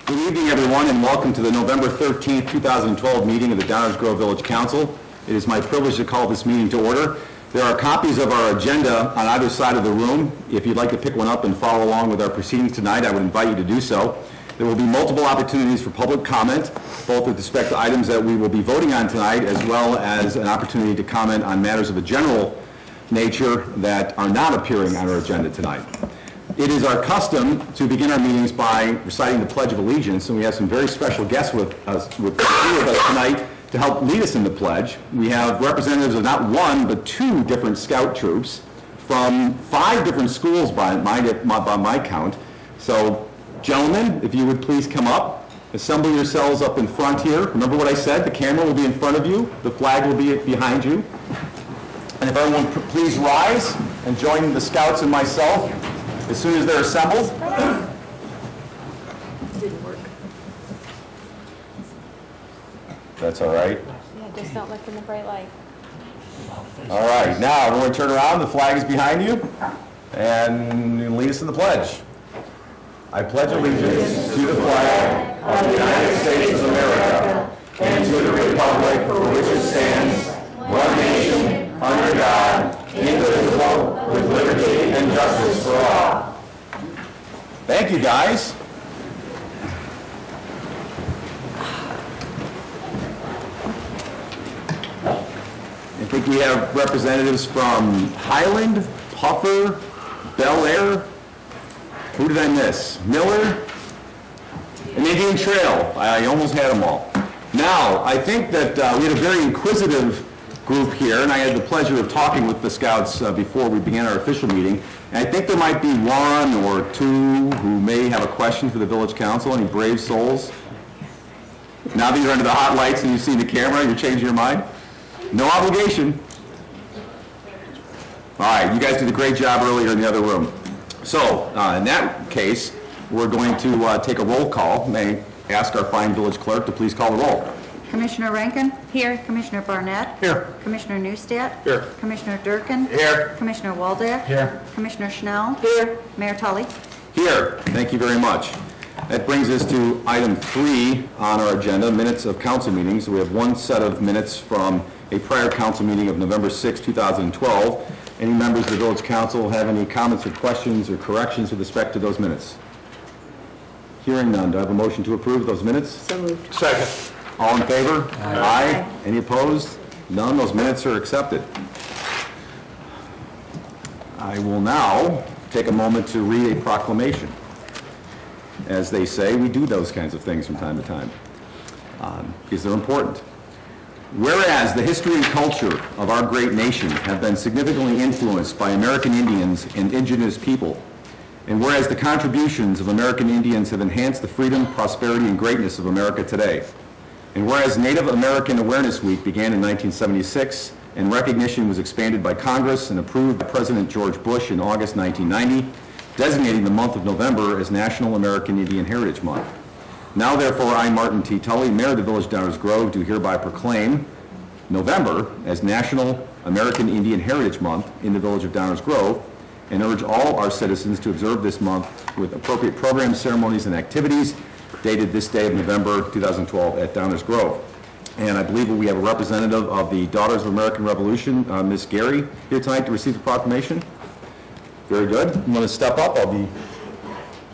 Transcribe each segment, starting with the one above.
Good evening, everyone, and welcome to the November 13th, 2012 meeting of the Downers Grove Village Council. It is my privilege to call this meeting to order. There are copies of our agenda on either side of the room. If you'd like to pick one up and follow along with our proceedings tonight, I would invite you to do so. There will be multiple opportunities for public comment, both with respect to items that we will be voting on tonight, as well as an opportunity to comment on matters of a general nature that are not appearing on our agenda tonight. It is our custom to begin our meetings by reciting the Pledge of Allegiance, and we have some very special guests with three of us tonight to help lead us in the pledge. We have representatives of not one, but two different scout troops from 5 different schools by my count. So, gentlemen, if you would please come up, assemble yourselves up in front here. Remember what I said, the camera will be in front of you, the flag will be behind you. And if everyone please rise and join the scouts and myself as soon as they're assembled. Didn't work. That's all right. Yeah, just don't look in the bright light. All right, now everyone turn around, the flag is behind you, and lead us in the pledge. I pledge allegiance to the flag of the United States of America and to the republic for which it stands, one nation, under God, indivisible, with liberty and justice for all. Thank you, guys. I think we have representatives from Highland, Puffer, Bel Air. Who did I miss? Miller? And Indian Trail. I almost had them all. Now, I think that we had a very inquisitive group here, and I had the pleasure of talking with the scouts before we began our official meeting. And I think there might be 1 or 2 who may have a question for the village council. Any brave souls? Now that you're under the hot lights and you've seen the camera, you're changing your mind? No obligation. All right, you guys did a great job earlier in the other room. So, in that case, we're going to take a roll call. May I ask our fine village clerk to please call the roll. Commissioner Rankin? Here. Commissioner Barnett? Here. Commissioner Neustadt? Here. Commissioner Durkin? Here. Commissioner Waldeck? Here. Commissioner Schnell? Here. Mayor Tully? Here. Thank you very much. That brings us to item 3 on our agenda, minutes of council meetings. We have one set of minutes from a prior council meeting of November 6, 2012. Any members of the village council have any comments or questions or corrections with respect to those minutes? Hearing none, do I have a motion to approve those minutes? So moved. Second. All in favor? Aye. Any opposed? None. Those minutes are accepted. I will now take a moment to read a proclamation. As they say, we do those kinds of things from time to time because they're important. Whereas the history and culture of our great nation have been significantly influenced by American Indians and indigenous people, and whereas the contributions of American Indians have enhanced the freedom, prosperity, and greatness of America today, and whereas Native American Awareness Week began in 1976 and recognition was expanded by Congress and approved by President George Bush in August 1990, designating the month of November as National American Indian Heritage Month. Now, therefore, I, Martin T. Tully, Mayor of the Village of Downers Grove, do hereby proclaim November as National American Indian Heritage Month in the Village of Downers Grove, and urge all our citizens to observe this month with appropriate programs, ceremonies, and activities dated this day of November 2012 at Downers Grove. And I believe we have a representative of the Daughters of American Revolution, Ms. Gary, here tonight to receive the proclamation. Very good. I'm going to step up. I'll be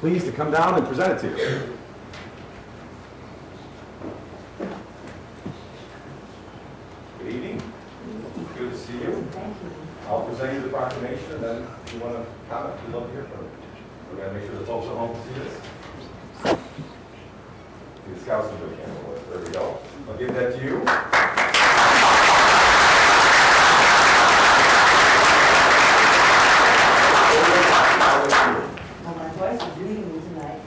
pleased to come down and present it to you. Good evening. Good to see you. I'll present you the proclamation, and then if you want to comment, we'd love to hear from you. We're going to make sure the folks at home can see this. The scouts will do a camera with. There we go. I'll give that to you. Well, my voice is reading me tonight,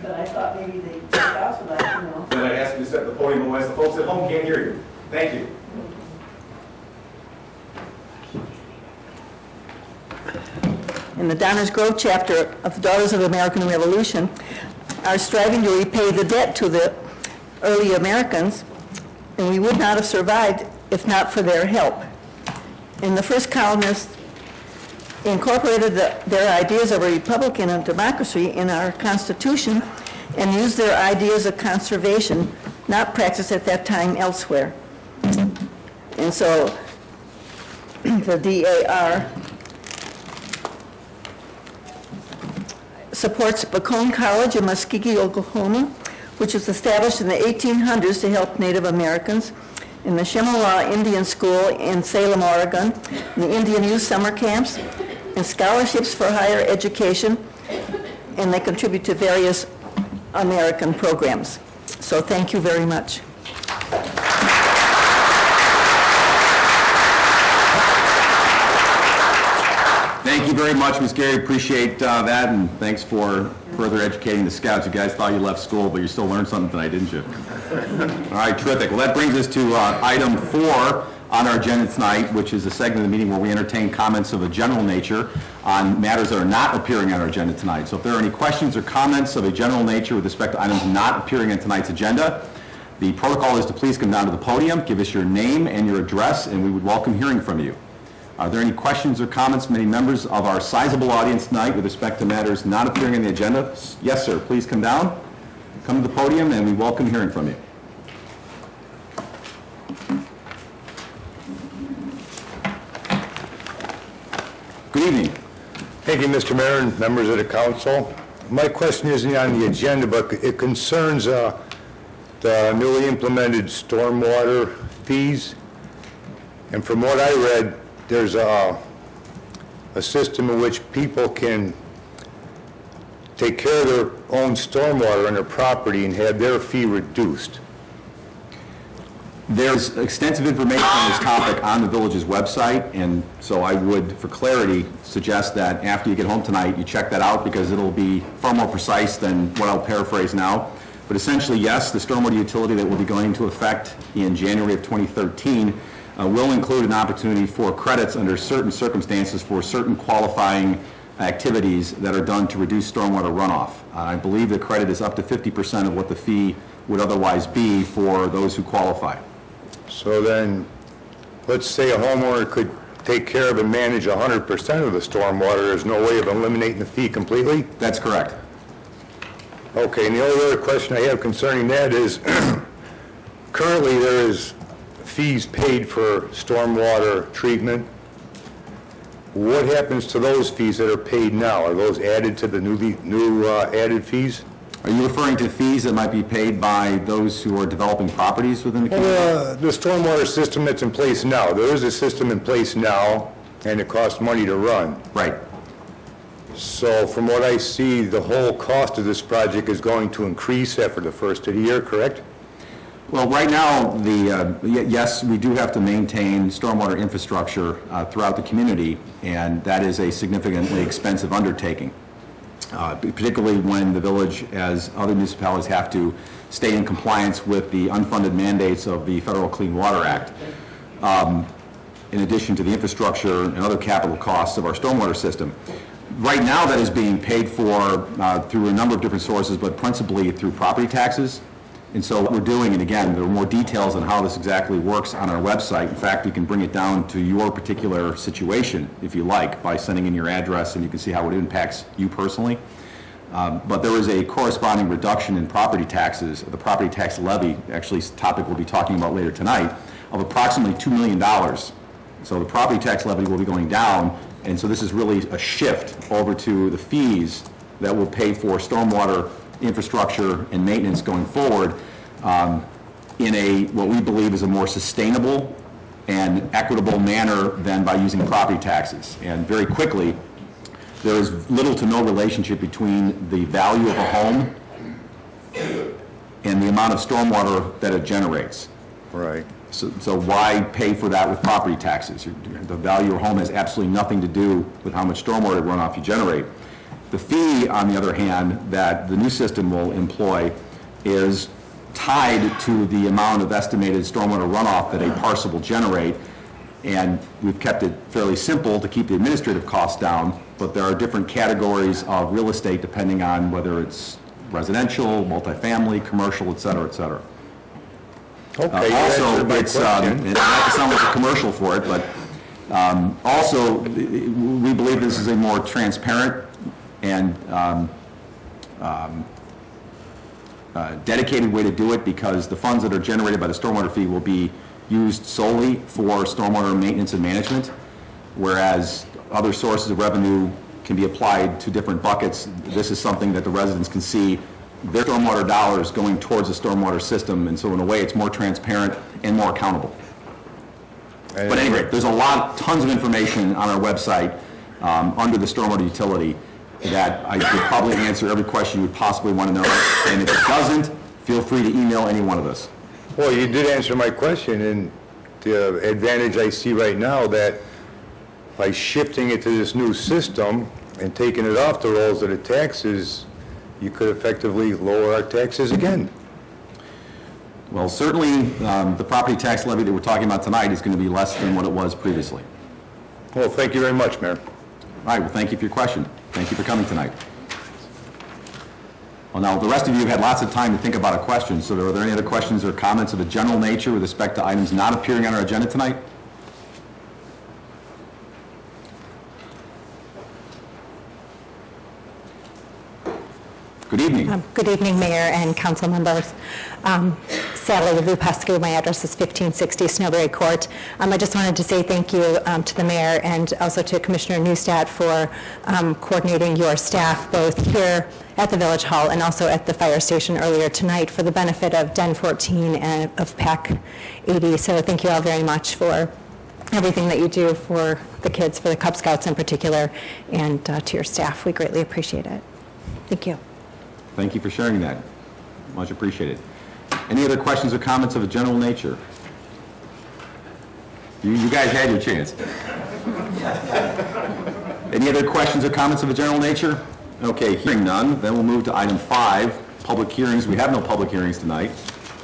but I thought maybe the scouts would like to know. Then I'd ask you to set the podium away so the folks at home can't hear you. Thank you. In the Downers Grove chapter of the Daughters of the American Revolution, are striving to repay the debt to the early Americans, and we would not have survived if not for their help. And the first colonists incorporated their ideas of a republic and a democracy in our Constitution, and use their ideas of conservation not practiced at that time elsewhere. And so the DAR supports Bacone College in Muskogee, Oklahoma, which was established in the 1800s to help Native Americans, in the Chemawa Indian School in Salem, Oregon, in the Indian Youth Summer Camps, and scholarships for higher education, and they contribute to various American programs. So thank you very much. Thank you very much, Ms. Gary. Appreciate that, and thanks for further educating the Scouts. You guys thought you left school, but you still learned something tonight, didn't you? All right, terrific. Well, that brings us to item 4 on our agenda tonight, which is a segment of the meeting where we entertain comments of a general nature on matters that are not appearing on our agenda tonight. So if there are any questions or comments of a general nature with respect to items not appearing on tonight's agenda, the protocol is to please come down to the podium, give us your name and your address, and we would welcome hearing from you. Are there any questions or comments from any members of our sizable audience tonight with respect to matters not appearing on the agenda? Yes, sir. Please come down, come to the podium, and we welcome hearing from you. Good evening. Thank you, Mr. Mayor and members of the council. My question isn't on the agenda, but it concerns the newly implemented stormwater fees. And from what I read, there's a system in which people can take care of their own stormwater on their property and have their fee reduced. There's extensive information on this topic on the village's website, and so I would, for clarity, suggest that after you get home tonight, you check that out because it'll be far more precise than what I'll paraphrase now. But essentially, yes, the stormwater utility that will be going into effect in January of 2013 will include an opportunity for credits under certain circumstances for certain qualifying activities that are done to reduce stormwater runoff. I believe the credit is up to 50% of what the fee would otherwise be for those who qualify. So then, let's say a homeowner could take care of and manage 100% of the stormwater. There's no way of eliminating the fee completely? That's correct. Okay, and the only other question I have concerning that is, currently there is fees paid for stormwater treatment. What happens to those fees that are paid now? Are those added to the new added fees? Are you referring to fees that might be paid by those who are developing properties within the community? The stormwater system that's in place now. There is a system in place now, and it costs money to run. Right. So from what I see, the whole cost of this project is going to increase after the first of the year, correct? Well, right now, yes, we do have to maintain stormwater infrastructure throughout the community, and that is a significantly expensive undertaking, particularly when the village, as other municipalities, have to stay in compliance with the unfunded mandates of the Federal Clean Water Act, in addition to the infrastructure and other capital costs of our stormwater system. Right now, that is being paid for through a number of different sources, but principally through property taxes. And so what we're doing, and again, there are more details on how this exactly works on our website. In fact, we can bring it down to your particular situation, if you like, by sending in your address, and you can see how it impacts you personally. But there is a corresponding reduction in property taxes, the property tax levy, actually a topic we'll be talking about later tonight, of approximately $2 million. So the property tax levy will be going down, and so this is really a shift over to the fees that will pay for stormwater infrastructure and maintenance going forward in a what we believe is a more sustainable and equitable manner than by using property taxes. And very quickly, there is little to no relationship between the value of a home and the amount of stormwater that it generates. Right. So why pay for that with property taxes? The value of your home has absolutely nothing to do with how much stormwater runoff you generate. The fee, on the other hand, that the new system will employ is tied to the amount of estimated stormwater runoff that a parcel will generate, and we've kept it fairly simple to keep the administrative costs down, but there are different categories of real estate depending on whether it's residential, multifamily, commercial, et cetera, et cetera. Okay, also, it's not to sound like a commercial for it, but also we believe this is a more transparent and dedicated way to do it because the funds that are generated by the stormwater fee will be used solely for stormwater maintenance and management, whereas other sources of revenue can be applied to different buckets. This is something that the residents can see their stormwater dollars going towards the stormwater system, and so in a way it's more transparent and more accountable. But anyway, there's tons of information on our website under the stormwater utility that I could probably answer every question you would possibly want to know, and if it doesn't, feel free to email any one of us. Well, you did answer my question, and the advantage I see right now that by shifting it to this new system and taking it off the rolls of the taxes, you could effectively lower our taxes again. Well, certainly, the property tax levy that we're talking about tonight is going to be less than what it was previously. Well, thank you very much, Mayor. All right, well, thank you for your question. Thank you for coming tonight. Well, now, the rest of you have had lots of time to think about a question, so are there any other questions or comments of a general nature with respect to items not appearing on our agenda tonight? Good evening. Good evening, Mayor and council members. Sally Lou Pescu, my address is 1560 Snowberry Court. I just wanted to say thank you to the mayor and also to Commissioner Neustadt for coordinating your staff both here at the Village Hall and also at the fire station earlier tonight for the benefit of Den 14 and of PAC 80. So thank you all very much for everything that you do for the kids, for the Cub Scouts in particular, and to your staff. We greatly appreciate it. Thank you. Thank you for sharing that. Much appreciated. Any other questions or comments of a general nature? You guys had your chance. Any other questions or comments of a general nature? Okay, hearing none, then we'll move to item 5, public hearings. We have no public hearings tonight,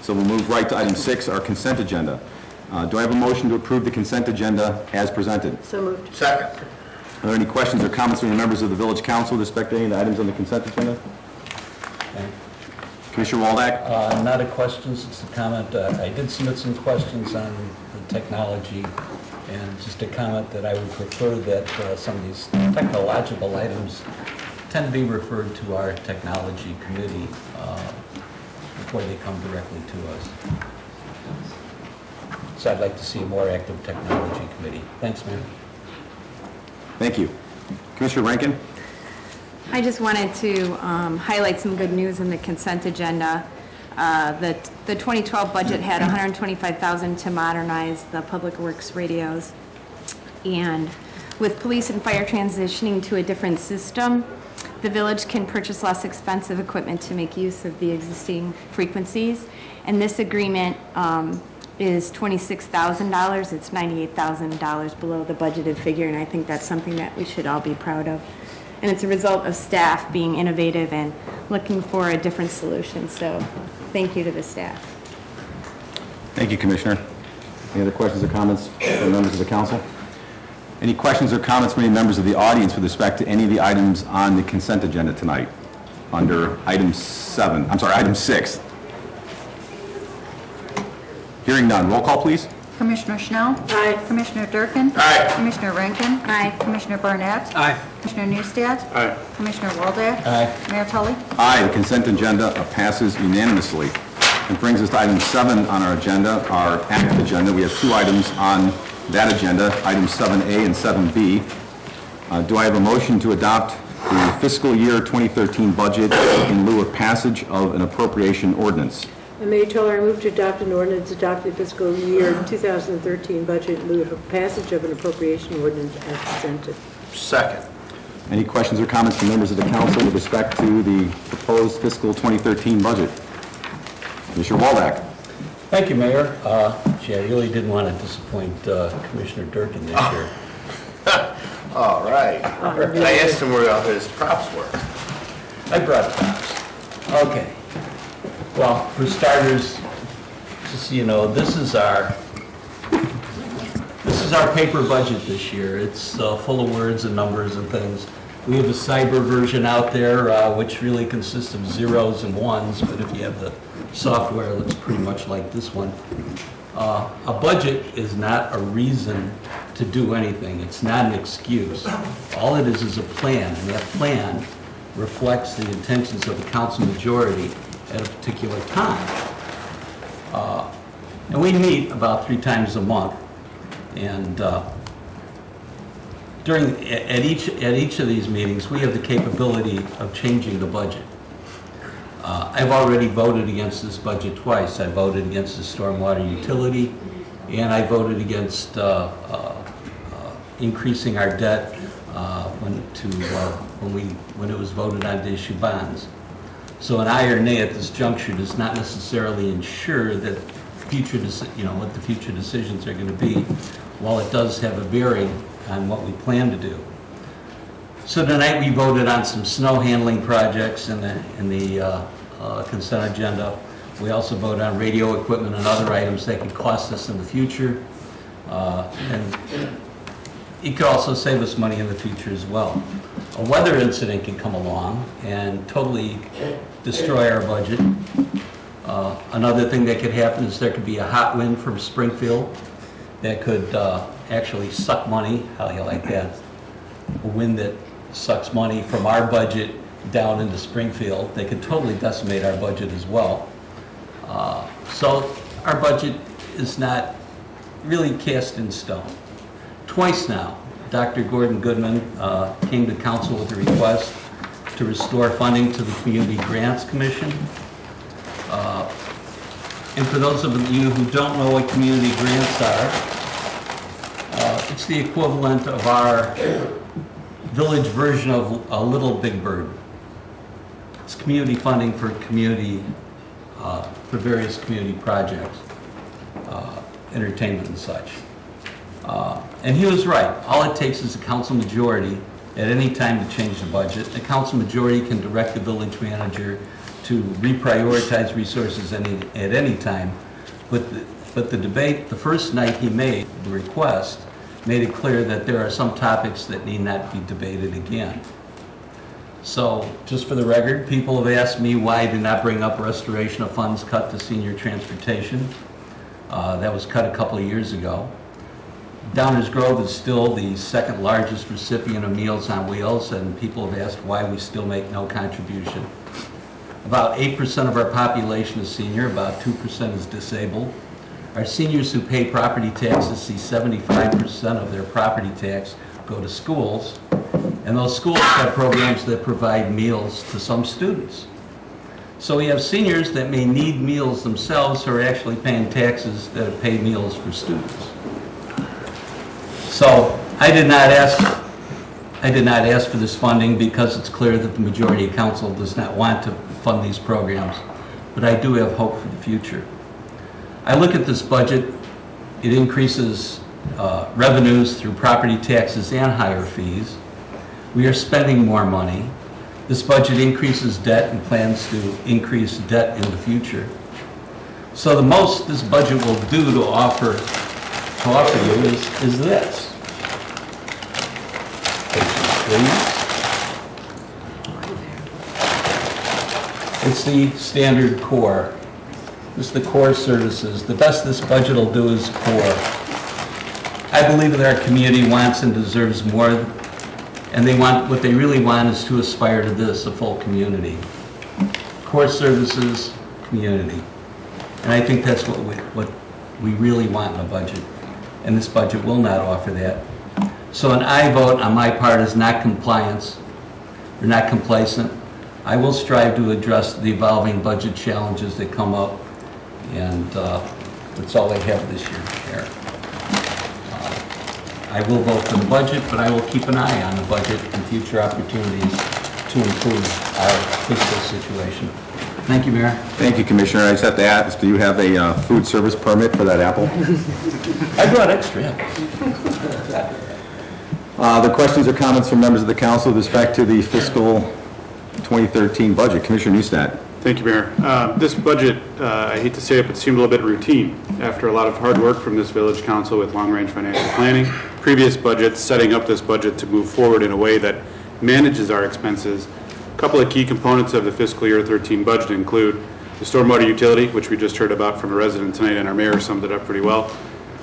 so we'll move right to item 6, our consent agenda. Do I have a motion to approve the consent agenda as presented? So moved. Second. Are there any questions or comments from the members of the Village Council with respect to any of the items on the consent agenda? Commissioner Waldeck? Not a question, it's a comment. I did submit some questions on the technology, and just a comment that I would prefer that some of these technological items tend to be referred to our technology committee before they come directly to us. So I'd like to see a more active technology committee. Thanks, Mayor. Thank you. Commissioner Rankin? I just wanted to highlight some good news in the consent agenda. The 2012 budget had $125,000 to modernize the public works radios. And with police and fire transitioning to a different system, the village can purchase less expensive equipment to make use of the existing frequencies. And this agreement is $26,000. It's $98,000 below the budgeted figure, and I think that's something that we should all be proud of. And it's a result of staff being innovative and looking for a different solution. So thank you to the staff. Thank you, Commissioner. Any other questions or comments from members of the council? Any questions or comments from any members of the audience with respect to any of the items on the consent agenda tonight under item 6? Hearing none. Roll call, please. Commissioner Schnell? Aye. Commissioner Durkin? Aye. Commissioner Rankin? Aye. Commissioner Barnett? Aye. Commissioner Neustadt? Aye. Commissioner Waldeck? Aye. Mayor Tully? Aye, the consent agenda passes unanimously. It brings us to item 7 on our agenda, our active agenda. We have 2 items on that agenda, items 7A and 7B. Do I have a motion to adopt the fiscal year 2013 budget in lieu of passage of an appropriation ordinance? Mayor Tuller, I move to adopt an ordinance adopting the fiscal year 2013 budget in lieu of passage of an appropriation ordinance as presented. Second. Any questions or comments from members of the council with respect to the proposed fiscal 2013 budget? Commissioner Waldeck. Thank you, Mayor. Gee, I really didn't want to disappoint Commissioner Durkin this year. All right. I asked him where all his props were. I brought props. Okay. Well, for starters, just so you know, this is our paper budget this year. It's full of words and numbers and things. We have a cyber version out there, which really consists of zeros and ones, but if you have the software, it looks pretty much like this one. A budget is not a reason to do anything. It's not an excuse. All it is a plan, and that plan reflects the intentions of the council majority at a particular time. And we meet about 3 times a month, and at each of these meetings, we have the capability of changing the budget. I've already voted against this budget twice. I voted against the stormwater utility, and I voted against increasing our debt when it was voted on to issue bonds. So an aye or nay at this juncture does not necessarily ensure that what the future decisions are going to be, while it does have a bearing on what we plan to do. So tonight we voted on some snow handling projects in the consent agenda. We also voted on radio equipment and other items that could cost us in the future. And it could also save us money in the future as well. A weather incident can come along and totally destroy our budget. Another thing that could happen is there could be a hot wind from Springfield that could actually suck money. How do you like that? A wind that sucks money from our budget down into Springfield. They could totally decimate our budget as well. So our budget is not really cast in stone. Twice now, Dr. Gordon Goodman came to council with a request to restore funding to the Community Grants Commission. And for those of you who don't know what community grants are, it's the equivalent of our village version of a Little Big Bird. It's community funding for various community projects, entertainment and such. And he was right. All it takes is a council majority at any time to change the budget. The council majority can direct the village manager to reprioritize resources at any time. But the debate, the first night he made the request, made it clear that there are some topics that need not be debated again. So, just for the record, people have asked me why I did not bring up restoration of funds cut to senior transportation. That was cut a couple of years ago. Downers Grove is still the second largest recipient of Meals on Wheels, and people have asked why we still make no contribution. About 8% of our population is senior, about 2% is disabled. Our seniors who pay property taxes see 75% of their property tax go to schools, and those schools have programs that provide meals to some students. So we have seniors that may need meals themselves who are actually paying taxes that pay meals for students. So I did not ask for this funding because it's clear that the majority of council does not want to fund these programs, but I do have hope for the future. I look at this budget, it increases revenues through property taxes and higher fees. We are spending more money. This budget increases debt and plans to increase debt in the future. So the most this budget will do to offer you is this. Please. It's the standard core. It's the core services. The best this budget will do is core. I believe that our community wants and deserves more, and what they really want is to aspire to this, a full community. Core services, community. And I think that's what we really want in a budget. And this budget will not offer that. So an aye vote on my part is not compliance, or not complacent. I will strive to address the evolving budget challenges that come up, and that's all I have this year, Chair. I will vote for the budget, but I will keep an eye on the budget and future opportunities to improve our fiscal situation. Thank you, Mayor. Thank you, Commissioner. I just have to ask, do you have a food service permit for that apple? I brought extra. The questions or comments from members of the council with respect to the fiscal 2013 budget. Commissioner Neustadt. Thank you, Mayor. This budget, I hate to say it, but seemed a little bit routine after a lot of hard work from this village council with long-range financial planning. Previous budgets, setting up this budget to move forward in a way that manages our expenses. A couple of key components of the fiscal year 13 budget include the stormwater utility, which we just heard about from a resident tonight, and our mayor summed it up pretty well.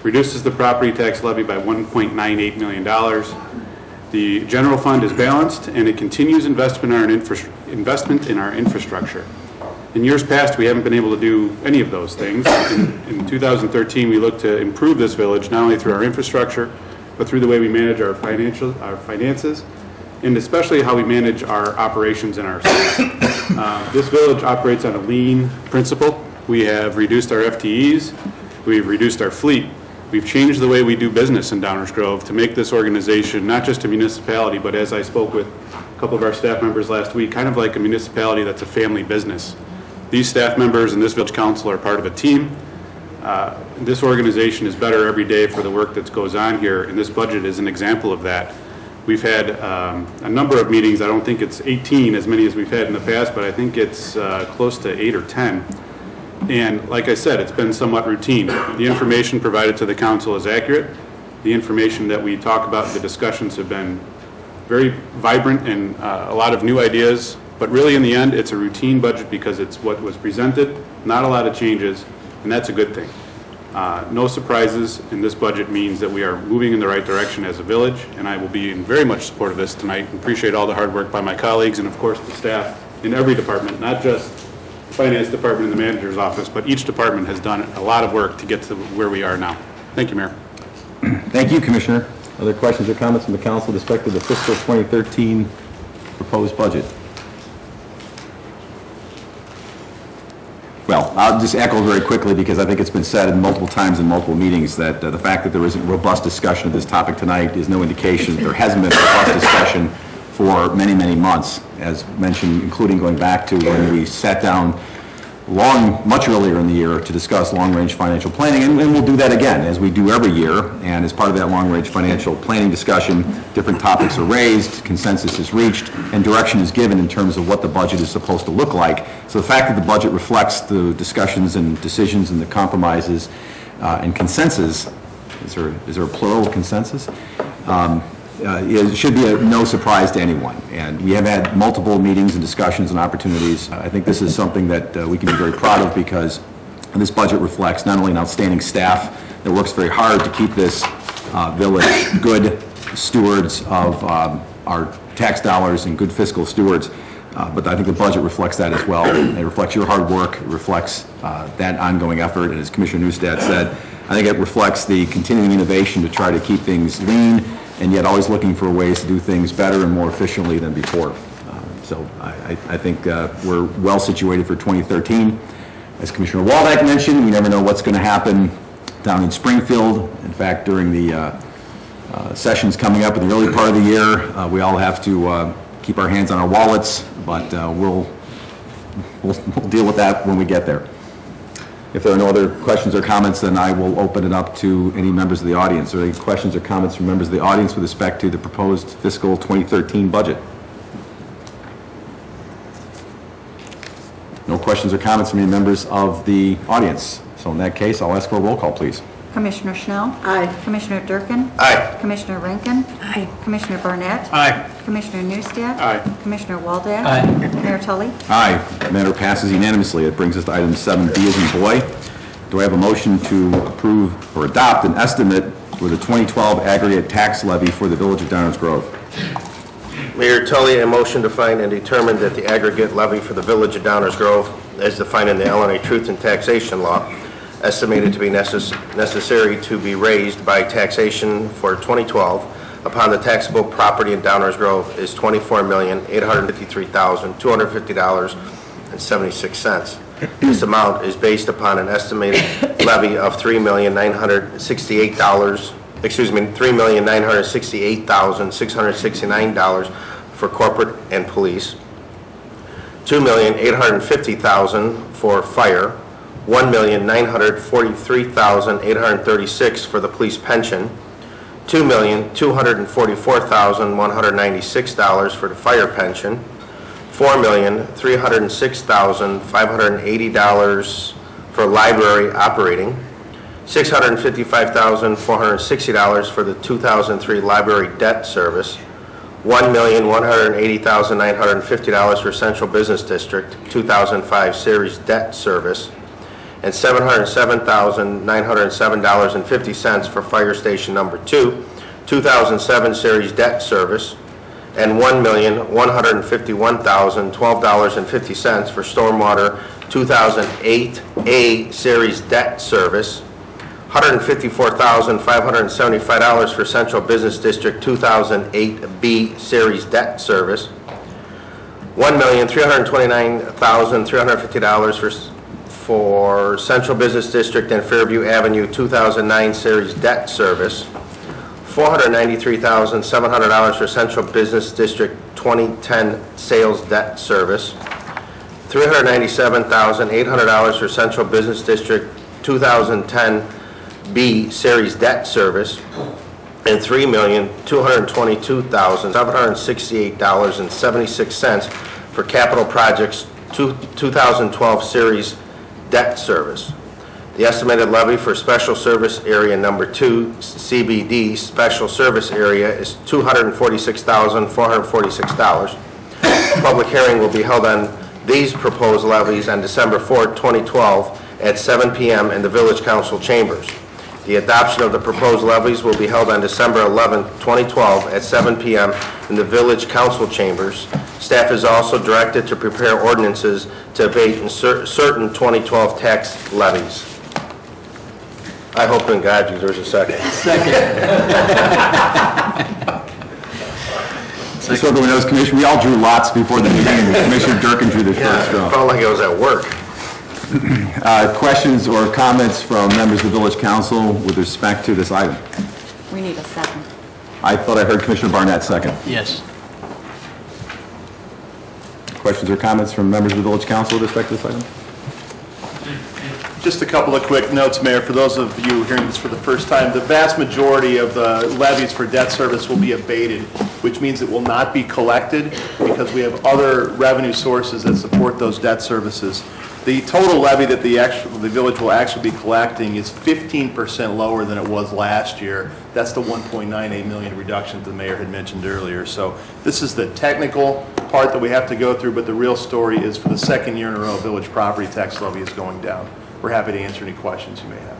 Reduces the property tax levy by $1.98 million. The general fund is balanced, and it continues investment in our infrastructure. In years past, we haven't been able to do any of those things. In 2013, we looked to improve this village, not only through our infrastructure, but through the way we manage our finances, and especially how we manage our operations and our staff. This village operates on a lean principle. We have reduced our FTEs, we've reduced our fleet. We've changed the way we do business in Downers Grove to make this organization not just a municipality, but as I spoke with a couple of our staff members last week, kind of like a municipality that's a family business. These staff members and this village council are part of a team. This organization is better every day for the work that goes on here, and this budget is an example of that. We've had a number of meetings. I don't think it's 18 as many as we've had in the past, but I think it's close to 8 or 10. And like I said, it's been somewhat routine. The information provided to the council is accurate. The information that we talk about, the discussions have been very vibrant and a lot of new ideas. But really, in the end, it's a routine budget because it's what was presented, not a lot of changes, and that's a good thing. No surprises, and this budget means that we are moving in the right direction as a village, and I will be in very much support of this tonight and appreciate all the hard work by my colleagues and, of course, the staff in every department, not just the finance department and the manager's office, but each department has done a lot of work to get to where we are now. Thank you, Mayor. Thank you, Commissioner. Other questions or comments from the council with respect to the fiscal 2013 proposed budget? Well, I'll just echo very quickly because I think it's been said multiple times in multiple meetings that the fact that there isn't robust discussion of this topic tonight is no indication that there hasn't been robust discussion for many, many months, as mentioned, including going back to when we sat down much earlier in the year to discuss long-range financial planning, and we'll do that again, as we do every year, and as part of that long-range financial planning discussion, different topics are raised, consensus is reached, and direction is given in terms of what the budget is supposed to look like. So the fact that the budget reflects the discussions and decisions and the compromises and consensus, is there a plural consensus? It should be no surprise to anyone. And we have had multiple meetings and discussions and opportunities. I think this is something that we can be very proud of because this budget reflects not only an outstanding staff that works very hard to keep this village good stewards of our tax dollars and good fiscal stewards, but I think the budget reflects that as well. It reflects your hard work. It reflects that ongoing effort. And as Commissioner Neustadt said, I think it reflects the continuing innovation to try to keep things lean and yet always looking for ways to do things better and more efficiently than before. So I think we're well situated for 2013. As Commissioner Waldeck mentioned, we never know what's going to happen down in Springfield. In fact, during the sessions coming up in the early part of the year, we all have to keep our hands on our wallets, but we'll deal with that when we get there. If there are no other questions or comments, then I will open it up to any members of the audience. Are there any questions or comments from members of the audience with respect to the proposed fiscal 2013 budget? No questions or comments from any members of the audience. So in that case, I'll ask for a roll call, please. Commissioner Schnell? Aye. Commissioner Durkin? Aye. Commissioner Rankin? Aye. Commissioner Barnett? Aye. Commissioner Neustadt? Aye. Commissioner Waldeck? Aye. Mayor Tully? Aye. The matter passes unanimously. It brings us to item 7B as in boy. Do I have a motion to approve or adopt an estimate for the 2012 aggregate tax levy for the Village of Downers Grove? Mayor Tully, a motion to find and determine that the aggregate levy for the Village of Downers Grove, as defined in the Illinois Truth in Taxation Law, estimated to be necessary to be raised by taxation for 2012 upon the taxable property in Downers Grove is $24,853,250.76. This amount is based upon an estimated levy of $3,968,669 for corporate and police, $2,850,000 for fire, $1,943,836 for the police pension, $2,244,196 for the fire pension, $4,306,580 for library operating, $655,460 for the 2003 library debt service, $1,180,950 for Central Business District 2005 series debt service, and $707,907.50 for Fire Station Number 2, 2007 series debt service, and $1,151,012.50 for stormwater 2008A Series debt service, $154,575 for Central Business District 2008B Series debt service, $1,329,350 for Central Business District and Fairview Avenue 2009 Series debt service, $493,700 for Central Business District 2010 sales debt service, $397,800 for Central Business District 2010 B Series debt service, and $3,222,768.76 for Capital Projects 2012 Series debt service. The estimated levy for Special Service Area Number 2, CBD Special Service Area, is $246,446. Public hearing will be held on these proposed levies on December 4, 2012 at 7 p.m. in the Village Council chambers. The adoption of the proposed levies will be held on December 11, 2012 at 7 p.m. in the Village Council chambers. Staff is also directed to prepare ordinances to abate certain 2012 tax levies. I hope in God there's a second. So everyone knows, Commissioner, we all drew lots before the meeting, and Commissioner Durkin drew the first straw. It felt like I was at work. Questions or comments from members of the Village Council with respect to this item? We need a second. I thought I heard Commissioner Barnett second. Yes. Questions or comments from members of the Village Council with respect to this item? Just a couple of quick notes, Mayor. For those of you hearing this for the first time, the vast majority of the levies for debt service will be abated, which means it will not be collected because we have other revenue sources that support those debt services. The total levy that the village will actually be collecting is 15% lower than it was last year. That's the 1.98 million reduction that the mayor had mentioned earlier. So this is the technical part that we have to go through, but the real story is for the second year in a row, village property tax levy is going down. We're happy to answer any questions you may have.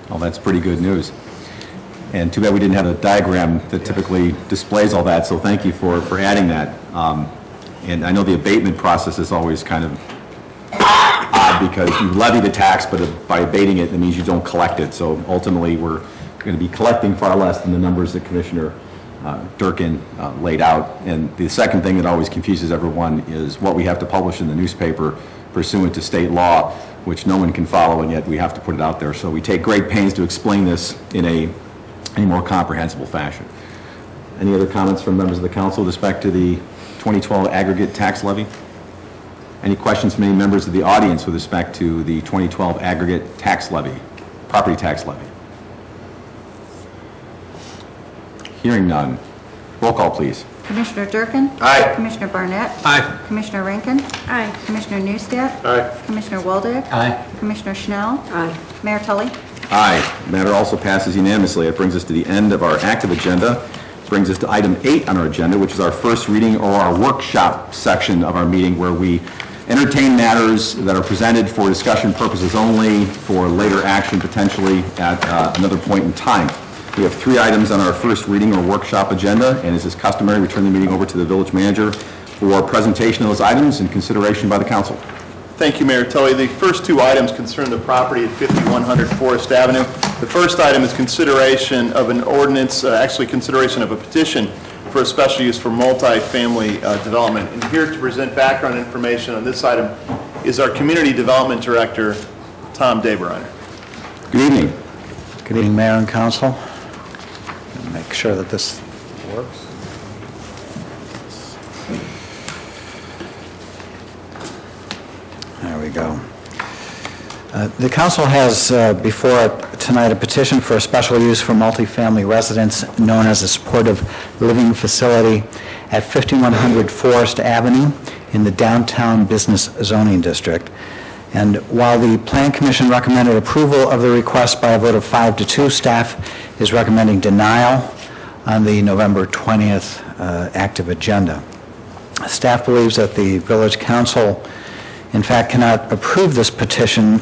Well, that's pretty good news. And too bad we didn't have a diagram that typically displays all that, so thank you for adding that. And I know the abatement process is always kind of odd because you levy the tax, but by abating it, it means you don't collect it. So ultimately, we're going to be collecting far less than the numbers that Commissioner Durkin laid out. And the second thing that always confuses everyone is what we have to publish in the newspaper pursuant to state law, which no one can follow, and yet we have to put it out there. So we take great pains to explain this in a more comprehensible fashion. Any other comments from members of the council with respect to the 2012 aggregate tax levy? Any questions from any members of the audience with respect to the 2012 aggregate tax levy, property tax levy? Hearing none. Roll call, please. Commissioner Durkin? Aye. Commissioner Barnett? Aye. Commissioner Rankin? Aye. Commissioner Newstead? Aye. Commissioner Waldeck? Aye. Commissioner Schnell? Aye. Mayor Tully? Aye. Matter also passes unanimously. It brings us to the end of our active agenda. Brings us to item 8 on our agenda, which is our first reading or our workshop section of our meeting, where we entertain matters that are presented for discussion purposes only, for later action potentially at another point in time. We have 3 items on our first reading or workshop agenda, and as is customary, we turn the meeting over to the village manager for presentation of those items and consideration by the council. Thank you, Mayor Tully. The first 2 items concern the property at 5100 Forest Avenue. The first item is consideration of an ordinance, actually consideration of a petition for a special use for multi-family development. And here to present background information on this item is our Community Development Director, Tom Daberiner. Good evening. Good evening, Mayor and Council. Make sure that this works. There we go. The council has before it tonight a petition for a special use for multifamily residence known as a supportive living facility at 5100 Forest Avenue in the downtown business zoning district. And while the Plan Commission recommended approval of the request by a vote of 5-2, staff is recommending denial on the November 20th active agenda. Staff believes that the Village Council, in fact, cannot approve this petition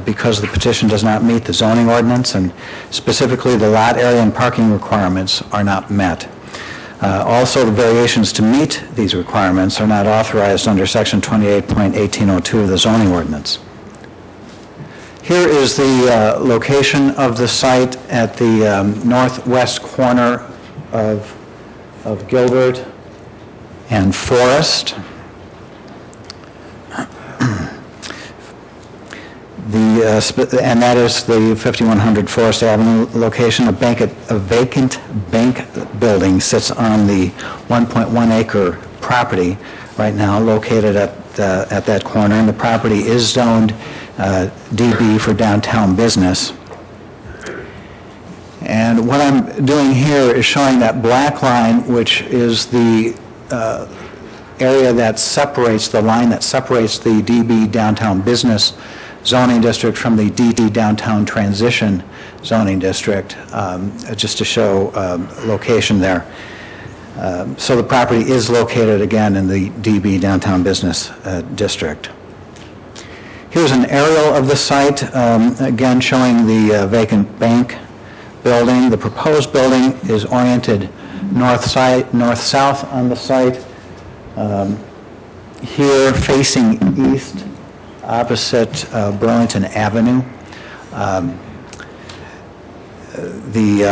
because the petition does not meet the zoning ordinance, and specifically the lot area and parking requirements are not met. Also, the variations to meet these requirements are not authorized under Section 28.1802 of the zoning ordinance. Here is the location of the site at the northwest corner of Gilbert and Forest. And that is the 5100 Forest Avenue location. A vacant bank building sits on the 1.1 acre property right now located at that corner, and the property is zoned DB for downtown business. And what I'm doing here is showing that black line, which is the area that separates, the line that separates the DB downtown business zoning district from the DD downtown transition zoning district, just to show location there. So the property is located again in the DB downtown business district. Here's an aerial of the site, again showing the vacant bank building. The proposed building is oriented north-south on the site. Here facing east, opposite Burlington Avenue. The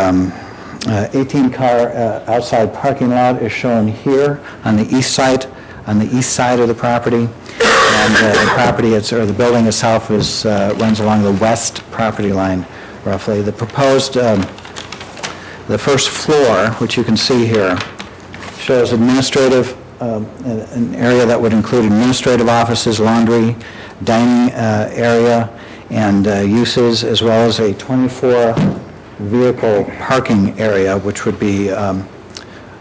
18-car outside parking lot is shown here on the east side of the property, and the property, or the building itself, runs along the west property line, roughly. The proposed, the first floor, which you can see here, shows administrative, an area that would include administrative offices, laundry, dining area, and uses, as well as a 24 vehicle parking area, which would be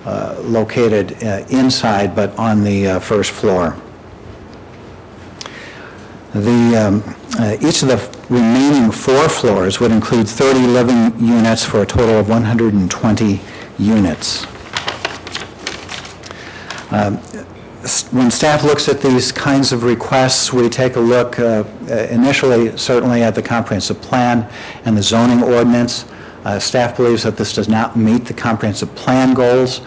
located inside but on the first floor. Each of the remaining 4 floors would include 30 living units for a total of 120 units. When staff looks at these kinds of requests, we take a look initially certainly at the comprehensive plan and the zoning ordinance. Staff believes that this does not meet the comprehensive plan goals.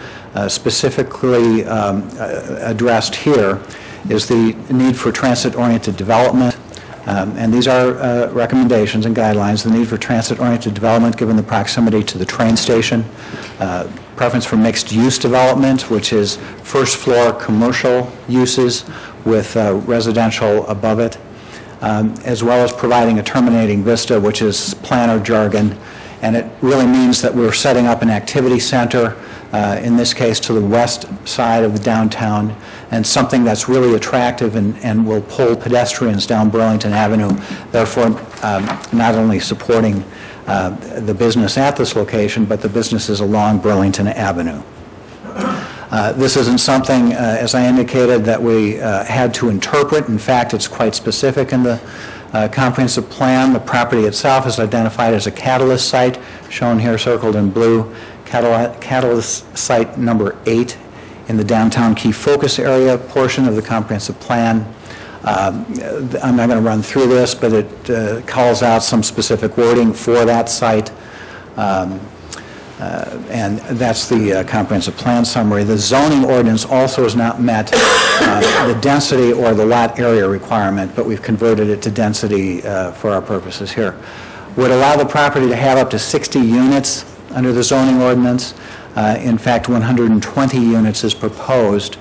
Specifically addressed here is the need for transit-oriented development. And these are recommendations and guidelines. The need for transit-oriented development given the proximity to the train station. Preference for mixed-use development, which is first-floor commercial uses with residential above it, as well as providing a terminating vista, which is planner jargon. And it really means that we're setting up an activity center, in this case to the west side of the downtown, and something that's really attractive and will pull pedestrians down Burlington Avenue, therefore not only supporting the business at this location, but the businesses along Burlington Avenue. This isn't something, as I indicated, that we had to interpret. In fact, it's quite specific in the comprehensive plan. The property itself is identified as a catalyst site, shown here circled in blue. Catalyst site number 8 in the downtown key focus area portion of the comprehensive plan. I'm not going to run through this, but it calls out some specific wording for that site. And that's the comprehensive plan summary. The zoning ordinance also has not met the density or the lot area requirement, but we've converted it to density for our purposes here. Would allow the property to have up to 60 units under the zoning ordinance. In fact, 120 units is proposed.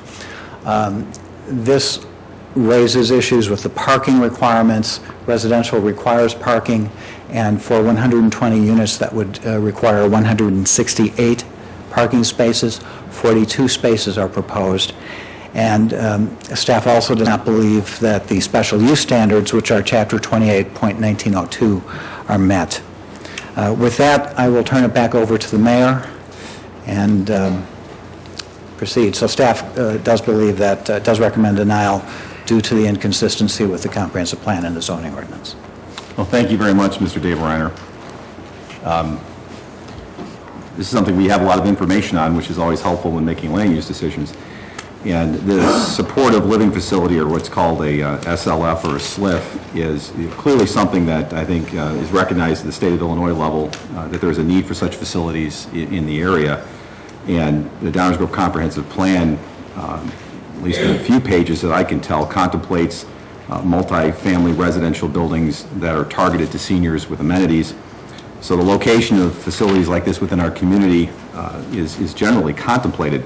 This raises issues with the parking requirements. Residential requires parking, and for 120 units that would require 168 parking spaces. 42 spaces are proposed. And staff also does not believe that the special use standards, which are Chapter 28.1902, are met. With that, I will turn it back over to the mayor and proceed. So staff does believe that, does recommend denial due to the inconsistency with the comprehensive plan and the zoning ordinance. Well, thank you very much, Mr. Dave Reiner. This is something we have a lot of information on, which is always helpful when making land use decisions. And the supportive living facility, or what's called a SLF or a SLIF, is clearly something that I think is recognized at the state of Illinois level, that there's a need for such facilities in the area. And the Downers Grove Comprehensive Plan, at least in a few pages that I can tell, contemplates multi-family residential buildings that are targeted to seniors with amenities. So the location of facilities like this within our community is generally contemplated.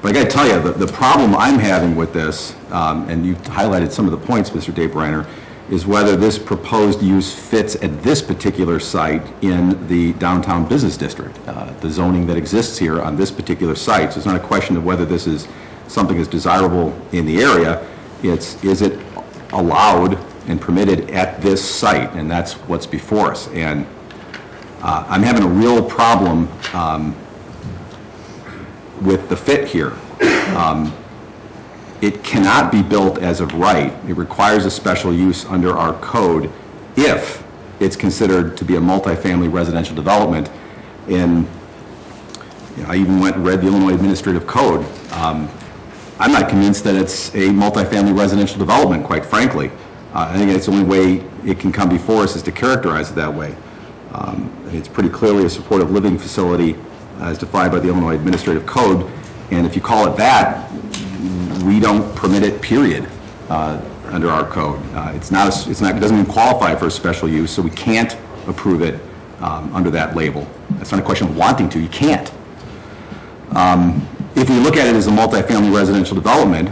But I got to tell you, the problem I'm having with this, and you've highlighted some of the points, Mr. DeBreiner, is whether this proposed use fits at this particular site in the downtown business district, the zoning that exists here on this particular site. So it's not a question of whether this is something that's desirable in the area. It's, is it allowed and permitted at this site? And that's what's before us. And I'm having a real problem with the fit here. It cannot be built as of right. It requires a special use under our code if it's considered to be a multifamily residential development. And I even went and read the Illinois Administrative Code. I'm not convinced that it's a multifamily residential development, quite frankly. I think it's the only way it can come before us is to characterize it that way. It's pretty clearly a supportive living facility as defined by the Illinois Administrative Code, and if you call it that, we don't permit it, period, under our code. It doesn't even qualify for a special use, so we can't approve it under that label. That's not a question of wanting to, you can't. If we look at it as a multifamily residential development,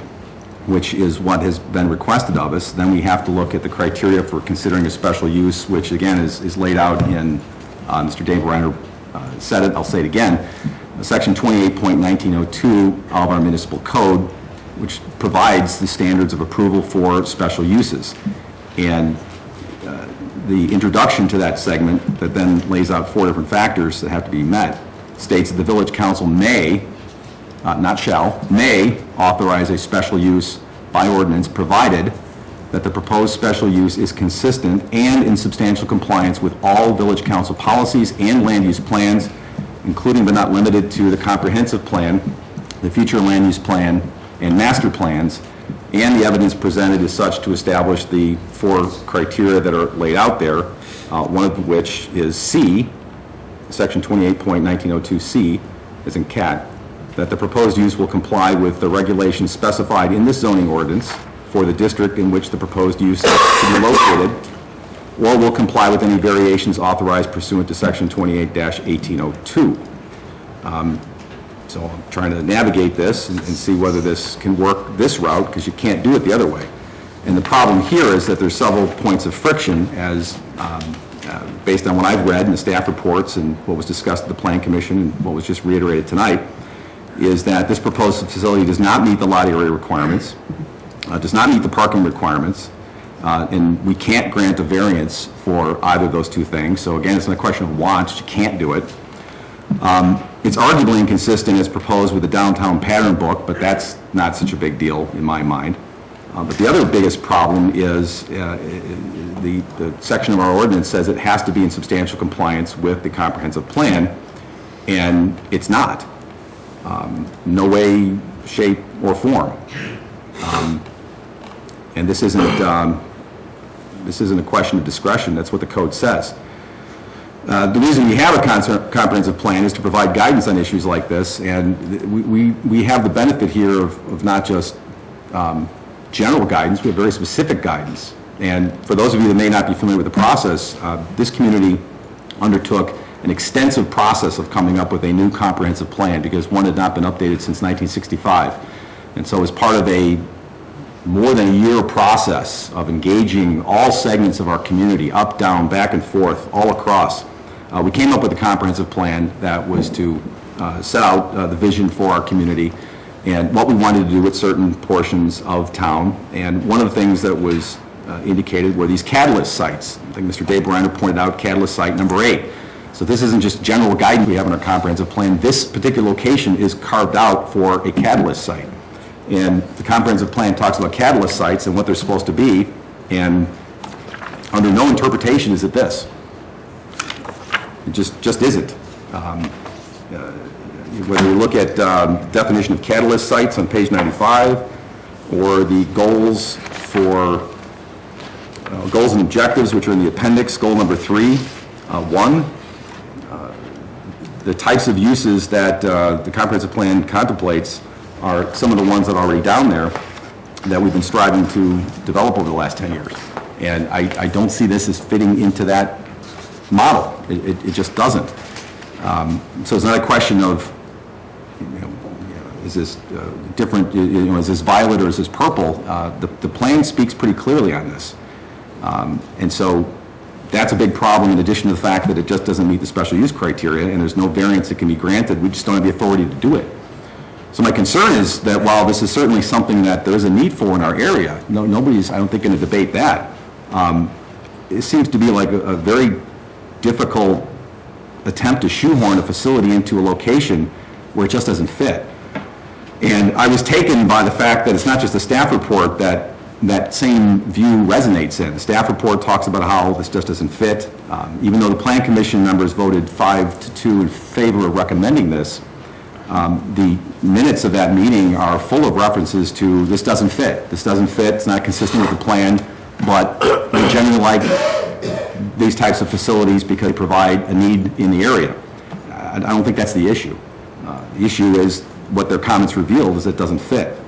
which is what has been requested of us, then we have to look at the criteria for considering a special use, which again is laid out in, Mr. DeBreiner said it, I'll say it again, Section 28.1902 of our municipal code, which provides the standards of approval for special uses. And the introduction to that segment that then lays out 4 different factors that have to be met states that the village council may, not shall, may authorize a special use by ordinance provided that the proposed special use is consistent and in substantial compliance with all village council policies and land use plans, including but not limited to the comprehensive plan, the future land use plan, and master plans, and the evidence presented is such to establish the 4 criteria that are laid out there, one of which is C, Section 28.1902C, as in cat, that the proposed use will comply with the regulations specified in this zoning ordinance for the district in which the proposed use is to be located, or will comply with any variations authorized pursuant to Section 28-1802. So I'm trying to navigate this and see whether this can work this route, because you can't do it the other way. And the problem here is that there's several points of friction as based on what I've read in the staff reports and what was discussed at the Plan Commission and what was just reiterated tonight, is that this proposed facility does not meet the lot area requirements, does not meet the parking requirements, and we can't grant a variance for either of those 2 things. So again, it's not a question of want, you can't do it. It's arguably inconsistent as proposed with the downtown pattern book, but that's not such a big deal in my mind. But the other biggest problem is the section of our ordinance says it has to be in substantial compliance with the comprehensive plan, and it's not. No way, shape, or form. And this isn't a question of discretion. That's what the code says. The reason we have a comprehensive plan is to provide guidance on issues like this, and we have the benefit here of not just general guidance, we have very specific guidance. And for those of you that may not be familiar with the process, this community undertook an extensive process of coming up with a new comprehensive plan because one had not been updated since 1965. And so as part of a more than a year process of engaging all segments of our community, up, down, back and forth, all across, we came up with a comprehensive plan that was to set out the vision for our community and what we wanted to do with certain portions of town. And one of the things that was indicated were these catalyst sites. I think Mr. DeBreiner pointed out catalyst site number 8. So this isn't just general guidance we have in our comprehensive plan. This particular location is carved out for a catalyst site. And the comprehensive plan talks about catalyst sites and what they're supposed to be, and under no interpretation is it this. It just isn't. Whether you look at definition of catalyst sites on page 95, or the goals for goals and objectives, which are in the appendix, goal number 3, 1. the types of uses that the comprehensive plan contemplates are some of the ones that are already down there that we've been striving to develop over the last 10 years. And I don't see this as fitting into that model. It just doesn't. So it's not a question of, is this different, is this violet or is this purple? The plan speaks pretty clearly on this. And so that's a big problem, in addition to the fact that it just doesn't meet the special use criteria and there's no variance that can be granted. We just don't have the authority to do it. So my concern is that while this is certainly something that there is a need for in our area, nobody's, I don't think, going to debate that. It seems to be like a very difficult attempt to shoehorn a facility into a location where it just doesn't fit. And I was taken by the fact that it's not just the staff report that same view resonates in. The staff report talks about how this just doesn't fit. Even though the Plan Commission members voted 5-2 in favor of recommending this, the minutes of that meeting are full of references to this doesn't fit. This doesn't fit, it's not consistent with the plan, but we generally like these types of facilities because they provide a need in the area. I don't think that's the issue. The issue is what their comments revealed is it doesn't fit.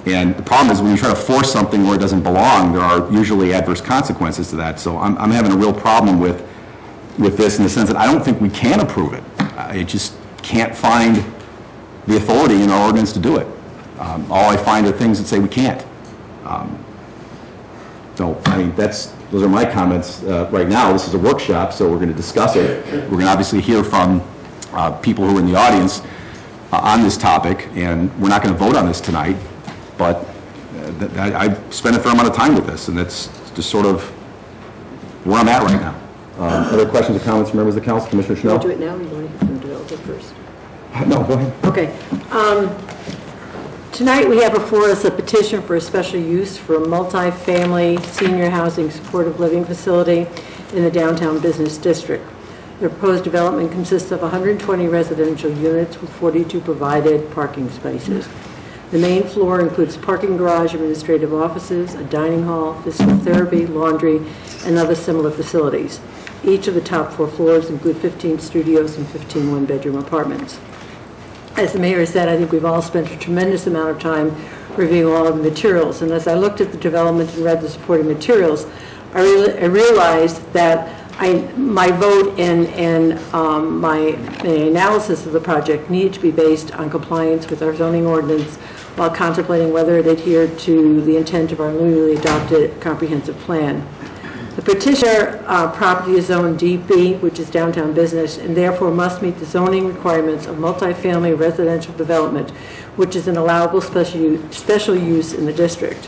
And the problem is when you try to force something where it doesn't belong, there are usually adverse consequences to that. So I'm having a real problem with this in the sense that I don't think we can approve it. I just can't find the authority in our ordinance to do it. All I find are things that say we can't. So, I mean, those are my comments right now. This is a workshop, so we're going to discuss it. We're going to obviously hear from people who are in the audience on this topic, and we're not going to vote on this tonight, but I've spent a fair amount of time with this, and that's just sort of where I'm at right now. Other questions or comments from members of the council? Commissioner Schnell? Do it now, or you want to hear from the developer first? No, go ahead. Okay. Tonight we have before us a petition for a special use for a multi-family senior housing supportive living facility in the downtown business district. The proposed development consists of 120 residential units with 42 provided parking spaces. The main floor includes parking garage, administrative offices, a dining hall, physical therapy, laundry, and other similar facilities. Each of the top 4 floors include 15 studios and 15 one-bedroom apartments. As the mayor said, I think we've all spent a tremendous amount of time reviewing all of the materials. And as I looked at the development and read the supporting materials, I realized that my vote and my analysis of the project needed to be based on compliance with our zoning ordinance while contemplating whether it adhered to the intent of our newly adopted comprehensive plan. The petitioner property is zoned DB, which is downtown business, and therefore must meet the zoning requirements of multifamily residential development, which is an allowable special use in the district.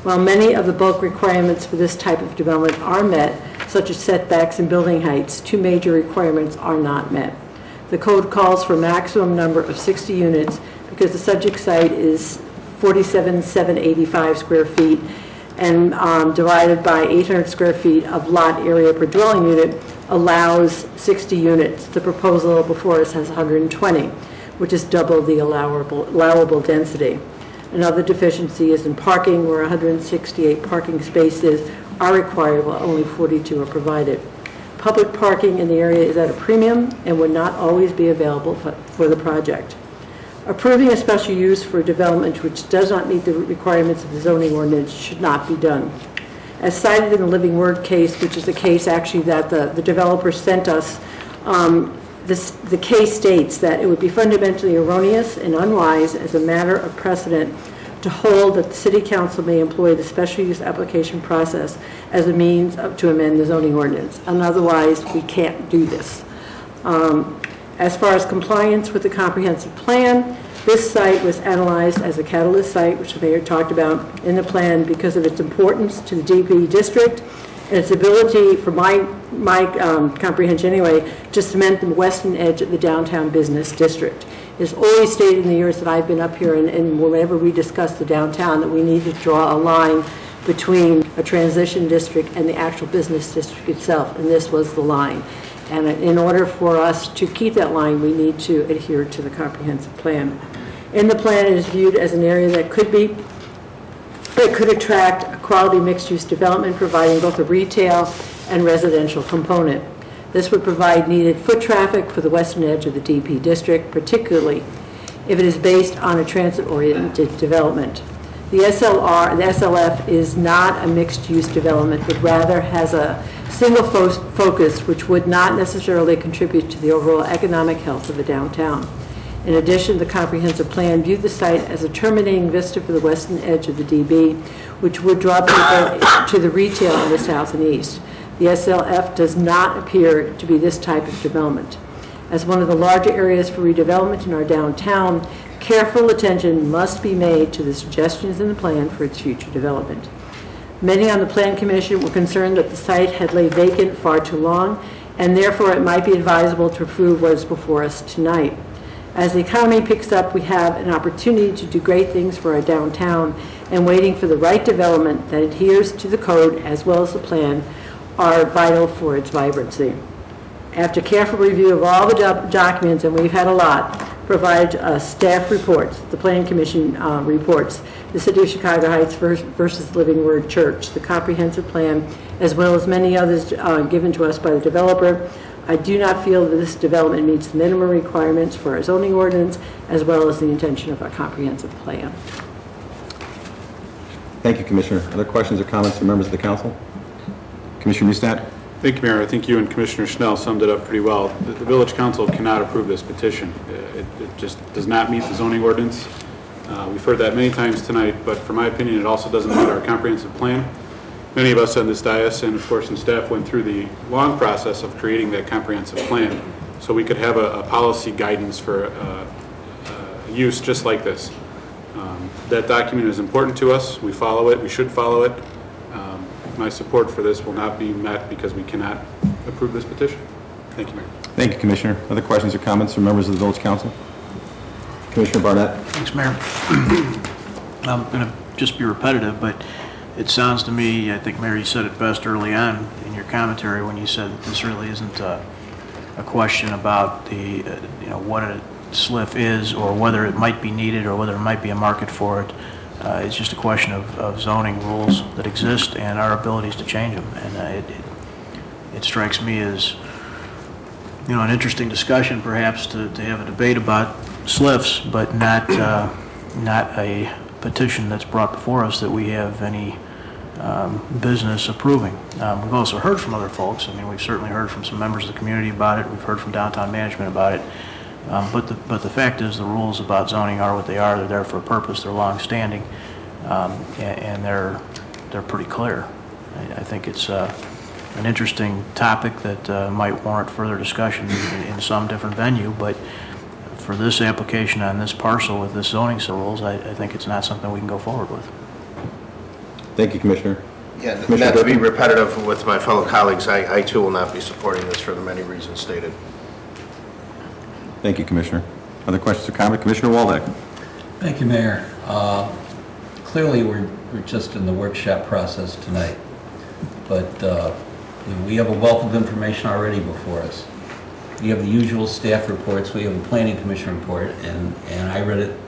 While many of the bulk requirements for this type of development are met, such as setbacks and building heights, 2 major requirements are not met. The code calls for a maximum number of 60 units because the subject site is 47,785 square feet, and divided by 800 square feet of lot area per dwelling unit allows 60 units. The proposal before us has 120, which is double the allowable density. Another deficiency is in parking, where 168 parking spaces are required while only 42 are provided. Public parking in the area is at a premium and would not always be available for the project. Approving a special use for a development which does not meet the requirements of the zoning ordinance should not be done. As cited in the Living Word case, which is the case actually that the developer sent us, the case states that it would be fundamentally erroneous and unwise as a matter of precedent to hold that the City Council may employ the special use application process as a means to amend the zoning ordinance. And otherwise, we can't do this. As far as compliance with the comprehensive plan, this site was analyzed as a catalyst site, which the mayor talked about in the plan because of its importance to the DP district and its ability, for my comprehension anyway, to cement the western edge of the downtown business district. It's always stated in the years that I've been up here and whenever we discuss the downtown that we need to draw a line between a transition district and the actual business district itself, and this was the line. And in order for us to keep that line, we need to adhere to the comprehensive plan. In the plan, it is viewed as an area that could attract a quality mixed-use development, providing both a retail and residential component. This would provide needed foot traffic for the western edge of the DP district, particularly if it is based on a transit-oriented development. The SLF is not a mixed-use development, but rather has a single focus which would not necessarily contribute to the overall economic health of the downtown. In addition, the comprehensive plan viewed the site as a terminating vista for the western edge of the DB, which would draw people to the retail on the south and east. The SLF does not appear to be this type of development. As one of the larger areas for redevelopment in our downtown, careful attention must be made to the suggestions in the plan for its future development. Many on the Plan Commission were concerned that the site had laid vacant far too long, and therefore it might be advisable to approve what is before us tonight. As the economy picks up, we have an opportunity to do great things for our downtown, and waiting for the right development that adheres to the code as well as the plan are vital for its vibrancy. After careful review of all the documents, and we've had a lot, provide staff reports, the Plan Commission reports, the City of Chicago Heights versus Living Word Church, the comprehensive plan, as well as many others given to us by the developer. I do not feel that this development meets the minimum requirements for our zoning ordinance, as well as the intention of our comprehensive plan. Thank you, Commissioner. Other questions or comments from members of the council? Commissioner Neustadt? Thank you, Mayor. I think you and Commissioner Schnell summed it up pretty well. The Village Council cannot approve this petition. It just does not meet the zoning ordinance. We've heard that many times tonight, but for my opinion, it also doesn't meet our comprehensive plan. Many of us on this dais and, of course, in staff went through the long process of creating that comprehensive plan so we could have a policy guidance for use just like this. That document is important to us. We follow it. We should follow it. My support for this will not be met because we cannot approve this petition. Thank you, Mayor. Thank you, Commissioner. Other questions or comments from members of the Village Council? Commissioner Barnett? Thanks, Mayor. I'm going to just be repetitive, but it sounds to me, I think, Mayor, you said it best early on in your commentary when you said that this really isn't a question about the, what a SLIF is or whether it might be needed or whether there might be a market for it. It's just a question of zoning rules that exist and our abilities to change them. And it strikes me as, an interesting discussion perhaps to have a debate about SLIFs, but not a petition that's brought before us that we have any business approving. We've also heard from other folks. I mean, we've certainly heard from some members of the community about it. We've heard from downtown management about it. But the fact is the rules about zoning are what they are. They're there for a purpose. They're long-standing, and they're pretty clear. I think it's an interesting topic that might warrant further discussion in some different venue, but for this application on this parcel with this zoning rules, I think it's not something we can go forward with. Thank you, Commissioner. Yeah, not to be repetitive with my fellow colleagues, I too will not be supporting this for the many reasons stated. Thank you, Commissioner. Other questions or comments? Commissioner Waldeck? Thank you, Mayor. Clearly, we're just in the workshop process tonight, but we have a wealth of information already before us. We have the usual staff reports. We have a Planning Commission report, and I read it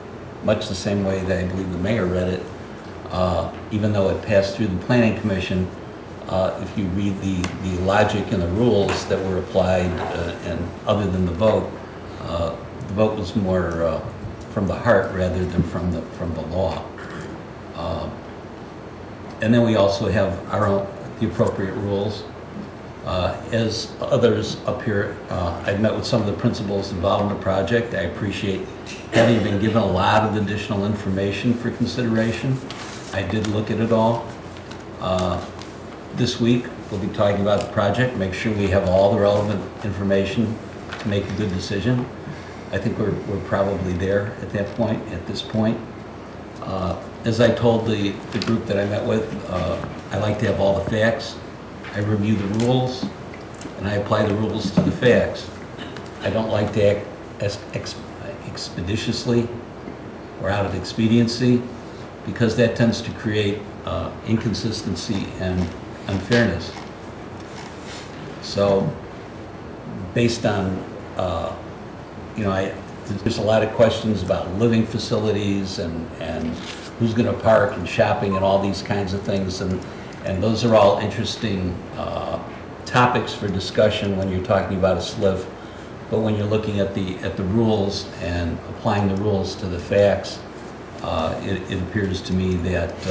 much the same way that I believe the mayor read it, even though it passed through the Planning Commission. If you read the logic and the rules that were applied, and other than the vote was more from the heart rather than from the law. And then we also have the appropriate rules. As others up here, I've met with some of the principals involved in the project. I appreciate having been given a lot of additional information for consideration. I did look at it all. This week, we'll be talking about the project, make sure we have all the relevant information to make a good decision. I think we're probably there at this point. As I told the group that I met with, I like to have all the facts. I review the rules, and I apply the rules to the facts. I don't like to act expeditiously or out of expediency, because that tends to create inconsistency and unfairness. So, based on, there's a lot of questions about living facilities and who's going to park and shopping and all these kinds of things, and those are all interesting topics for discussion when you're talking about a SLIF, but when you're looking at the rules and applying the rules to the facts, it appears to me that,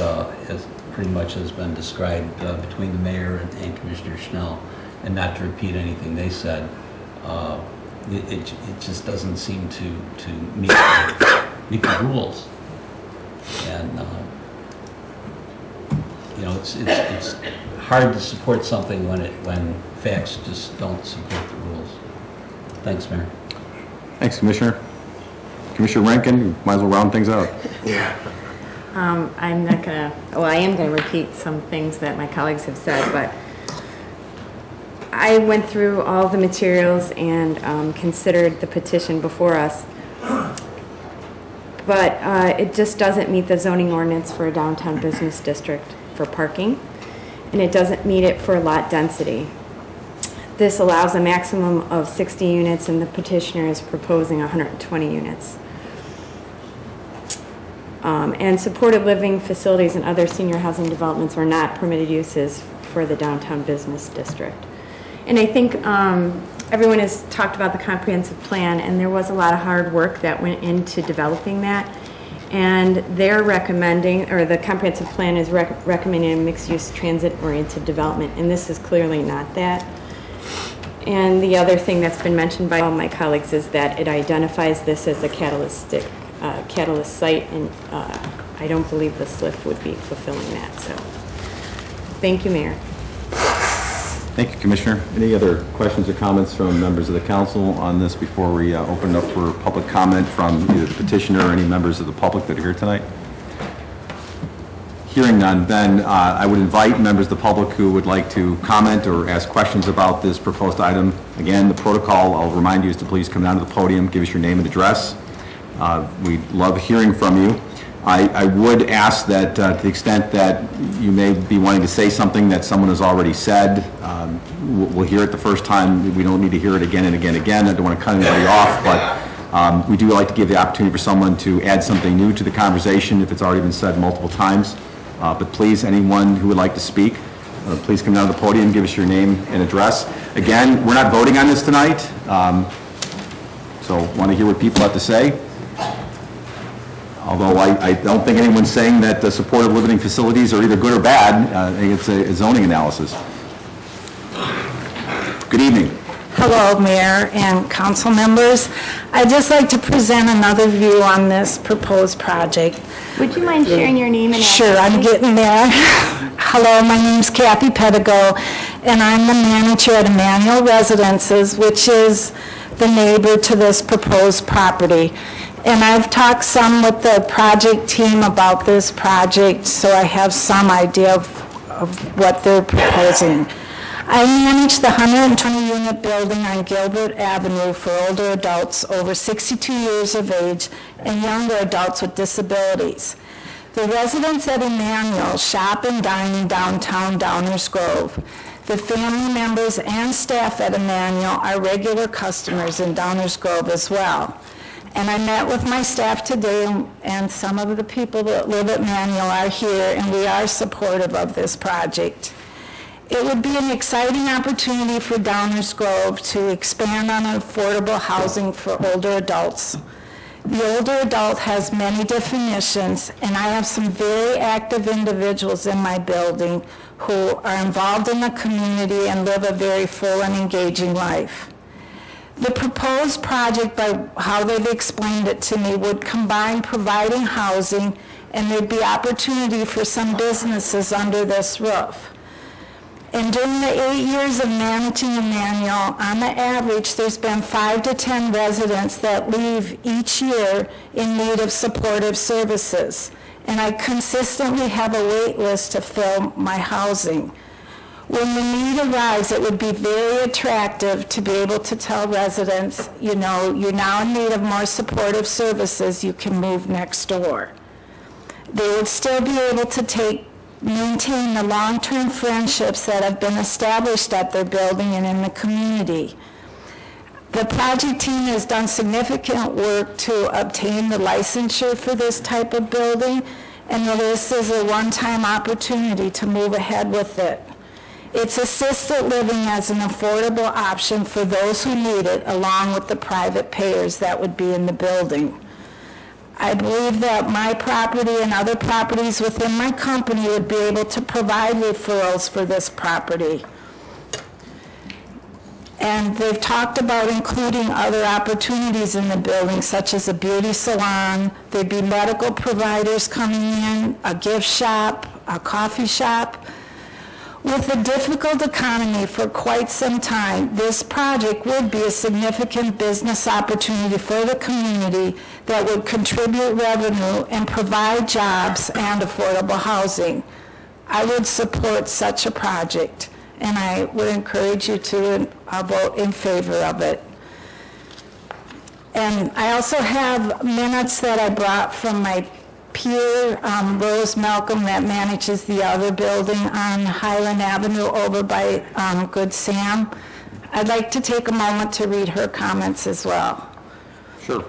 as pretty much has been described between the mayor and Commissioner Schnell, and not to repeat anything they said, it just doesn't seem to meet the rules. And you know, it's hard to support something when facts just don't support the rules. Thanks, Mayor. Thanks, Commissioner. Commissioner Rankin, you might as well round things out. Yeah. I'm not gonna, well, I am gonna repeat some things that my colleagues have said, but I went through all the materials and considered the petition before us. But it just doesn't meet the zoning ordinance for a downtown business district for parking, and it doesn't meet it for lot density. This allows a maximum of 60 units, and the petitioner is proposing 120 units. And supported living facilities and other senior housing developments are not permitted uses for the downtown business district. And I think everyone has talked about the comprehensive plan, and there was a lot of hard work that went into developing that. And they're recommending, or the comprehensive plan is recommending a mixed-use transit-oriented development, and this is clearly not that. And the other thing that's been mentioned by all my colleagues is that it identifies this as a catalyst site, and I don't believe the SLIF would be fulfilling that. So, thank you, Mayor. Thank you, Commissioner. Any other questions or comments from members of the council on this before we open it up for public comment from either the petitioner or any members of the public that are here tonight? Hearing none, then I would invite members of the public who would like to comment or ask questions about this proposed item. Again, the protocol, I'll remind you, is to please come down to the podium, give us your name and address. We love hearing from you. I would ask that to the extent that you may be wanting to say something that someone has already said, we'll hear it the first time. We don't need to hear it again and again and again. I don't want to cut anybody off, but we do like to give the opportunity for someone to add something new to the conversation if it's already been said multiple times. But please, anyone who would like to speak, please come down to the podium, give us your name and address. Again, we're not voting on this tonight, so want to hear what people have to say. Although I don't think anyone's saying that the supportive living facilities are either good or bad. I think it's a zoning analysis. Good evening. Hello, Mayor and council members. I'd just like to present another view on this proposed project. Would you mind sharing your name and address? Sure, I'm getting there. Hello, my name's Kathy Pedigo, and I'm the manager at Emmanuel Residences, which is the neighbor to this proposed property. And I've talked some with the project team about this project, so I have some idea of what they're proposing. I manage the 120-unit building on Gilbert Avenue for older adults over 62 years of age and younger adults with disabilities. The residents at Emmanuel shop and dine in downtown Downers Grove. The family members and staff at Emmanuel are regular customers in Downers Grove as well. And I met with my staff today, and some of the people that live at Emmanuel are here, and we are supportive of this project. It would be an exciting opportunity for Downers Grove to expand on affordable housing for older adults. The older adult has many definitions, and I have some very active individuals in my building who are involved in the community and live a very full and engaging life. The proposed project, by how they've explained it to me, would combine providing housing, and there'd be opportunity for some businesses under this roof. And during the 8 years of managing Emmanuel, on the average, there's been 5 to 10 residents that leave each year in need of supportive services. And I consistently have a wait list to fill my housing. When the need arrives, it would be very attractive to be able to tell residents, you know, you're now in need of more supportive services, you can move next door. They would still be able to maintain the long-term friendships that have been established at their building and in the community. The project team has done significant work to obtain the licensure for this type of building, and this is a one-time opportunity to move ahead with it. It's assisted living as an affordable option for those who need it, along with the private payers that would be in the building. I believe that my property and other properties within my company would be able to provide referrals for this property. And they've talked about including other opportunities in the building, such as a beauty salon. There'd be medical providers coming in, a gift shop, a coffee shop. With a difficult economy for quite some time, this project would be a significant business opportunity for the community that would contribute revenue and provide jobs and affordable housing. I would support such a project, and I would encourage you to vote in favor of it. And I also have minutes that I brought from my peer, Rose Malcolm, that manages the other building on Highland Avenue over by Good Sam. I'd like to take a moment to read her comments as well. Sure.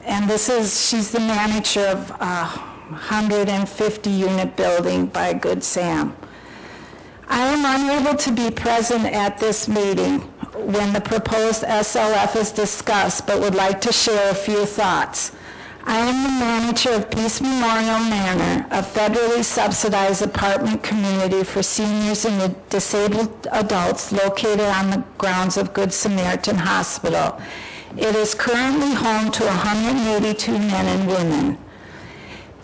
And this is, she's the manager of a 150-unit building by Good Sam. I am unable to be present at this meeting when the proposed SLF is discussed, but would like to share a few thoughts. I am the manager of Peace Memorial Manor, a federally subsidized apartment community for seniors and disabled adults located on the grounds of Good Samaritan Hospital. It is currently home to 182 men and women.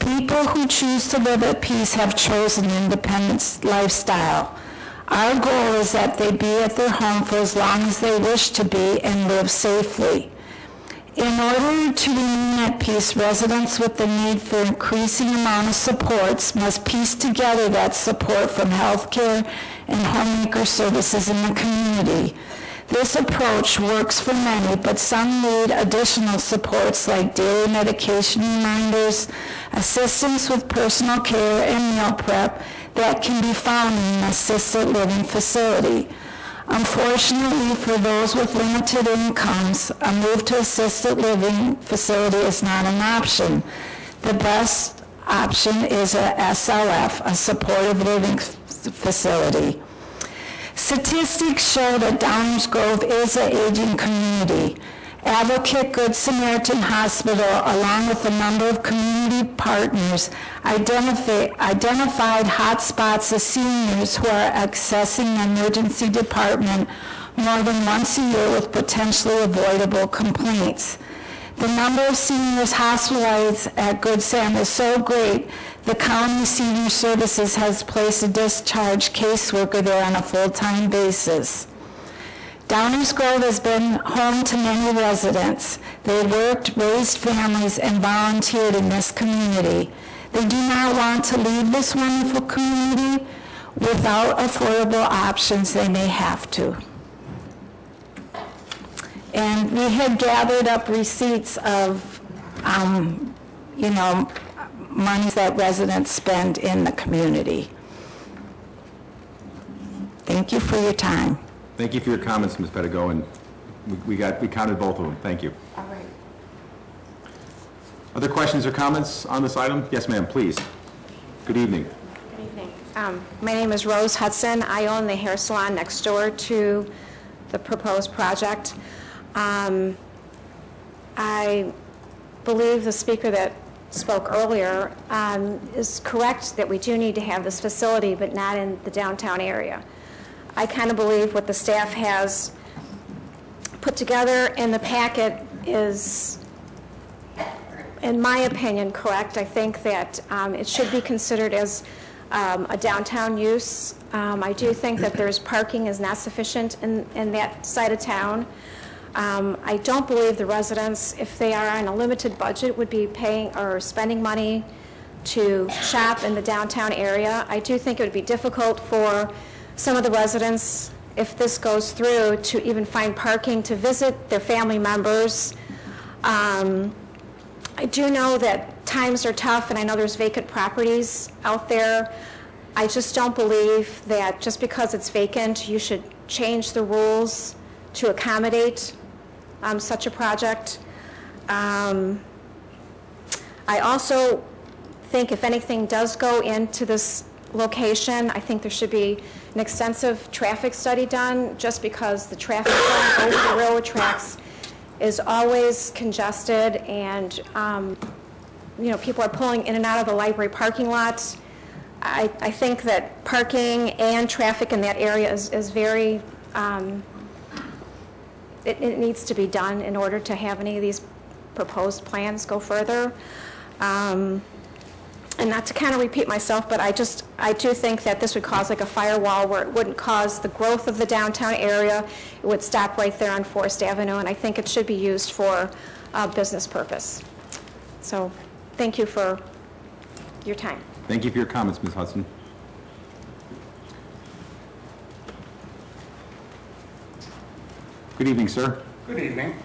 People who choose to live at peace have chosen an independent lifestyle. Our goal is that they be at their home for as long as they wish to be and live safely. In order to remain at peace, residents with the need for increasing amount of supports must piece together that support from healthcare and homemaker services in the community. This approach works for many, but some need additional supports like daily medication reminders, assistance with personal care and meal prep that can be found in an assisted living facility. Unfortunately, for those with limited incomes, a move to assisted living facility is not an option. The best option is a SLF, a supportive living facility. Statistics show that Downers Grove is an aging community. Advocate Good Samaritan Hospital, along with a number of community partners, identified hotspots of seniors who are accessing the emergency department more than once a year with potentially avoidable complaints. The number of seniors hospitalized at Good Sam is so great, the County Senior Services has placed a discharge caseworker there on a full-time basis. Downers Grove has been home to many residents. They worked, raised families, and volunteered in this community. They do not want to leave this wonderful community. Without affordable options, they may have to. And we had gathered up receipts of, money that residents spend in the community. Thank you for your time. Thank you for your comments, Ms. Pedigo, and we counted both of them. Thank you. All right. Other questions or comments on this item? Yes, ma'am, please. Good evening. Good evening. My name is Rose Hudson. I own the hair salon next door to the proposed project. I believe the speaker that spoke earlier is correct that we do need to have this facility, but not in the downtown area. I kind of believe what the staff has put together in the packet is, in my opinion, correct. I think that it should be considered as a downtown use. I do think that there's parking is not sufficient in that side of town. I don't believe the residents, if they are on a limited budget, would be paying or spending money to shop in the downtown area. I do think it would be difficult for some of the residents, if this goes through, to even find parking to visit their family members. I do know that times are tough, and I know there's vacant properties out there. I just don't believe that just because it's vacant, you should change the rules to accommodate such a project. I also think if anything does go into this location. I think there should be an extensive traffic study done, just because the traffic going over the railroad tracks is always congested, and people are pulling in and out of the library parking lots. I think that parking and traffic in that area is very, it needs to be done in order to have any of these proposed plans go further. And not to kind of repeat myself, but I do think that this would cause like a firewall where it wouldn't cause the growth of the downtown area. It would stop right there on Forest Avenue, and I think it should be used for a business purpose. So thank you for your time. Thank you for your comments, Ms. Hudson. Good evening, sir. Good evening.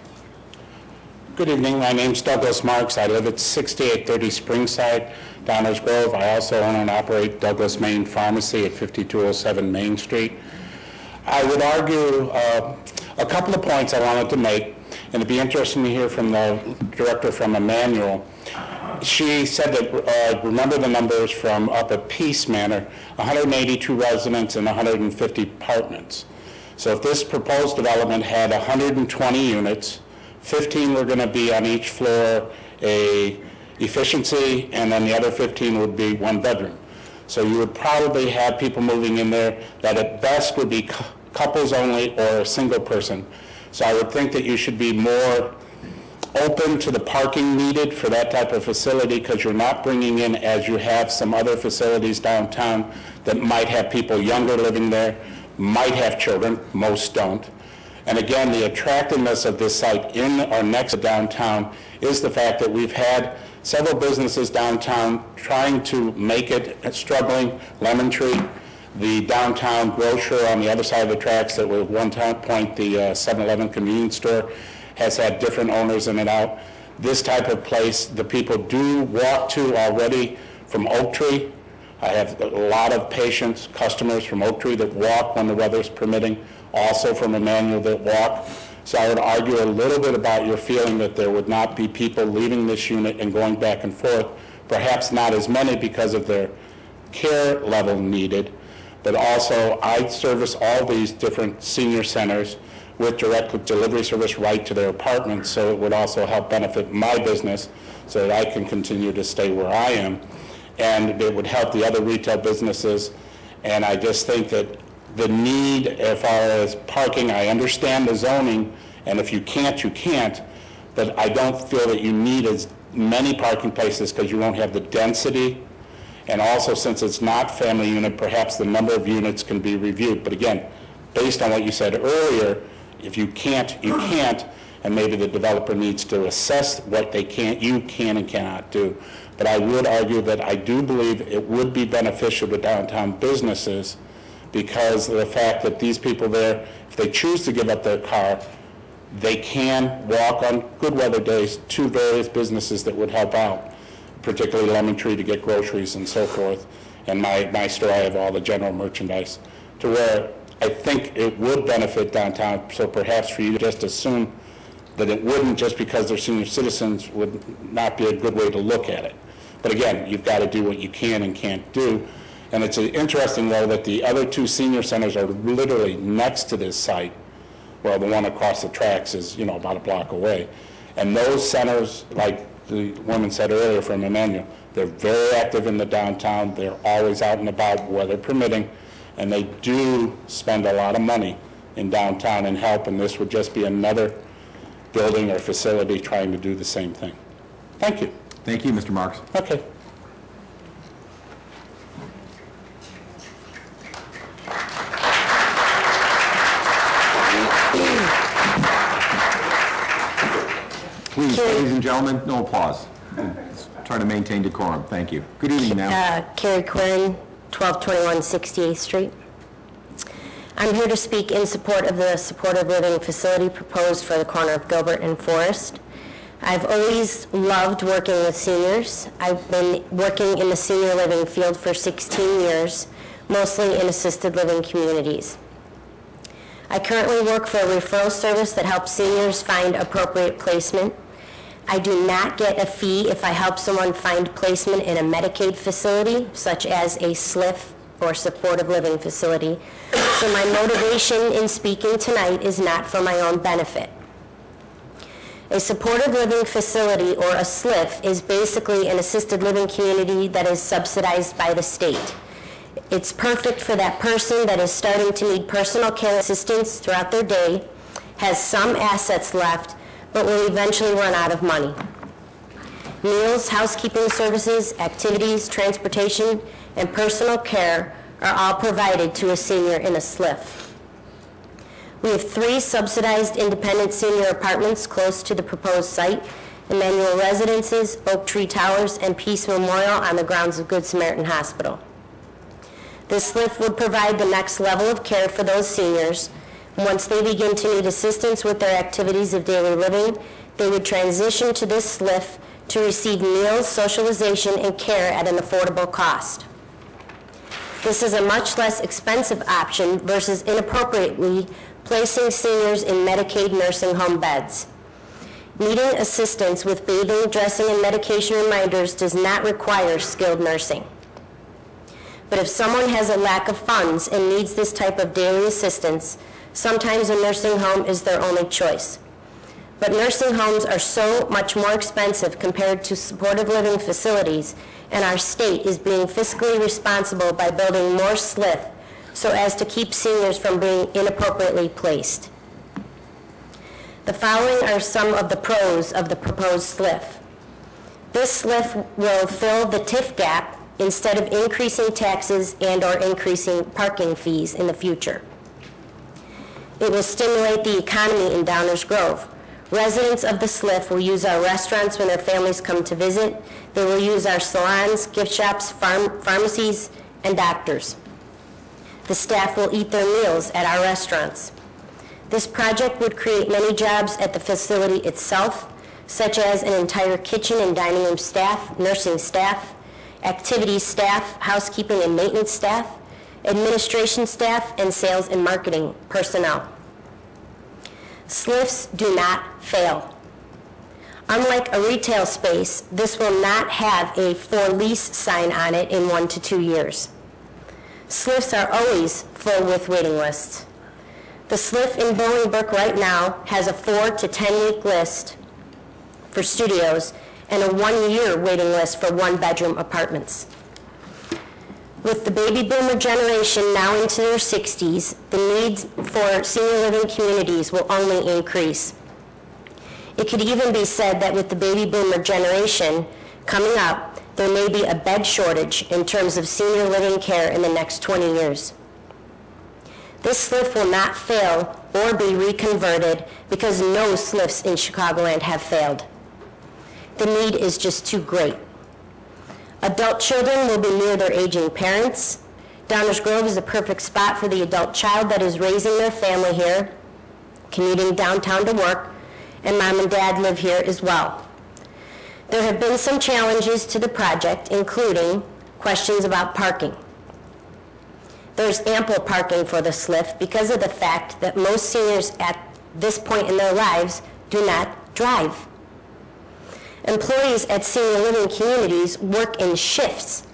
Good evening. My name's Douglas Marks. I live at 6830 Springside, Downers Grove. I also own and operate Douglas Main Pharmacy at 5207 Main Street. I would argue a couple of points I wanted to make, and it'd be interesting to hear from the director from Emmanuel. She said that, remember the numbers from up at Peace Manor, 182 residents and 150 apartments. So if this proposed development had 120 units, 15 were going to be on each floor a efficiency, and then the other 15 would be one bedroom. So you would probably have people moving in there that at best would be couples only or a single person. So I would think that you should be more open to the parking needed for that type of facility, because you're not bringing in, as you have some other facilities downtown that might have people younger living there, might have children, most don't. And again, the attractiveness of this site in or next to downtown is the fact that we've had several businesses downtown trying to make it, struggling. Lemon Tree, the downtown grocer on the other side of the tracks that was one point the 7-Eleven convenience store, has had different owners in and out. This type of place, the people do walk to already from Oak Tree. I have a lot of patients, customers from Oak Tree that walk when the weather's permitting, also from Emmanuel that walk. So I would argue a little bit about your feeling that there would not be people leaving this unit and going back and forth, perhaps not as many because of their care level needed, but also I service all these different senior centers with direct delivery service right to their apartments, so it would also help benefit my business so that I can continue to stay where I am. And it would help the other retail businesses. And I just think that the need as far as parking, I understand the zoning, and if you can't, you can't, but I don't feel that you need as many parking places because you won't have the density. And also, since it's not family unit, perhaps the number of units can be reviewed. But again, based on what you said earlier, if you can't, you can't, and maybe the developer needs to assess what they can, you can and cannot do. But I would argue that I do believe it would be beneficial to downtown businesses because of the fact that these people there, if they choose to give up their car, they can walk on good weather days to various businesses that would help out, particularly Lemon Tree to get groceries and so forth. And my store, I have all the general merchandise, to where I think it would benefit downtown. So perhaps for you to just assume that it wouldn't just because they're senior citizens would not be a good way to look at it. But again, you've got to do what you can and can't do. And it's interesting, though, that the other two senior centers are literally next to this site, while the one across the tracks is, about a block away. And those centers, like the woman said earlier from Emmanuel, they're very active in the downtown. They're always out and about, weather permitting, and they do spend a lot of money in downtown and help, and this would just be another building or facility trying to do the same thing. Thank you. Thank you, Mr. Marks. Okay. Please, ladies and gentlemen, no applause. Let's try to maintain decorum. Thank you. Good evening now. Carrie Quinn, 1221 68th Street. I'm here to speak in support of the supportive living facility proposed for the corner of Gilbert and Forest. I've always loved working with seniors. I've been working in the senior living field for 16 years, mostly in assisted living communities. I currently work for a referral service that helps seniors find appropriate placement. I do not get a fee if I help someone find placement in a Medicaid facility, such as a SLIF or supportive living facility, so my motivation in speaking tonight is not for my own benefit. A supportive living facility, or a SLIF, is basically an assisted living community that is subsidized by the state. It's perfect for that person that is starting to need personal care assistance throughout their day, has some assets left, but will eventually run out of money. Meals, housekeeping services, activities, transportation, and personal care are all provided to a senior in a SLIF. We have 3 subsidized independent senior apartments close to the proposed site: Emmanuel Residences, Oak Tree Towers, and Peace Memorial on the grounds of Good Samaritan Hospital. This SLIF would provide the next level of care for those seniors. Once they begin to need assistance with their activities of daily living, they would transition to this SLIF to receive meals, socialization, and care at an affordable cost. This is a much less expensive option versus inappropriately placing seniors in Medicaid nursing home beds. Needing assistance with bathing, dressing, and medication reminders does not require skilled nursing. But if someone has a lack of funds and needs this type of daily assistance, sometimes a nursing home is their only choice. But nursing homes are so much more expensive compared to supportive living facilities, and our state is being fiscally responsible by building more SLIF so as to keep seniors from being inappropriately placed. The following are some of the pros of the proposed SLIF. This SLIF will fill the TIF gap instead of increasing taxes and/or increasing parking fees in the future. It will stimulate the economy in Downers Grove. Residents of the SLIF will use our restaurants when their families come to visit. They will use our salons, gift shops, pharmacies, and doctors. The staff will eat their meals at our restaurants. This project would create many jobs at the facility itself, such as an entire kitchen and dining room staff, nursing staff, activities staff, housekeeping and maintenance staff, administration staff, and sales and marketing personnel. SLIFs do not fail. Unlike a retail space, this will not have a for lease sign on it in 1 to 2 years. SLIFs are always full with waiting lists. The SLIF in Bolingbrook right now has a 4 to 10 week list for studios and a 1-year waiting list for 1-bedroom apartments. With the baby boomer generation now into their 60s, the needs for senior living communities will only increase. It could even be said that with the baby boomer generation coming up, there may be a bed shortage in terms of senior living care in the next 20 years. This SLIF will not fail or be reconverted because no SLIFs in Chicagoland have failed. The need is just too great. Adult children will be near their aging parents. Downers Grove is a perfect spot for the adult child that is raising their family here, commuting downtown to work, and mom and dad live here as well. There have been some challenges to the project, including questions about parking. There's ample parking for the SLIF because of the fact that most seniors at this point in their lives do not drive. Employees at senior living communities work in shifts,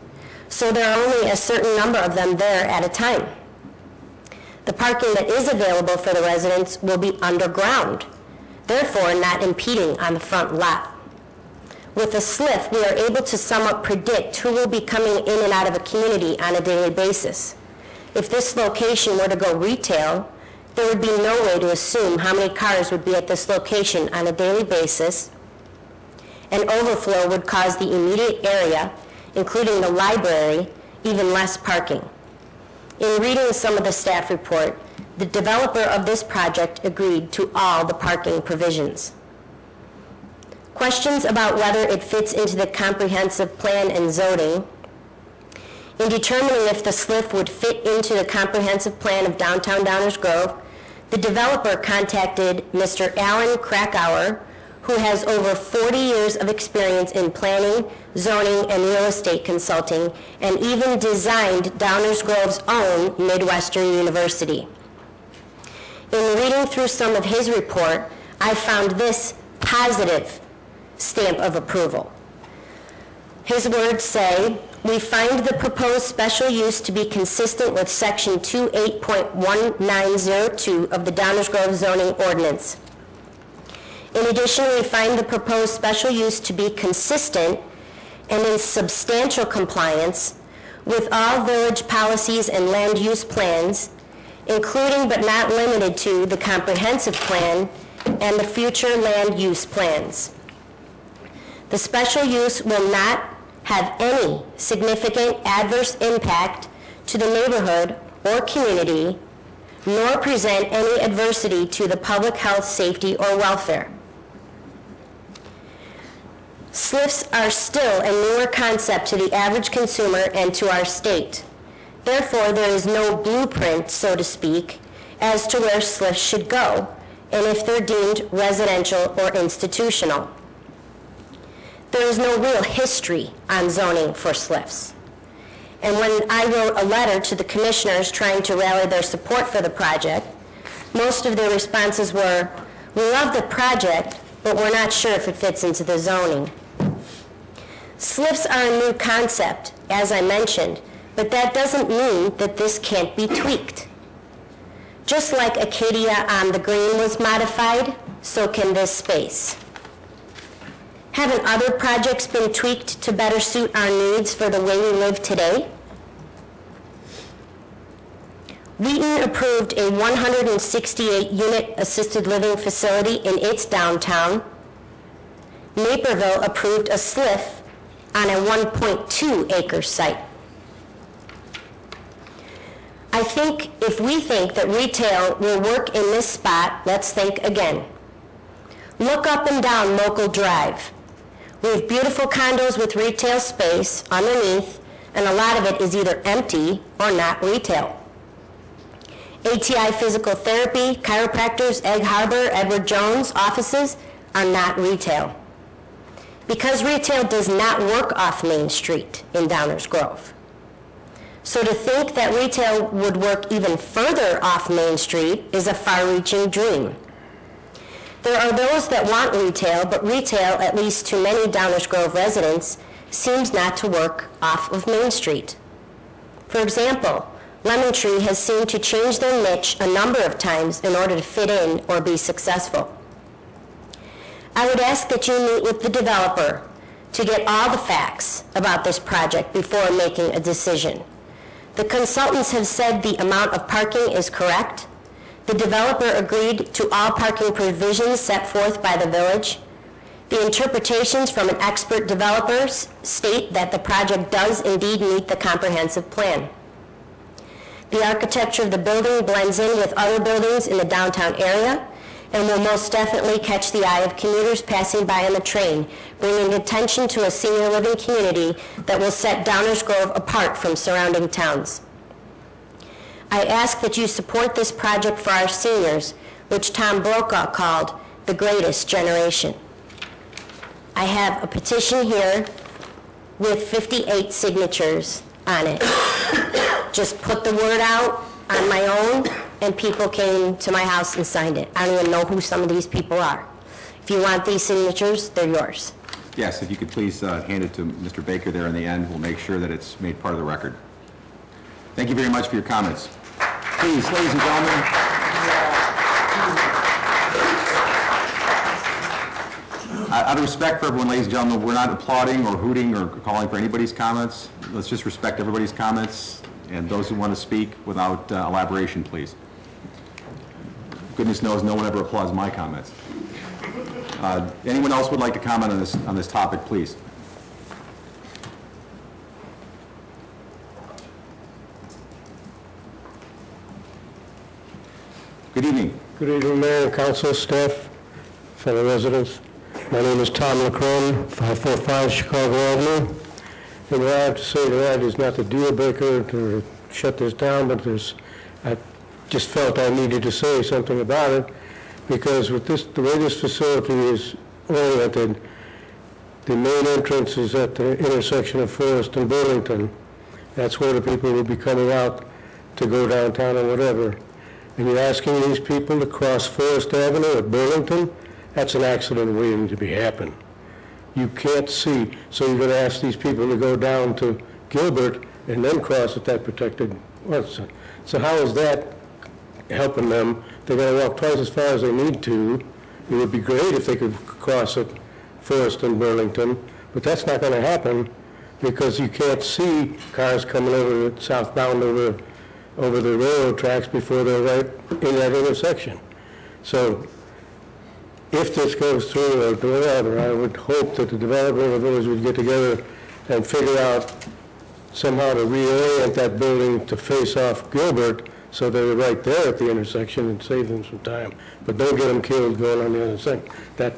so there are only a certain number of them there at a time. The parking that is available for the residents will be underground, therefore not impeding on the front lot. With a SLIF, we are able to somewhat predict who will be coming in and out of a community on a daily basis. If this location were to go retail, there would be no way to assume how many cars would be at this location on a daily basis. An overflow would cause the immediate area, including the library, even less parking. In reading some of the staff report, the developer of this project agreed to all the parking provisions. Questions about whether it fits into the comprehensive plan and zoning. In determining if the SLIF would fit into the comprehensive plan of downtown Downers Grove, the developer contacted Mr. Alan Krakauer, who has over 40 years of experience in planning, zoning, and real estate consulting, and even designed Downers Grove's own Midwestern University. In reading through some of his report, I found this positive stamp of approval. His words say, we find the proposed special use to be consistent with Section 28.1902 of the Downers Grove zoning ordinance. In addition, we find the proposed special use to be consistent and in substantial compliance with all village policies and land use plans, including but not limited to the comprehensive plan and the future land use plans. The special use will not have any significant adverse impact to the neighborhood or community, nor present any adversity to the public health, safety, or welfare. SLIFs are still a newer concept to the average consumer and to our state. Therefore, there is no blueprint, so to speak, as to where SLIFs should go and if they're deemed residential or institutional. There is no real history on zoning for SLIFs. And when I wrote a letter to the commissioners trying to rally their support for the project, most of their responses were, "We love the project, but we're not sure if it fits into the zoning." SLIFs are a new concept, as I mentioned, but that doesn't mean that this can't be tweaked. Just like Acadia on the Green was modified, so can this space. Haven't other projects been tweaked to better suit our needs for the way we live today? Wheaton approved a 168-unit assisted living facility in its downtown. Naperville approved a SLIF on a 1.2-acre site. I think if we think that retail will work in this spot, let's think again. Look up and down Local Drive. We have beautiful condos with retail space underneath, and a lot of it is either empty or not retail. ATI Physical Therapy, chiropractors, Egg Harbor, Edward Jones offices are not retail. Because retail does not work off Main Street in Downers Grove. So to think that retail would work even further off Main Street is a far-reaching dream. There are those that want retail, but retail, at least to many Downers Grove residents, seems not to work off of Main Street. For example, Lemon Tree has seemed to change their niche a number of times in order to fit in or be successful. I would ask that you meet with the developer to get all the facts about this project before making a decision. The consultants have said the amount of parking is correct. The developer agreed to all parking provisions set forth by the village. The interpretations from an expert developer state that the project does indeed meet the comprehensive plan. The architecture of the building blends in with other buildings in the downtown area and will most definitely catch the eye of commuters passing by on the train, bringing attention to a senior living community that will set Downers Grove apart from surrounding towns. I ask that you support this project for our seniors, which Tom Brokaw called the greatest generation. I have a petition here with 58 signatures on it. Just put the word out on my own, and people came to my house and signed it. I don't even know who some of these people are. If you want these signatures, they're yours. Yes, if you could please hand it to Mr. Baker there in the end, we'll make sure that it's made part of the record. Thank you very much for your comments. Please, ladies and gentlemen. Out of respect for everyone, ladies and gentlemen, we're not applauding or hooting or calling for anybody's comments. Let's just respect everybody's comments and those who want to speak without elaboration, please. Goodness knows no one ever applauds my comments. Anyone else would like to comment on this topic, please? Good evening. Good evening, Mayor and Council, staff, fellow residents. My name is Tom LaCrone, 545 Chicago Avenue. And what I have to say to that is not the deal breaker to shut this down, but I just felt I needed to say something about it, because with this, the way this facility is oriented, the main entrance is at the intersection of Forest and Burlington. That's where the people will be coming out to go downtown or whatever. And you're asking these people to cross Forest Avenue at Burlington? That's an accident waiting to be happen. You can't see, so you're going to ask these people to go down to Gilbert and then cross at that protected, so how is that helping them? They're going to walk twice as far as they need to. It would be great if they could cross at Forest and Burlington, but that's not going to happen because you can't see cars coming over southbound over the railroad tracks before they're right in that intersection. So if this goes through or whatever, I would hope that the developer of the village would get together and figure out somehow to reorient that building to face off Gilbert so they're right there at the intersection and save them some time. But don't get them killed going on the other side. That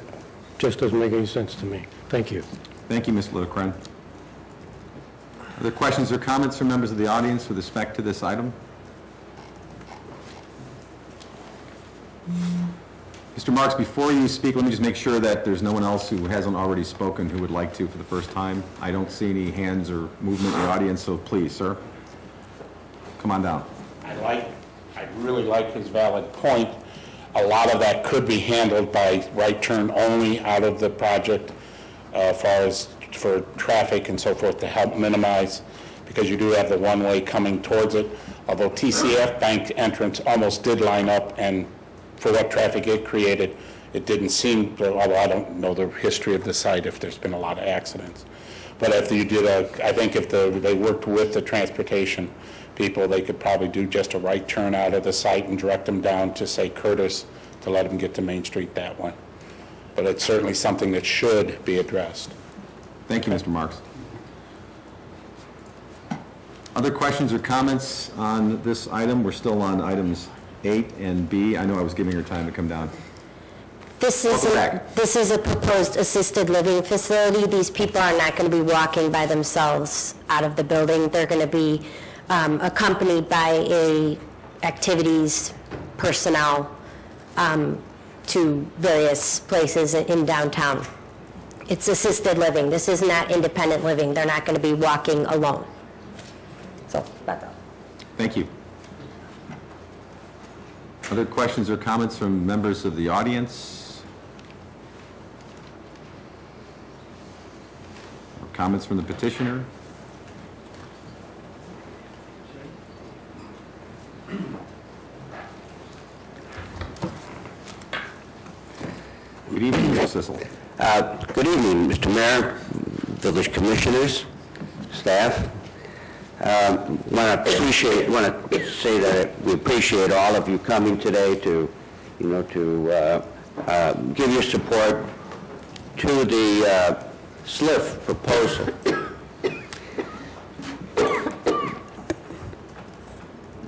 just doesn't make any sense to me. Thank you. Thank you, Ms. Lillichron. Are there questions or comments from members of the audience with respect to this item? Mr. Marks, before you speak, let me just make sure that there's no one else who hasn't already spoken who would like to for the first time. I don't see any hands or movement in the audience, so please, sir, come on down. I really like his valid point. A lot of that could be handled by right turn only out of the project as far as for traffic and so forth to help minimize, because you do have the one-way coming towards it. Although TCF Bank entrance almost did line up, and for what traffic it created, it didn't seem, although I don't know the history of the site, if there's been a lot of accidents. But if you did I think if they worked with the transportation people, they could probably do just a right turn out of the site and direct them down to, say, Curtis, to let them get to Main Street that way. But it's certainly something that should be addressed. Thank you, Mr. Marks. Other questions or comments on this item? We're still on items 8 and B. I know I was giving her time to come down. This is a proposed assisted living facility. These people are not going to be walking by themselves out of the building. They're going to be accompanied by a activities personnel to various places in downtown. It's assisted living. This is not independent living. They're not going to be walking alone. So that's all. Thank you. Other questions or comments from members of the audience? Or comments from the petitioner? Good evening, Mr. Sissel. Good evening, Mr. Mayor, village commissioners, staff. Want to say that we appreciate all of you coming today to, give your support to the SLIF proposal.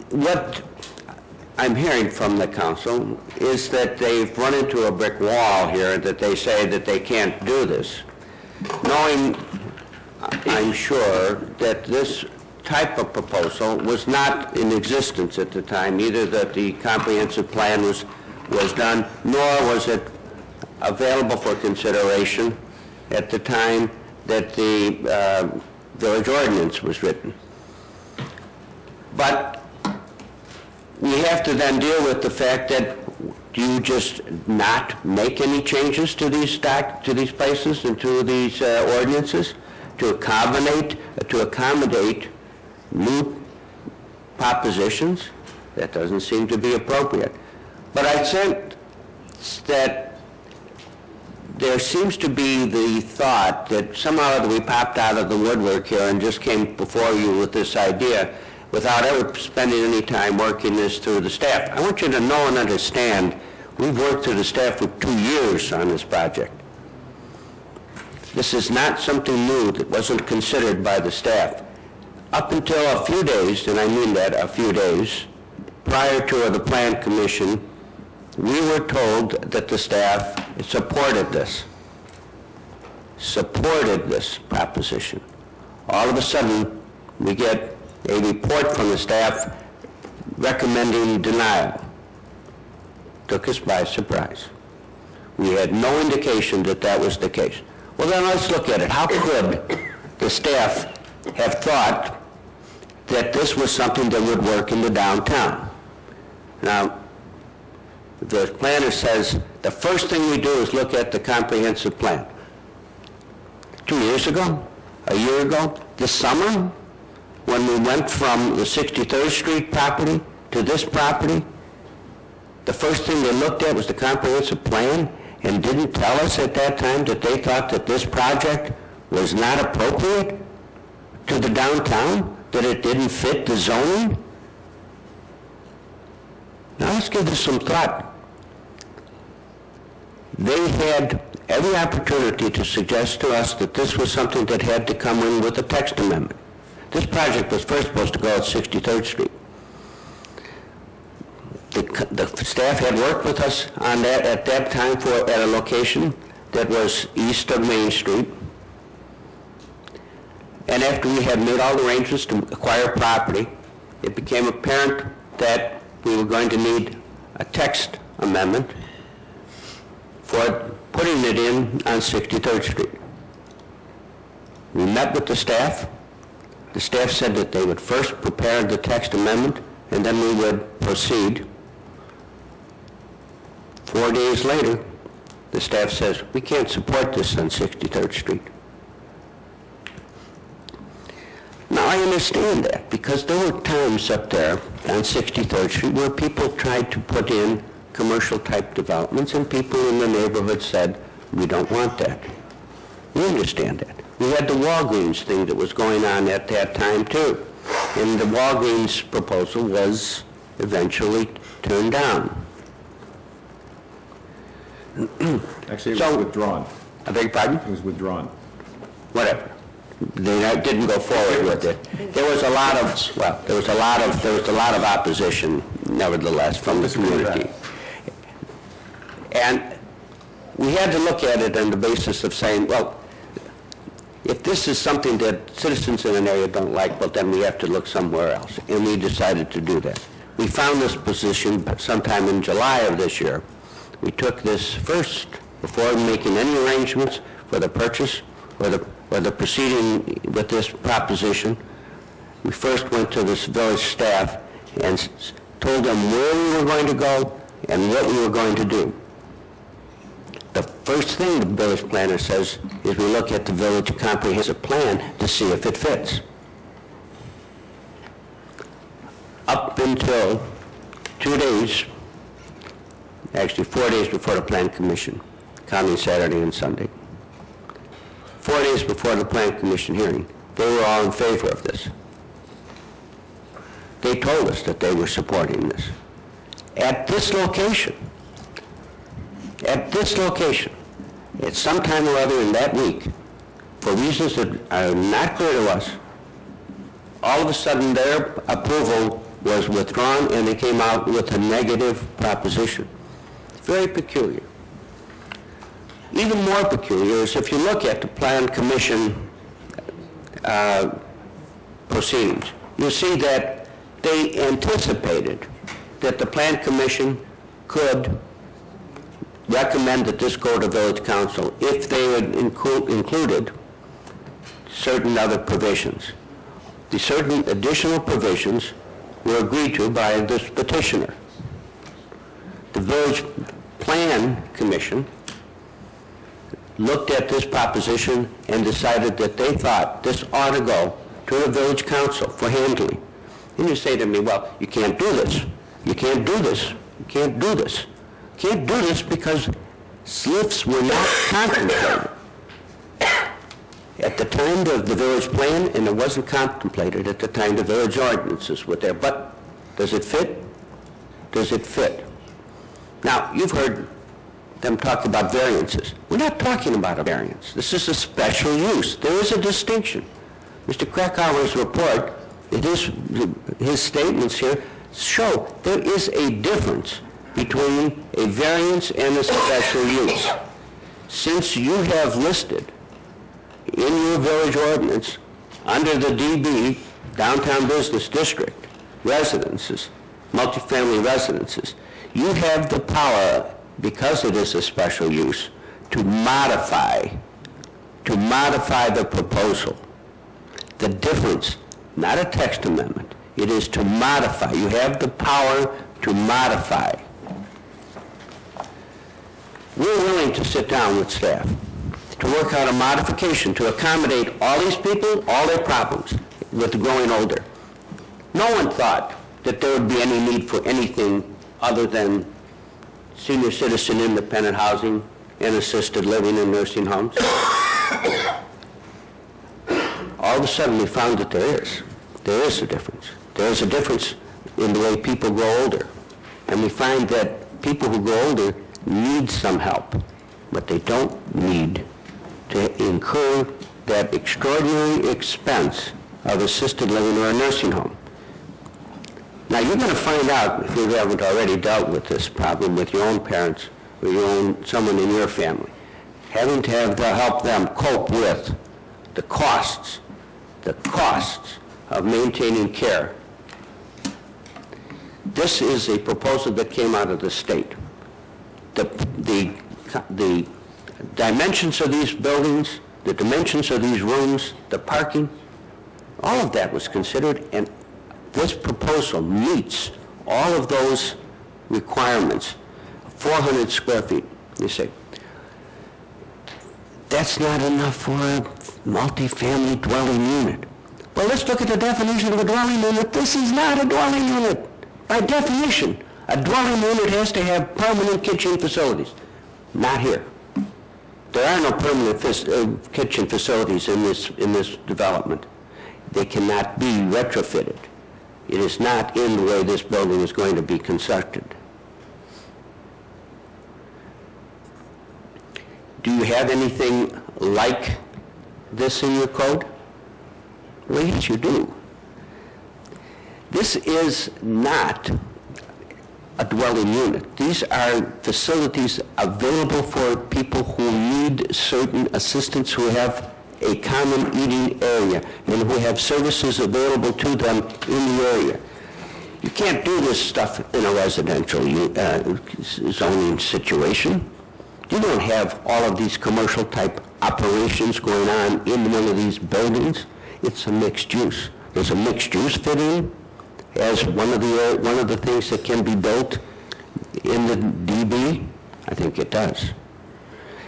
What I'm hearing from the council is that they've run into a brick wall here, that they say that they can't do this, knowing, I'm sure, that this type of proposal was not in existence at the time, either that the comprehensive plan was done, nor was it available for consideration at the time that the village ordinance was written. But we have to then deal with the fact that you just not make any changes to these places and to these ordinances to accommodate new propositions. That doesn't seem to be appropriate. But I think that there seems to be the thought that somehow we popped out of the woodwork here and just came before you with this idea without ever spending any time working this through the staff. I want you to know and understand, we've worked through the staff for 2 years on this project. This is not something new that wasn't considered by the staff. Up until a few days, and I mean that, a few days, prior to the Plan Commission, we were told that the staff supported this proposition. All of a sudden, we get a report from the staff recommending denial. Took us by surprise. We had no indication that that was the case. Well, then let's look at it. How could the staff have thought that this was something that would work in the downtown? Now, the planner says the first thing we do is look at the comprehensive plan. 2 years ago? A year ago? This summer? when we went from the 63rd Street property to this property, the first thing they looked at was the comprehensive plan and didn't tell us at that time that they thought that this project was not appropriate to the downtown, that it didn't fit the zoning? Now let's give this some thought. They had every opportunity to suggest to us that this was something that had to come in with a text amendment. This project was first supposed to go at 63rd Street. The staff had worked with us on that at that time at a location that was east of Main Street. And after we had made all the arrangements to acquire property, it became apparent that we were going to need a text amendment for putting it in on 63rd Street. We met with the staff. The staff said that they would first prepare the text amendment and then we would proceed. 4 days later, the staff says, we can't support this on 63rd Street. Now, I understand that because there were times up there on 63rd Street where people tried to put in commercial type developments and people in the neighborhood said, we don't want that. We understand that. We had the Walgreens thing that was going on at that time too. And the Walgreens proposal was eventually turned down. Actually, it was withdrawn. I beg your pardon? It was withdrawn. Whatever. They didn't go forward with it. There was a lot of, well, there was a lot of opposition, nevertheless, from the community. And we had to look at it on the basis of saying, well, if this is something that citizens in an area don't like, well, then we have to look somewhere else. And we decided to do that. We found this position sometime in July of this year. We took this first, before making any arrangements for the purchase or the proceeding with this proposition, we first went to this village staff and told them where we were going to go and what we were going to do. The first thing the village planner says is we look at the village comprehensive plan to see if it fits. Up until 2 days, actually 4 days before the Plan Commission, counting Saturday and Sunday, 4 days before the Plan Commission hearing, they were all in favor of this. They told us that they were supporting this. At this location, at some time or other in that week, for reasons that are not clear to us, all of a sudden their approval was withdrawn and they came out with a negative proposition. Very peculiar. Even more peculiar is if you look at the Plan Commission proceedings, you see that they anticipated that the Plan Commission could recommend that this go to Village Council if they had included certain other provisions. The certain additional provisions were agreed to by this petitioner. The Village Plan Commission looked at this proposition and decided that they thought this ought to go to the Village Council for handling. And you say to me, well, you can't do this. You can't do this. You can't do this. You can't do this because SLIFs were not contemplated at the time of the village plan, and it wasn't contemplated at the time the village ordinances were there. But does it fit? Does it fit? Now, you've heard them talk about variances. We're not talking about a variance. This is a special use. There is a distinction. Mr. Krakauer's report, his statements here show there is a difference between a variance and a special use. Since you have listed in your village ordinance under the DB, Downtown Business District, residences, multifamily residences, you have the power, because it is a special use, to modify the proposal. The difference, not a text amendment, it is to modify. You have the power to modify. We're willing to sit down with staff to work out a modification to accommodate all these people, all their problems with growing older. No one thought that there would be any need for anything other than senior citizen independent housing and assisted living in nursing homes. All of a sudden, we found that there is a difference. There is a difference in the way people grow older. And we find that people who grow older need some help, but they don't need to incur that extraordinary expense of assisted living or a nursing home. Now, you're going to find out, if you haven't already dealt with this problem with your own parents or someone in your family, having to help them cope with the costs of maintaining care. This is a proposal that came out of the state. The dimensions of these buildings, the dimensions of these rooms, the parking, all of that was considered, and this proposal meets all of those requirements. 400 square feet. You say, that's not enough for a multifamily dwelling unit. Well, let's look at the definition of a dwelling unit. This is not a dwelling unit. By definition, a dwelling unit has to have permanent kitchen facilities. Not here. There are no permanent kitchen facilities in this development. They cannot be retrofitted. It is not in the way this building is going to be constructed. Do you have anything like this in your code? Well, yes, you do. This is not a dwelling unit. These are facilities available for people who need certain assistance, who have a common eating area, and who have services available to them in the area. You can't do this stuff in a residential zoning situation. You don't have all of these commercial type operations going on in one of these buildings. It's a mixed use. Does a mixed use fit in as one of the things that can be built in the DB? I think it does.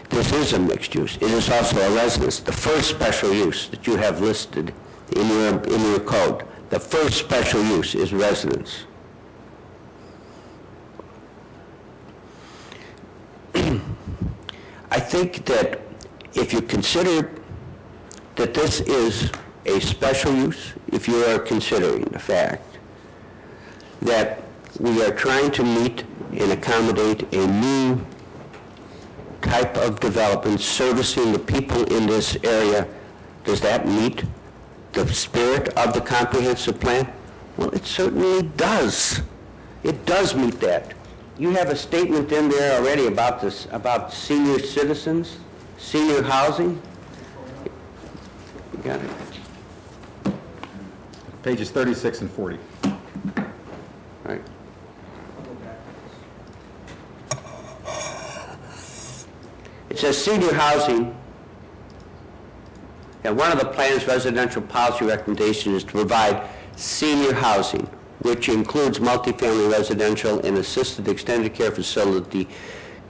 This is a mixed use. It is also a residence. The first special use that you have listed in your code, the first special use is residence. I think that if you consider that this is a special use, if you are considering the fact that we are trying to meet and accommodate a new type of development servicing the people in this area, does that meet the spirit of the comprehensive plan? Well, it certainly does. It does meet that. You have a statement in there already about this, about senior citizens, senior housing. You got it. Pages 36 and 40. All right. It says senior housing, and one of the plan's residential policy recommendations is to provide senior housing, which includes multifamily residential and assisted extended care facility,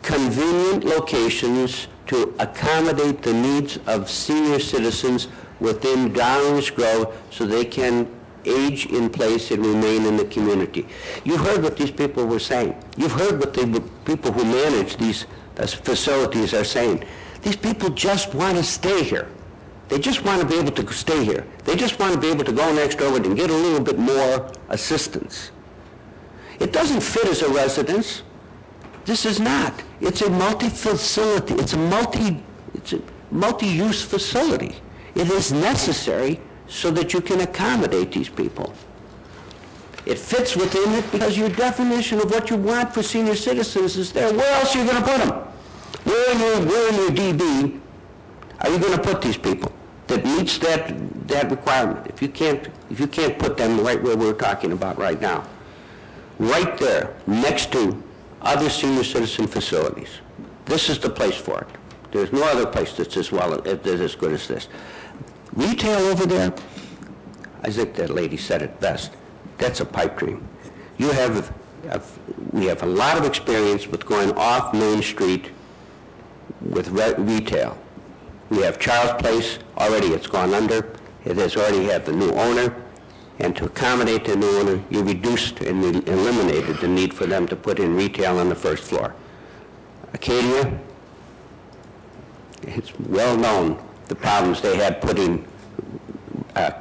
convenient locations to accommodate the needs of senior citizens within Downers Grove so they can age in place and remain in the community. You heard what these people were saying. You've heard what the people who manage these facilities are saying. These people just want to stay here. They just want to be able to stay here. They just want to be able to go next door and get a little bit more assistance. It doesn't fit as a residence. This is not. It's a multi-facility. It's a multi-use facility. It is necessary so that you can accommodate these people. It fits within it because your definition of what you want for senior citizens is there. Where else are you going to put them? Where in your DB are you going to put these people that meets that requirement? If you can't put them right where we're talking about right now, right there next to other senior citizen facilities, this is the place for it. There's no other place that's as good as this. Retail over there, I think that lady said it best. That's a pipe dream. We have a lot of experience with going off Main Street with retail. We have Charles Place already. It's gone under. It has already had the new owner, And to accommodate the new owner, you reduced and eliminated the need for them to put in retail on the first floor. Acadia, it's well known the problems they had putting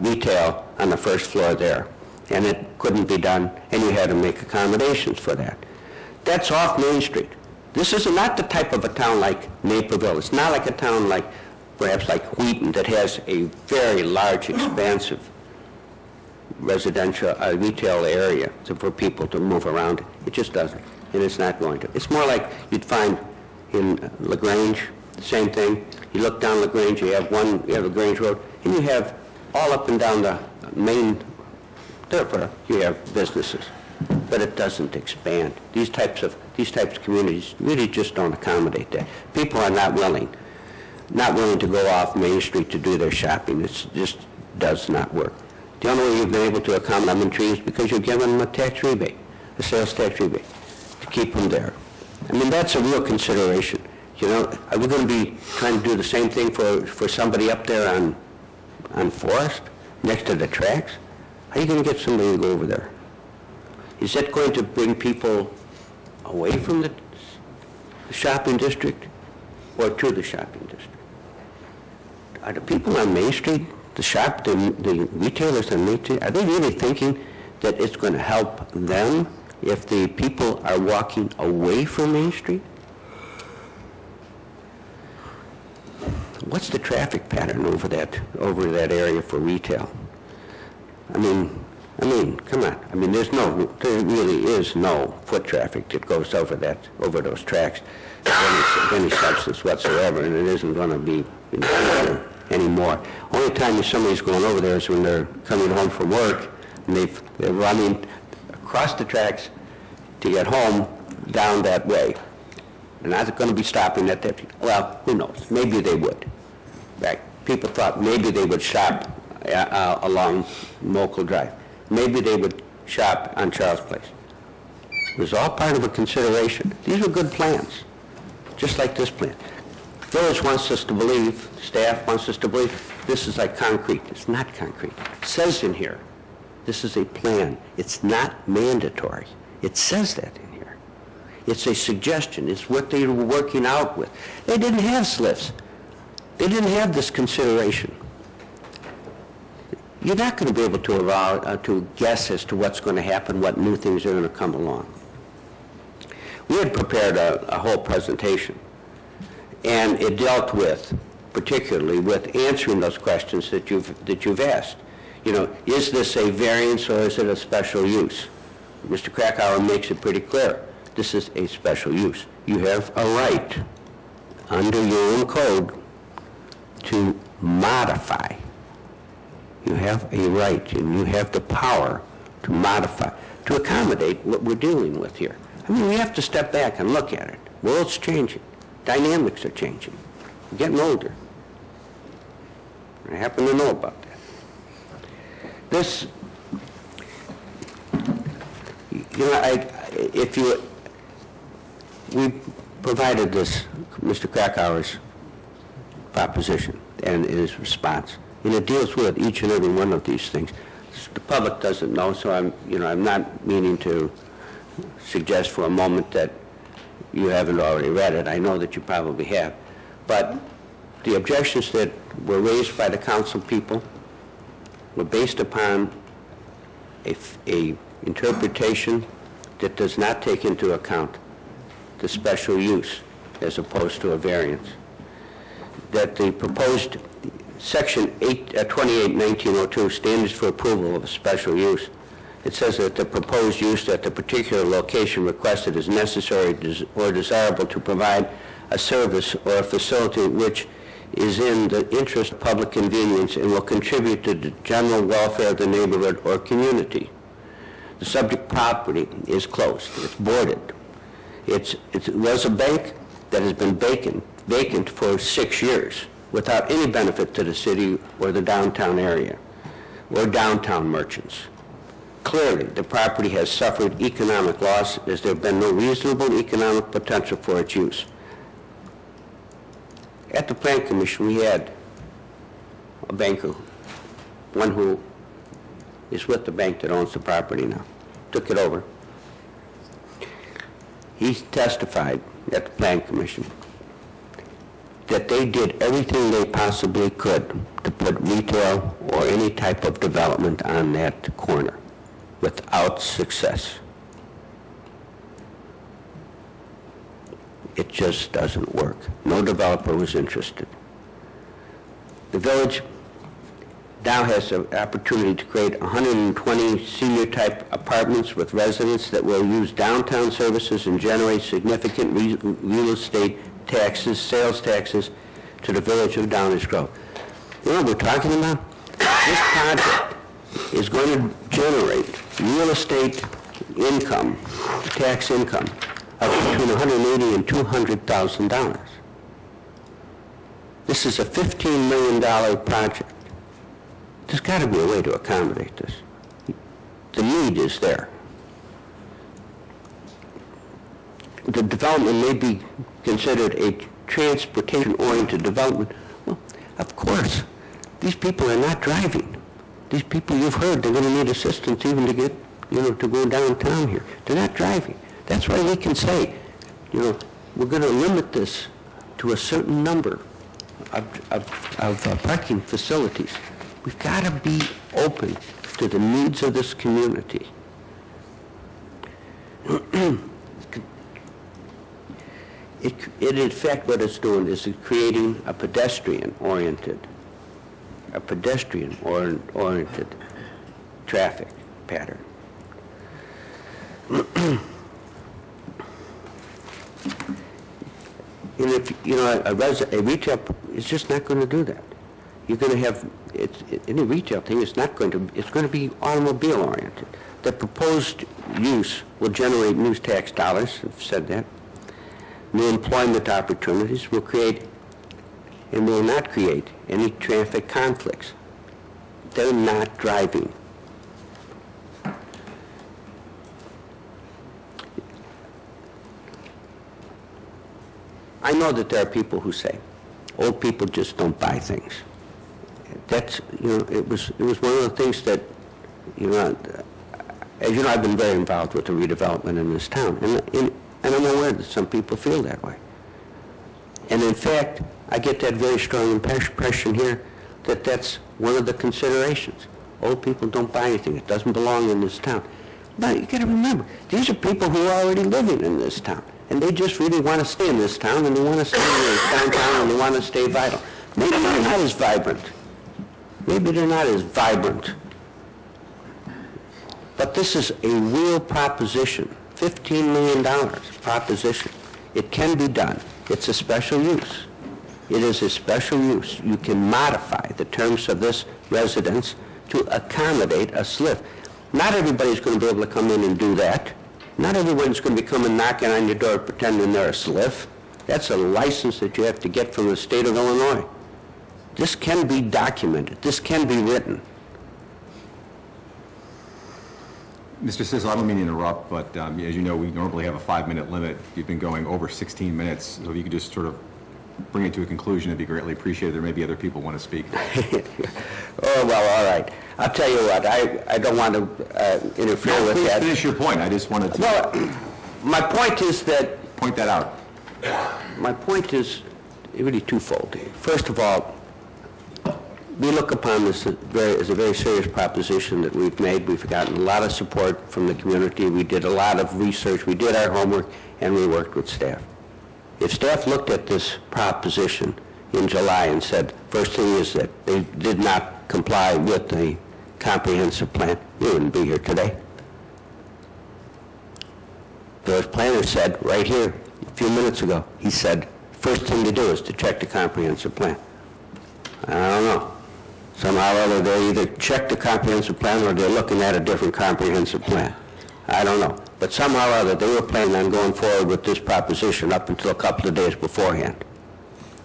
retail on the first floor there. And it couldn't be done, and you had to make accommodations for that. That's off Main Street. This is not the type of a town like Naperville. It's not like a town like, perhaps like Wheaton, that has a very large, expansive residential, retail area for people to move around. It just doesn't, and it's not going to. It's more like you'd find in LaGrange, the same thing. You look down LaGrange, you have LaGrange Road, and you have all up and down the main thoroughfare, you have businesses, but it doesn't expand. These types of communities really just don't accommodate that. People are not willing to go off Main Street to do their shopping. It just does not work. The only way you've been able to accommodate them is because you're giving them a tax rebate, a sales tax rebate, to keep them there. I mean, that's a real consideration. You know, are we going to be trying to do the same thing for somebody up there on Forest, next to the tracks? How are you going to get somebody to go over there? Is that going to bring people away from the shopping district or to the shopping district? Are the people on Main Street, the retailers on Main Street, are they really thinking that it's going to help them if the people are walking away from Main Street? What's the traffic pattern over that area for retail? I mean, come on. I mean, there really is no foot traffic that goes over those tracks of any substance whatsoever, and it isn't going to be in the future anymore. Only time somebody's going over there is when they're coming home from work and they're running across the tracks to get home down that way. They're not going to be stopping at that. Well, who knows? Maybe they would. Right? People thought maybe they would shop along Mokel Drive. Maybe they would shop on Charles Place. It was all part of a consideration. These were good plans, just like this plan. Village wants us to believe, staff wants us to believe, this is like concrete. It's not concrete. It says in here, this is a plan. It's not mandatory. It says that in here. It's a suggestion. It's what they were working out with. They didn't have slips. They didn't have this consideration. You're not going to be able to guess as to what's going to happen, what new things are going to come along. We had prepared a whole presentation, and it dealt with, particularly with answering those questions that you've asked. You know, is this a variance or is it a special use? Mr. Krakauer makes it pretty clear. This is a special use. You have a right under your own code to modify. You have a right and you have the power to modify, to accommodate what we're dealing with here. I mean, we have to step back and look at it. World's changing. Dynamics are changing. We're getting older. I happen to know about that. This, you know, we provided this, Mr. Krakauer's proposition and his response, and it deals with each and every one of these things. The public doesn't know, so I'm not meaning to suggest for a moment that you haven't already read it. I know that you probably have, but the objections that were raised by the council people were based upon a interpretation that does not take into account the special use as opposed to a variance. That the proposed Section 28-1902, standards for approval of a special use, it says that the proposed use at the particular location requested is necessary or desirable to provide a service or a facility which is in the interest of public convenience and will contribute to the general welfare of the neighborhood or community. The subject property is closed. It's boarded. It was a bank that has been vacant for 6 years without any benefit to the city or the downtown area or downtown merchants. Clearly, the property has suffered economic loss as there have been no reasonable economic potential for its use. At the Plan Commission, we had a banker, one who is with the bank that owns the property now, took it over. He testified at the Plan Commission that they did everything they possibly could to put retail or any type of development on that corner without success. It just doesn't work. No developer was interested. The village now has an opportunity to create 120 senior-type apartments with residents that will use downtown services and generate significant real estate taxes, sales taxes to the village of Downers Grove. You know what we're talking about? This project is going to generate real estate income, tax income, of between $180,000 and $200,000. This is a $15 million project. There's got to be a way to accommodate this. The need is there. The development may be considered a transportation-oriented development. Well, of course, these people are not driving. These people, you've heard, they're going to need assistance even to get, to go downtown here. They're not driving. That's why we can say, we're going to limit this to a certain number of parking facilities. We've got to be open to the needs of this community. In fact, what it's doing is creating a pedestrian-oriented traffic pattern. And if, a retail is just not going to do that. You're going to have, any retail thing is not going to, it's going to be automobile oriented. The proposed use will generate new tax dollars, I've said that. New employment opportunities will create, and will not create, any traffic conflicts. They're not driving. I know that there are people who say, old people just don't buy things. That's, it was one of the things that, as you know, I've been very involved with the redevelopment in this town, and I'm aware that some people feel that way. And in fact, I get that very strong impression here that that's one of the considerations. Old people don't buy anything. It doesn't belong in this town. But you got to remember, these are people who are already living in this town, and they just really want to stay in this town, and they want to stay in downtown, and they want to stay vital. Maybe they're not as vibrant. Maybe they're not as vibrant. But this is a real proposition, $15 million proposition. It can be done. It's a special use. It is a special use. You can modify the terms of this residence to accommodate a SLIF. Not everybody's going to be able to come in and do that. Not everyone's going to be coming knocking on your door pretending they're a SLIF. That's a license that you have to get from the state of Illinois. This can be documented. This can be written. Mr. Sisel, I don't mean to interrupt, but as you know, we normally have a 5-minute limit. You've been going over 16 minutes, so if you could just sort of bring it to a conclusion, it'd be greatly appreciated. There may be other people who want to speak. Oh, well, all right. I'll tell you what, I don't want to interfere with that. Finish your point. I just wanted to... Well, my point is that... Point that out. My point is really twofold. First of all, we look upon this as a very serious proposition that we've made. We've gotten a lot of support from the community. We did a lot of research. We did our homework, and we worked with staff. If staff looked at this proposition in July and said, first thing is that they did not comply with the comprehensive plan, we wouldn't be here today. The planner said right here a few minutes ago, he said, first thing to do is to check the comprehensive plan. I don't know. Somehow or other, they either check the comprehensive plan or they're looking at a different comprehensive plan. I don't know. But somehow or other, they were planning on going forward with this proposition up until a couple of days beforehand.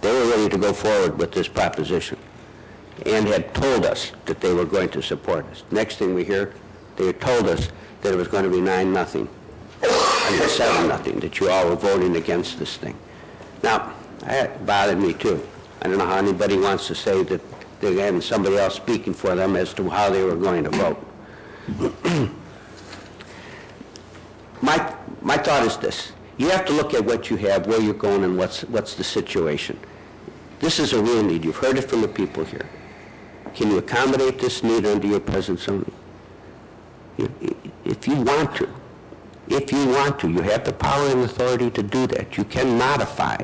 They were ready to go forward with this proposition and had told us that they were going to support us. Next thing we hear, they told us that it was going to be 9-0 and 7-0, that you all were voting against this thing. Now, that bothered me too. I don't know how anybody wants to say that they're having somebody else speaking for them as to how they were going to vote. My thought is this. You have to look at what you have, where you're going, and what's the situation. This is a real need. You've heard it from the people here. Can you accommodate this need under your present zoning? If you want to, you have the power and authority to do that. You can modify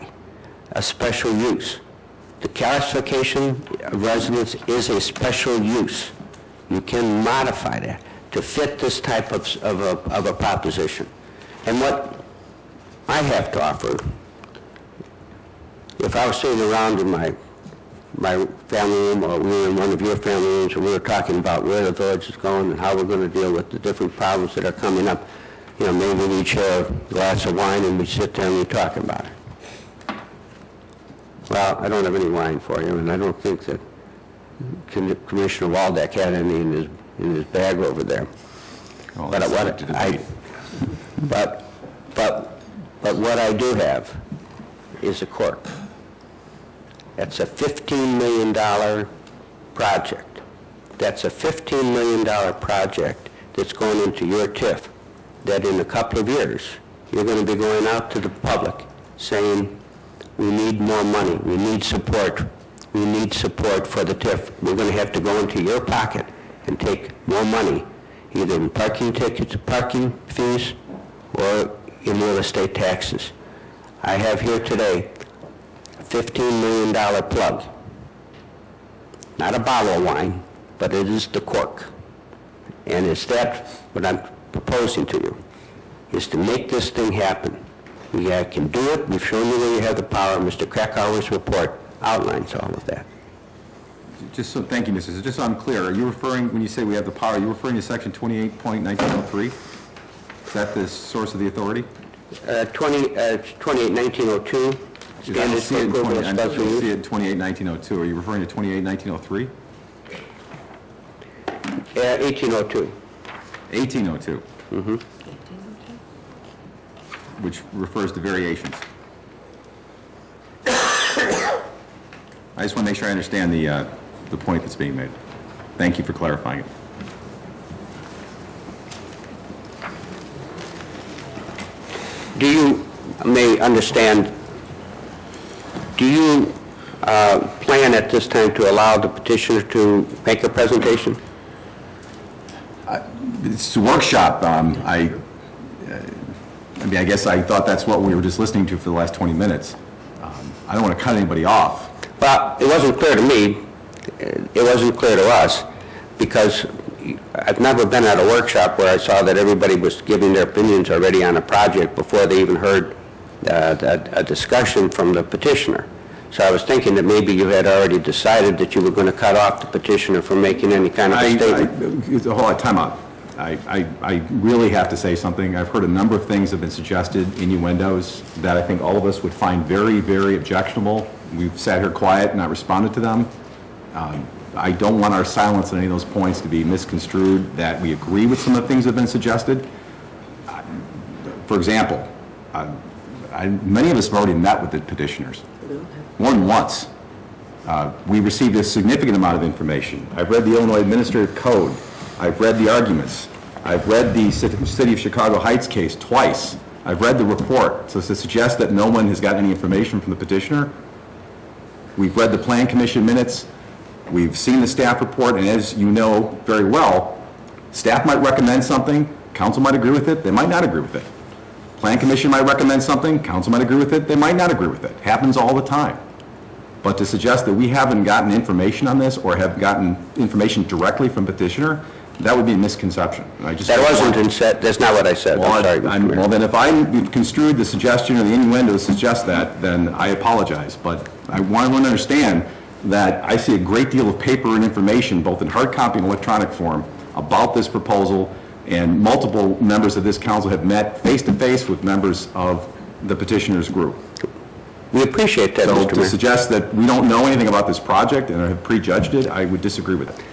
a special use. The classification of residence is a special use. You can modify that to fit this type of a proposition. And what I have to offer, if I was sitting around in my family room, or we were in one of your family rooms, and we were talking about where the village is going and how we're going to deal with the different problems that are coming up, you know, maybe we'd share a glass of wine and we'd sit there and we'd talk about it. Well, I don't have any wine for you, and I don't think that Commissioner Waldeck had any in his bag over there. Oh, But what I do have is a cork. That's a $15 million project. That's a $15 million project that's going into your TIF, that in a couple of years, you're going to be going out to the public saying, we need more money, we need support for the TIF. We're going to have to go into your pocket and take more money, either in parking tickets, parking fees, or in real estate taxes. I have here today a $15 million plug. Not a bottle of wine, but it is the cork. And it's that what I'm proposing to you, is to make this thing happen. We can do it. We've shown you where you have the power. Mr. Krakauer's report outlines all of that. Just so, thank you, Mrs. Just so I'm clear, are you referring, when you say we have the power, are you referring to section 28.1903? Is that the source of the authority? 28.1902. I see it in 28.1902. Are you referring to 28.1903? 1802. 1802. Mm-hmm. Which refers to variations. I just want to make sure I understand the point that's being made. Thank you for clarifying it. Do you plan at this time to allow the petitioner to make a presentation? It's a workshop. I guess I thought that's what we were just listening to for the last 20 minutes. I don't want to cut anybody off. Well, it wasn't clear to me. It wasn't clear to us, because I've never been at a workshop where I saw that everybody was giving their opinions already on a project before they even heard a discussion from the petitioner. So I was thinking that maybe you had already decided that you were going to cut off the petitioner from making any kind of a statement. It's a whole lot of time out. I really have to say something. I've heard a number of things have been suggested, innuendos, that I think all of us would find very, very objectionable. We've sat here quiet and not responded to them. I don't want our silence on any of those points to be misconstrued that we agree with some of the things that have been suggested. For example, many of us have already met with the petitioners, more than once. We received a significant amount of information. I've read the Illinois Administrative Code. I've read the arguments. I've read the City of Chicago Heights case twice. I've read the report. So to suggest that no one has got any information from the petitioner, we've read the Plan Commission minutes. We've seen the staff report, and as you know very well, staff might recommend something, council might agree with it, they might not agree with it. Plan Commission might recommend something, council might agree with it, they might not agree with it. Happens all the time. But to suggest that we haven't gotten information on this or have gotten information directly from petitioner, that would be a misconception. That's not what I said. Well, then if I construed the suggestion or the innuendo to suggest that, then I apologize. But I want to understand that I see a great deal of paper and information, both in hard copy and electronic form, about this proposal, and multiple members of this council have met face-to-face with members of the petitioner's group. We appreciate that, so Mr. to Mayor. suggest that we don't know anything about this project and have prejudged it, I would disagree with it.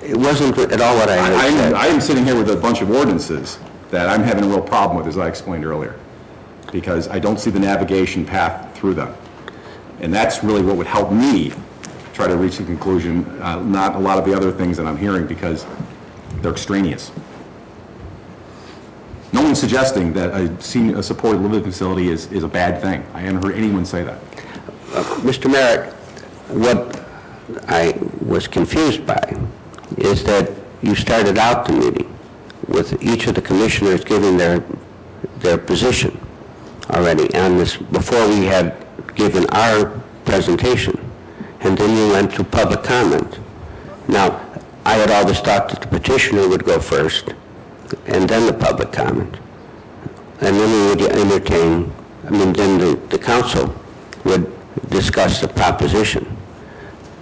It wasn't at all what I said. I am sitting here with a bunch of ordinances that I'm having a real problem with, as I explained earlier, because I don't see the navigation path through them. And that's really what would help me try to reach a conclusion, not a lot of the other things that I'm hearing, because they're extraneous. one's suggesting that a supported living facility is a bad thing. I haven't heard anyone say that. Mr. Merritt, what I was confused by is that you started out the meeting with each of the commissioners giving their position already on this before we had given our presentation, and then you went to public comment. Now, I had always thought that the petitioner would go first, and then the public comment, and then we would entertain, then the council would discuss the proposition.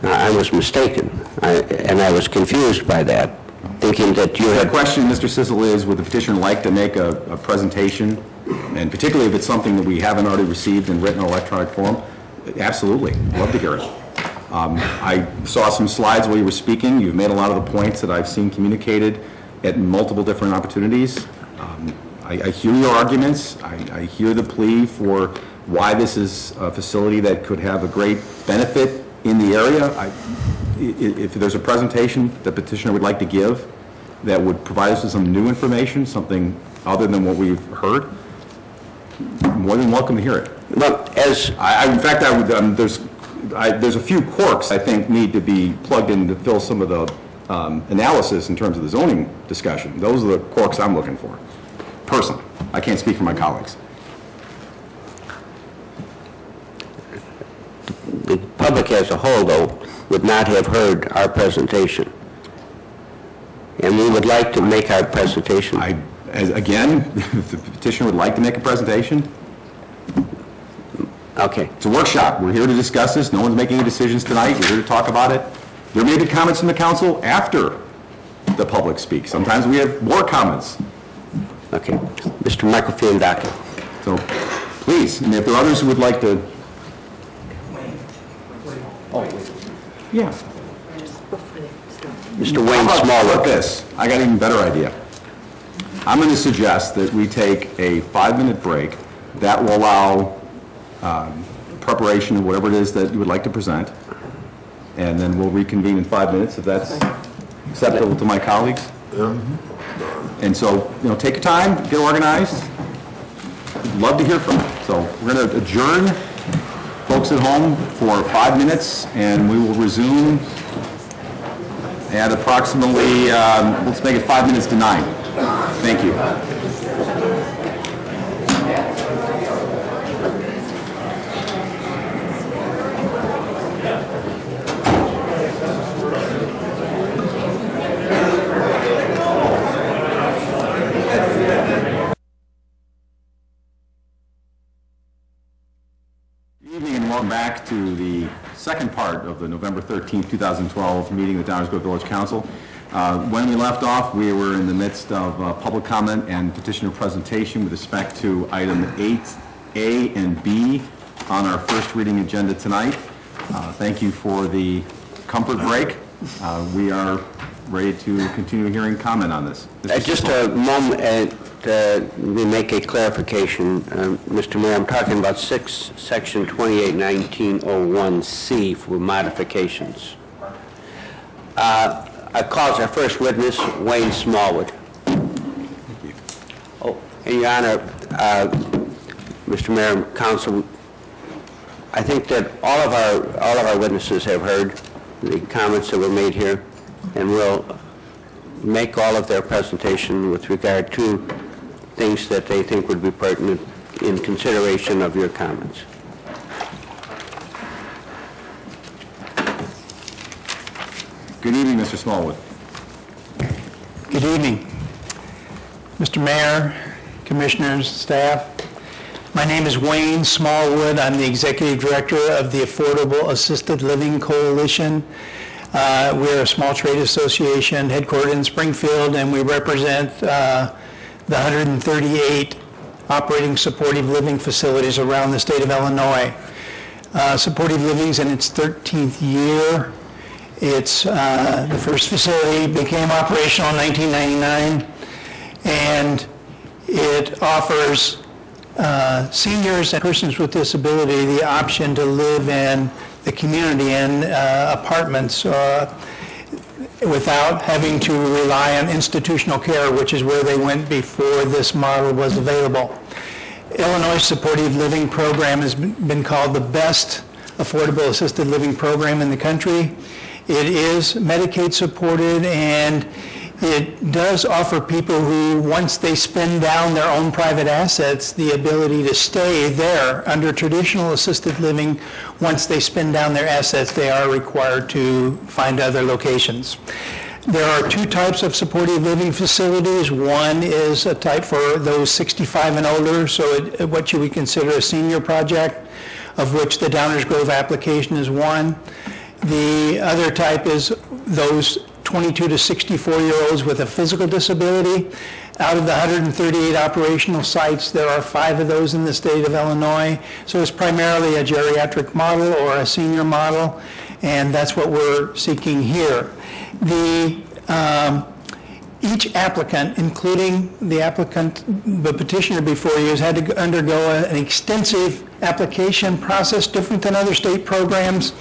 Now, I was mistaken, and I was confused by that, thinking that you had... The question, Mr. Sissel, is would the petitioner like to make a presentation, and particularly if it's something that we haven't already received in written or electronic form? Absolutely. Love to hear it. I saw some slides while you were speaking. You've made a lot of the points that I've seen communicated at multiple different opportunities. I hear your arguments. I hear the plea for why this is a facility that could have a great benefit in the area. If there's a presentation the petitioner would like to give that would provide us with some new information, something other than what we've heard, more than welcome to hear it. Well, in fact, there's a few quirks I think need to be plugged in to fill some of the analysis in terms of the zoning discussion. Those are the quirks I'm looking for, personally. I can't speak for my colleagues. The public as a whole, though, would not have heard our presentation. And we would like to make our presentation. Again, if the petitioner would like to make a presentation, okay. It's a workshop. We're here to discuss this. No one's making any decisions tonight. We're here to talk about it. There may be comments from the council after the public speaks. Sometimes we have more comments. Okay. Mr. Michael Fiandaca. So, please, and if there are others who would like to... Yeah. Mr. Wayne How Smallwood. about this? I got an even better idea. I'm going to suggest that we take a 5-minute break. That will allow preparation of whatever it is that you would like to present, and then we'll reconvene in 5 minutes if that's acceptable to my colleagues. And so, take your time, get organized. Love to hear from you. So we're going to adjourn, folks at home, for 5 minutes, and we will resume at approximately, let's make it 5 minutes to 9. Thank you. Welcome back to the second part of the November 13th, 2012 meeting of the Downers Grove Village Council. When we left off, we were in the midst of public comment and petitioner presentation with respect to item 8A and B on our first reading agenda tonight. Thank you for the comfort break. We are ready to continue hearing comment on this. Just a moment. We make a clarification, Mr. Mayor. I'm talking about Section 281901C for modifications. I call as our first witness Wayne Smallwood. Thank you. Oh, and Your Honor, Mr. Mayor and Council, I think that all of our witnesses have heard the comments that were made here, and will make all of their presentation with regard to things that they think would be pertinent in consideration of your comments. Good evening, Mr. Smallwood. Good evening. Mr. Mayor, Commissioners, staff. My name is Wayne Smallwood. I'm the Executive Director of the Affordable Assisted Living Coalition. We're a small trade association headquartered in Springfield, and we represent the 138 operating supportive living facilities around the state of Illinois. Supportive Living is in its 13th year. It's the first facility became operational in 1999, and it offers seniors and persons with disability the option to live in the community in apartments. without having to rely on institutional care, which is where they went before this model was available. Illinois Supportive Living Program has been called the best affordable assisted living program in the country. It is Medicaid supported, and it does offer people who, once they spend down their own private assets, the ability to stay there. Under traditional assisted living, once they spend down their assets, they are required to find other locations. There are two types of supportive living facilities. One is a type for those 65 and older, so what you would consider a senior project, of which the Downers Grove application is one. The other type is those 22 to 64-year-olds with a physical disability. Out of the 138 operational sites, there are 5 of those in the state of Illinois. So it's primarily a geriatric model or a senior model, and that's what we're seeking here. Each applicant, including the petitioner before you, has had to undergo an extensive application process, different than other state programs.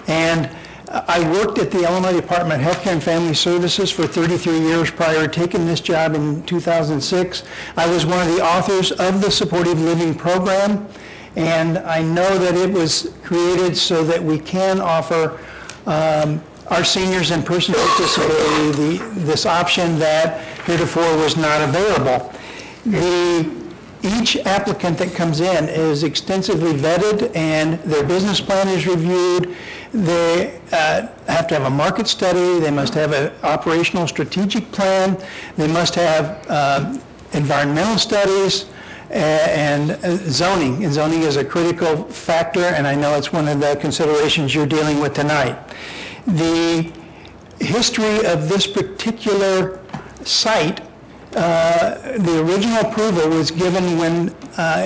And I worked at the Illinois Department of Healthcare and Family Services for 33 years prior to taking this job in 2006. I was one of the authors of the Supportive Living Program, and I know that it was created so that we can offer our seniors and persons with disability this option that heretofore was not available. Each applicant that comes in is extensively vetted, and their business plan is reviewed. They have to have a market study. They must have an operational strategic plan. They must have environmental studies and zoning. And zoning is a critical factor, and I know it's one of the considerations you're dealing with tonight. The history of this particular site, the original approval was given when,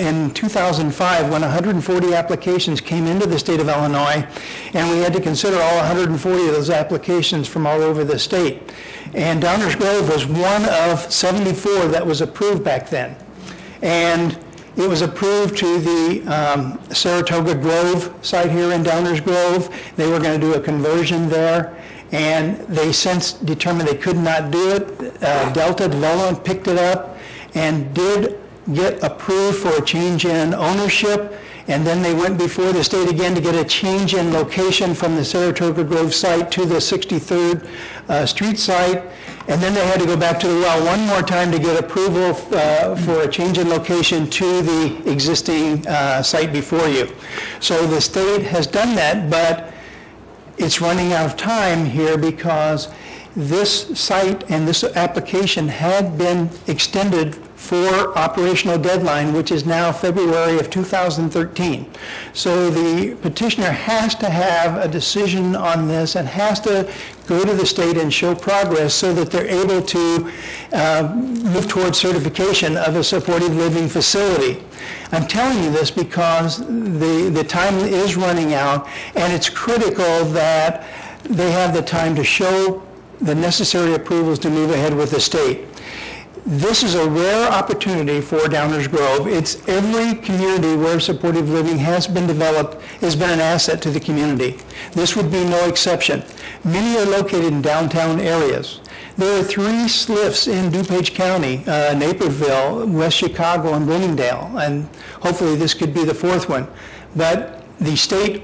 in 2005, when 140 applications came into the state of Illinois, and we had to consider all 140 of those applications from all over the state. And Downers Grove was one of 74 that was approved back then. And it was approved to the Saratoga Grove site here in Downers Grove. They were going to do a conversion there, and they since determined they could not do it. Delta Development picked it up and did get approved for a change in ownership, and then they went before the state again to get a change in location from the Saratoga Grove site to the 63rd Street site, and then they had to go back to the well one more time to get approval for a change in location to the existing site before you. So the state has done that, but it's running out of time here because this site and this application had been extended for operational deadline, which is now February of 2013. So the petitioner has to have a decision on this and has to go to the state and show progress so that they're able to move towards certification of a supportive living facility. I'm telling you this because the time is running out, and it's critical that they have the time to show the necessary approvals to move ahead with the state. This is a rare opportunity for Downers Grove. It's every community where supportive living has been developed has been an asset to the community. This would be no exception. Many are located in downtown areas. There are 3 SLFs in DuPage County, Naperville, West Chicago, and Bloomingdale, and hopefully this could be the 4th one. But the state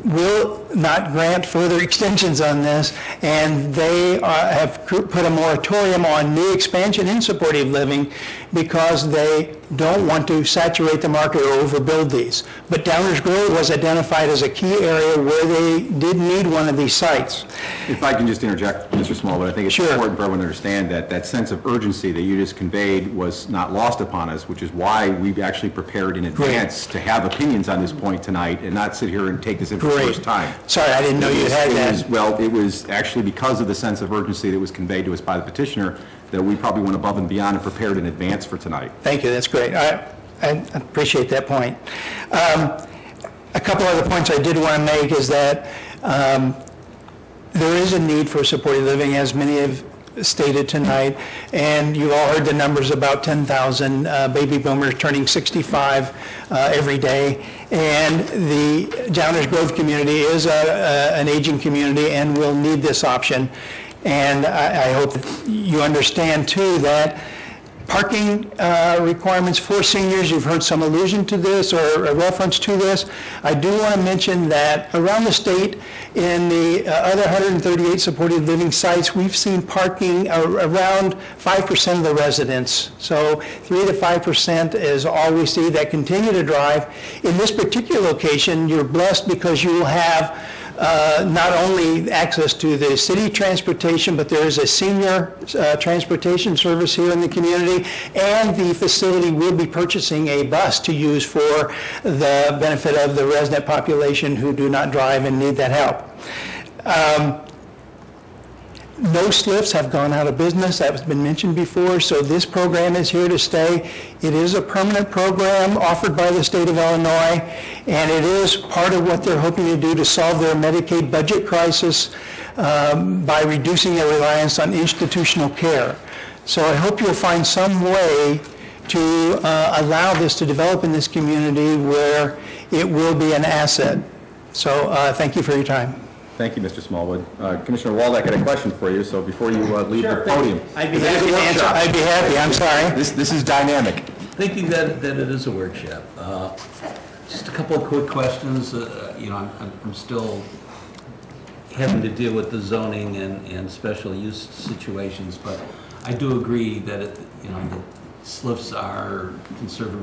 will not grant further extensions on this, and they have put a moratorium on new expansion in supportive living because they don't want to saturate the market or overbuild these. But Downers Grove was identified as a key area where they did need one of these sites. If I can just interject, Mr. Smallwood, I think it's important for everyone to understand that that sense of urgency that you just conveyed was not lost upon us, which is why we've actually prepared in advance to have opinions on this point tonight and not sit here and take this in for the first time. Sorry, I didn't know you had that. Well, it was actually because of the sense of urgency that was conveyed to us by the petitioner that we probably went above and beyond and prepared in advance for tonight. Thank you, that's great. I appreciate that point. A couple other points I did want to make is that there is a need for supportive living, as many have stated tonight, and you all heard the numbers about 10,000 baby boomers turning 65 every day, and the Downers Grove community is an aging community and will need this option. And I hope that you understand, too, that parking requirements for seniors, you've heard some allusion to this or a reference to this. I do want to mention that around the state, in the other 138 supported living sites, we've seen parking around 5% of the residents. So 3 to 5% is all we see that continue to drive. In this particular location, you're blessed because you will have not only access to the city transportation, but there is a senior transportation service here in the community, and the facility will be purchasing a bus to use for the benefit of the resident population who do not drive and need that help. No SLFs have gone out of business. That has been mentioned before, so this program is here to stay. It is a permanent program offered by the state of Illinois, and it is part of what they're hoping to do to solve their Medicaid budget crisis by reducing their reliance on institutional care. So I hope you'll find some way to allow this to develop in this community where it will be an asset. So thank you for your time. Thank you, Mr. Smallwood. Commissioner Waldeck, I had a question for you, so before you leave the podium. I'd be happy to answer. I'd be happy. I'm sorry. This is dynamic. Thinking that it is a workshop. Just a couple of quick questions. You know, I'm still having to deal with the zoning and special use situations, but I do agree that you know, the SLFs can serve a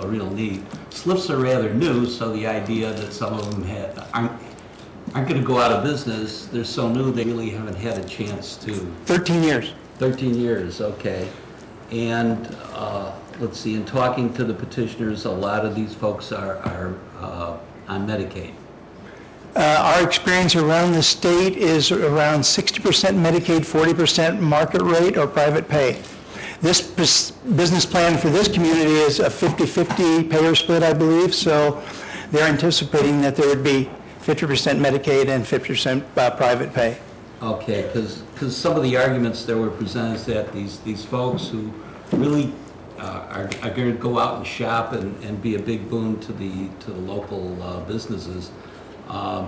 real need. SLFs are rather new, so the idea that some of them aren't going to go out of business. They're so new they really haven't had a chance to. 13 years. 13 years, okay. And let's see, in talking to the petitioners, a lot of these folks are on Medicaid. Our experience around the state is around 60% Medicaid, 40% market rate or private pay. This business plan for this community is a 50-50 payer split, I believe, so they're anticipating that there would be 50% Medicaid and 50% private pay. Okay, because some of the arguments that were presented is that these folks who really are going to go out and shop and be a big boon to the local businesses. I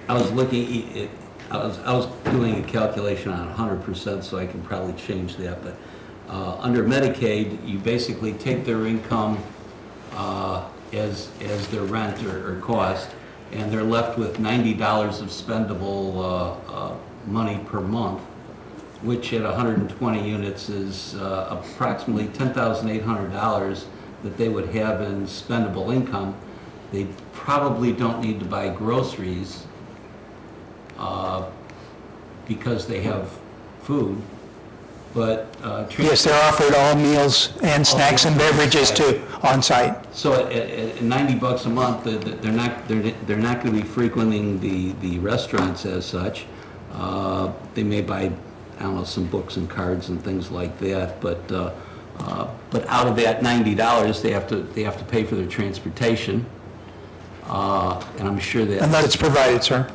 was looking. I was doing a calculation on 100%, so I can probably change that. But under Medicaid, you basically take their income as their rent or cost, and they're left with $90 of spendable money per month, which at 120 units is approximately $10,800 that they would have in spendable income. They probably don't need to buy groceries because they have food, but yes, they're offered all meals and snacks and beverages too on site. So at $90 a month, they're not going to be frequenting the restaurants as such. They may buy, I don't know, some books and cards and things like that, but out of that $90, they have to pay for their transportation, and I'm sure that unless it's provided, sir.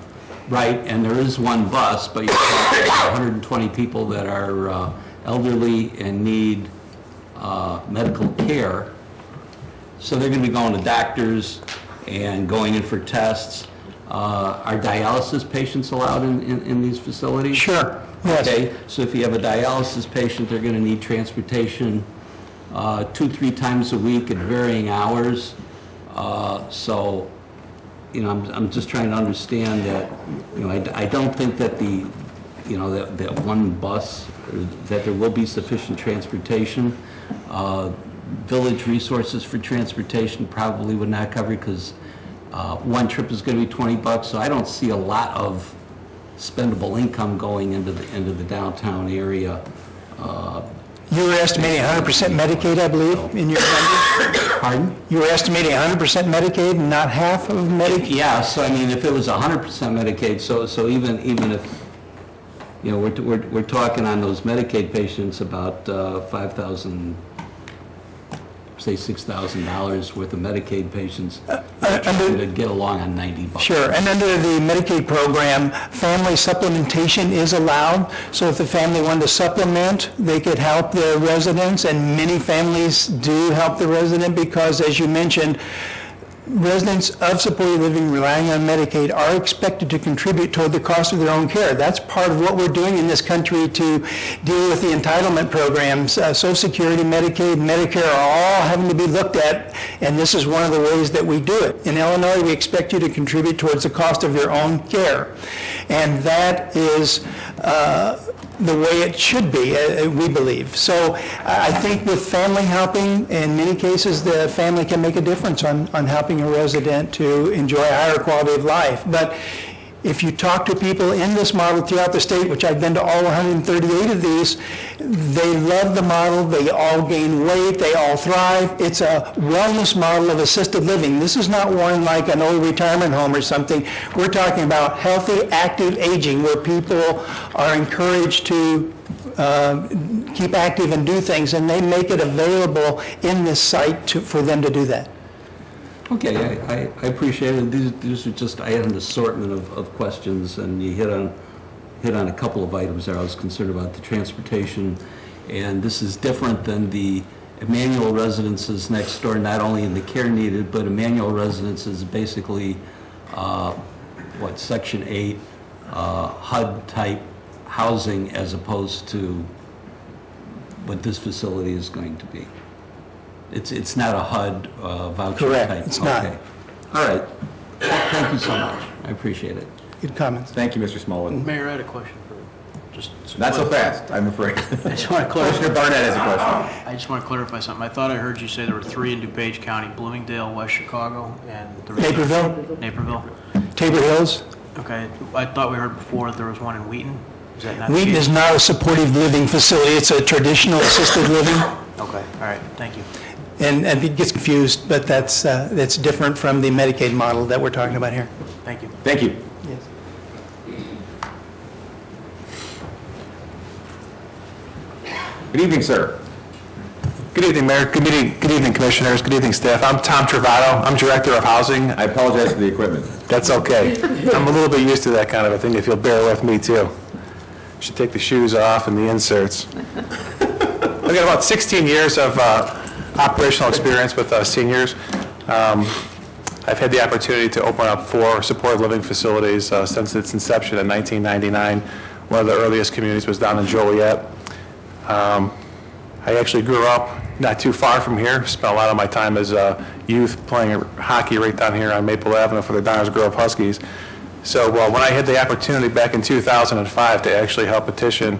Right, and there is one bus, but you're talking about 120 people that are elderly and need medical care. So they're going to be going to doctors and going in for tests. Are dialysis patients allowed in these facilities? Sure, yes. Okay, so if you have a dialysis patient, they're going to need transportation 2-3 times a week at varying hours. So, you know, I'm just trying to understand that, you know, I don't think that that one bus, that there will be sufficient transportation. Village resources for transportation probably would not cover it because one trip is going to be $20, so I don't see a lot of spendable income going into the downtown area. You were estimating 100% Medicaid, I believe, in your numbers? Pardon? You were estimating 100% Medicaid, not half of Medicaid? Yeah, so I mean, if it was 100% Medicaid, so even if, you know, we're talking on those Medicaid patients about 5,000, say $6,000 worth of Medicaid patients to get along on $90. Sure, and under the Medicaid program, family supplementation is allowed. So if the family wanted to supplement, they could help the residents, and many families do help the resident because, as you mentioned, residents of supported living relying on Medicaid are expected to contribute toward the cost of their own care. That's part of what we're doing in this country to deal with the entitlement programs. Social Security, Medicaid, Medicare are all having to be looked at, and this is one of the ways that we do it. In Illinois, we expect you to contribute towards the cost of your own care, and that is the way it should be, we believe. So I think with family helping, in many cases, the family can make a difference on helping a resident to enjoy a higher quality of life. But if you talk to people in this model throughout the state, which I've been to all 138 of these, they love the model, they all gain weight, they all thrive. It's a wellness model of assisted living. This is not one like an old retirement home or something. We're talking about healthy, active aging where people are encouraged to keep active and do things, and they make it available in this site for them to do that. Okay, I appreciate it. These are just, I had an assortment of questions, and you hit on a couple of items there. I was concerned about the transportation, and this is different than the Emmanuel residences next door, not only in the care needed, but Emmanuel residences basically, Section 8, HUD-type housing as opposed to what this facility is going to be. It's not a HUD voucher Correct, type. it's not. Okay. All right. Thank you so much. I appreciate it. Good comments. Thank you, Mr. Smallwood. Mayor, I had a question for just... Not so fast, I'm afraid. I just want to clarify. Commissioner Barnett has a question. I just want to clarify something. I thought I heard you say there were 3 in DuPage County: Bloomingdale, West Chicago, and... Naperville? Tabor Hills. Okay. I thought we heard before that there was one in Wheaton. Is that not the Wheaton case? is not a supportive living facility. It's a traditional assisted living. Okay. All right. Thank you. And it gets confused, but that's different from the Medicaid model that we're talking about here. Thank you. Thank you. Yes. Good evening, sir. Good evening, Mayor. Good evening, Commissioners. Good evening, staff. I'm Tom Travato. I'm Director of Housing. I apologize for the equipment. That's okay. I'm a little bit used to that kind of a thing, if you'll bear with me, too. Should take the shoes off and the inserts. I've got about 16 years of operational experience with seniors. I've had the opportunity to open up 4 supported living facilities since its inception in 1999. One of the earliest communities was down in Joliet. I actually grew up not too far from here, spent a lot of my time as a youth playing hockey right down here on Maple Avenue for the Downers Grove Huskies. So when I had the opportunity back in 2005 to actually help petition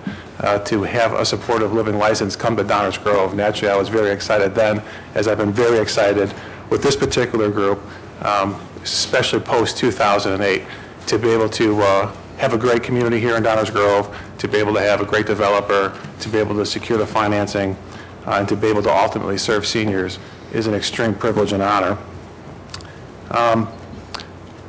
to have a supportive living license come to Downers Grove, naturally I was very excited then, as I've been very excited with this particular group, especially post-2008, to be able to have a great community here in Downers Grove, to be able to have a great developer, to be able to secure the financing, and to be able to ultimately serve seniors is an extreme privilege and honor.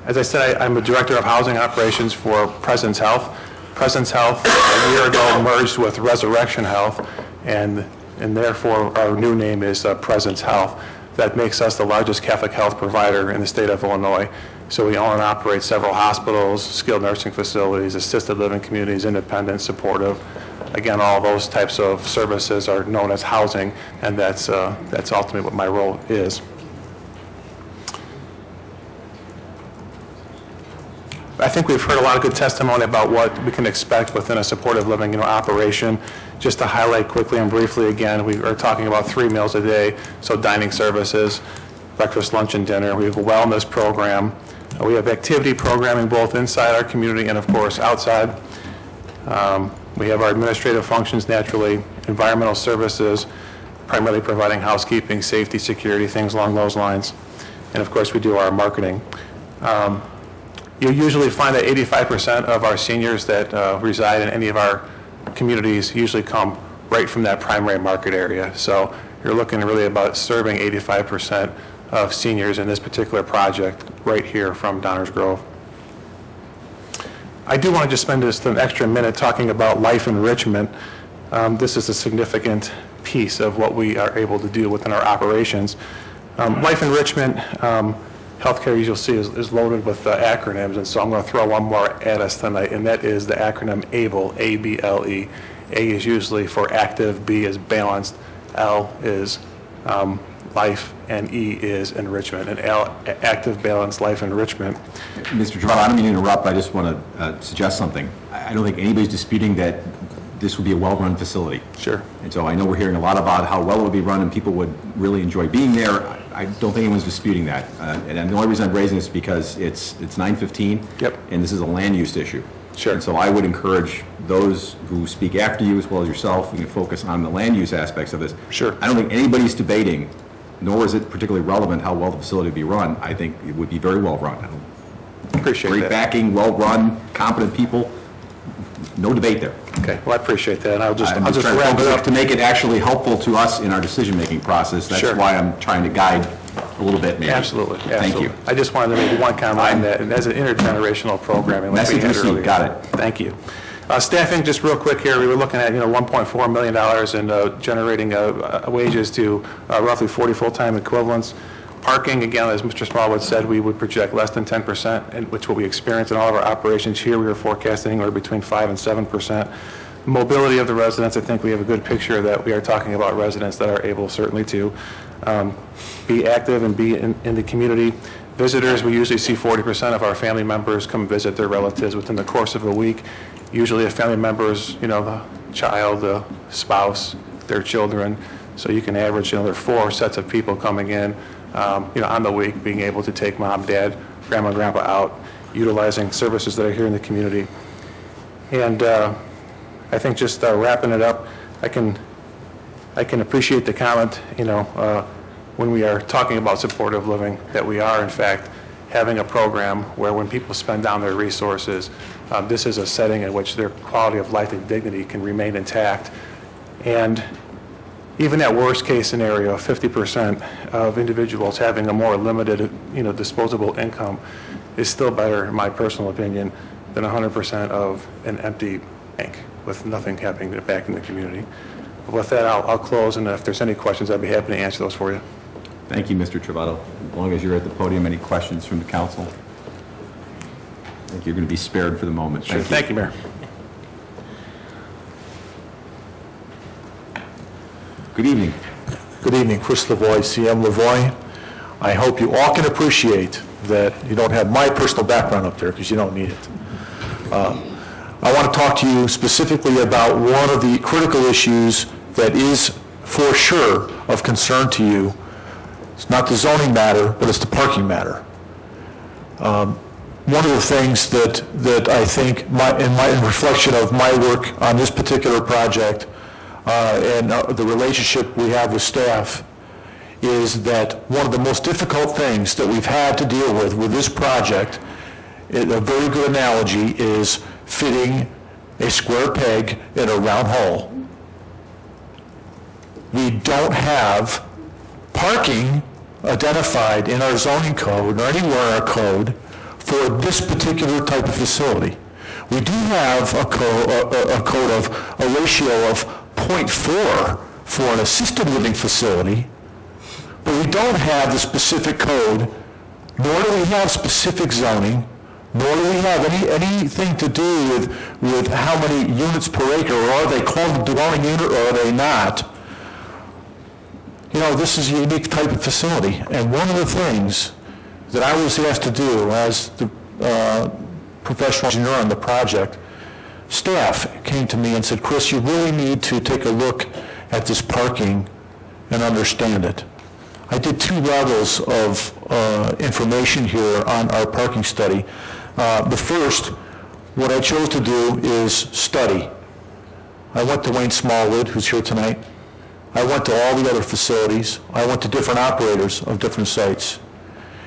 As I said, I'm a Director of Housing Operations for Presence Health. Presence Health a year ago merged with Resurrection Health, and therefore our new name is Presence Health. That makes us the largest Catholic health provider in the state of Illinois. So we own and operate several hospitals, skilled nursing facilities, assisted living communities, independent, supportive. Again, all those types of services are known as housing, and that's ultimately what my role is. I think we've heard a lot of good testimony about what we can expect within a supportive living operation. Just to highlight quickly and briefly again, we are talking about 3 meals a day, so dining services, breakfast, lunch, and dinner. We have a wellness program. We have activity programming both inside our community and, of course, outside. We have our administrative functions, naturally, environmental services, primarily providing housekeeping, safety, security, things along those lines. And, of course, we do our marketing. You'll usually find that 85% of our seniors that reside in any of our communities usually come right from that primary market area. So you're looking really about serving 85% of seniors in this particular project right here from Downers Grove. I do want to just spend just an extra minute talking about life enrichment. This is a significant piece of what we are able to do within our operations. Life enrichment, healthcare, as you'll see, is loaded with acronyms, and so I'm going to throw one more at us tonight, and that is the acronym ABLE, A-B-L-E. A is usually for active, B is balanced, L is life, and E is enrichment, and active, balanced life enrichment. Mr. Travato, I don't mean to interrupt, but I just want to suggest something. I don't think anybody's disputing that this would be a well-run facility. Sure. And so I know we're hearing a lot about how well it would be run and people would really enjoy being there. I don't think anyone's disputing that. And the only reason I'm raising this is because it's 9:15. Yep. And this is a land use issue. Sure. And so I would encourage those who speak after you, as well as yourself, we can focus on the land use aspects of this. Sure. I don't think anybody's debating, nor is it particularly relevant how well the facility would be run. I think it would be very well run. Appreciate that. Great backing, well-run, competent people. No debate there. Okay, well, I appreciate that, and I'll just trying wrap it up. to make it actually helpful to us in our decision-making process. That's Sure. why I'm trying to guide a little bit, maybe. Absolutely, Thank absolutely. you. I just wanted to make one comment on that, and as an intergenerational programming, like we Message had received. earlier. Got it. Thank you. Staffing, just real quick here, we were looking at, $1.4 million in generating wages to roughly 40 full-time equivalents. Parking, again, as Mr. Smallwood said, we would project less than 10%, which what we experience in all of our operations here. We are forecasting anywhere between 5 and 7%. Mobility of the residents, I think we have a good picture that we are talking about residents that are able certainly to be active and be in the community. Visitors, we usually see 40% of our family members come visit their relatives within the course of a week. Usually a family member is, the child, the spouse, their children. So you can average, there are 4 sets of people coming in, on the week, being able to take mom, dad, grandma, grandpa out, utilizing services that are here in the community. And I think just wrapping it up, I can appreciate the comment, when we are talking about supportive living, that we are, in fact, having a program where when people spend down their resources, this is a setting in which their quality of life and dignity can remain intact. And even that worst case scenario, 50% of individuals having a more limited, disposable income is still better, in my personal opinion, than 100% of an empty bank with nothing happening back in the community. With that, I'll close, and if there's any questions, I'd be happy to answer those for you. Thank you, Mr. Travato. As long as you're at the podium, any questions from the council? I think you're going to be spared for the moment. Sure. Thank you, Mayor. Good evening. Good evening, Chris Lavoie, CM Lavoie. I hope you all can appreciate that you don't have my personal background up there, because you don't need it. I want to talk to you specifically about one of the critical issues that is for sure of concern to you. It's not the zoning matter, but it's the parking matter. One of the things that I think, in reflection of my work on this particular project, and the relationship we have with staff, is that one of the most difficult things that we've had to deal with this project, a very good analogy is fitting a square peg in a round hole. We don't have parking identified in our zoning code or anywhere in our code for this particular type of facility. We do have a code of a ratio of 0.4 for an assisted living facility, but we don't have the specific code, nor do we have specific zoning, nor do we have anything to do with how many units per acre, or are they called a dwelling unit or are they not. This is a unique type of facility, and one of the things that I was asked to do as the professional engineer on the project, staff came to me and said, Chris, you really need to take a look at this parking and understand it. I did 2 levels of information here on our parking study. The first, what I chose to do is study. I went to Wayne Smallwood, who's here tonight. I went to all the other facilities. I went to different operators of different sites.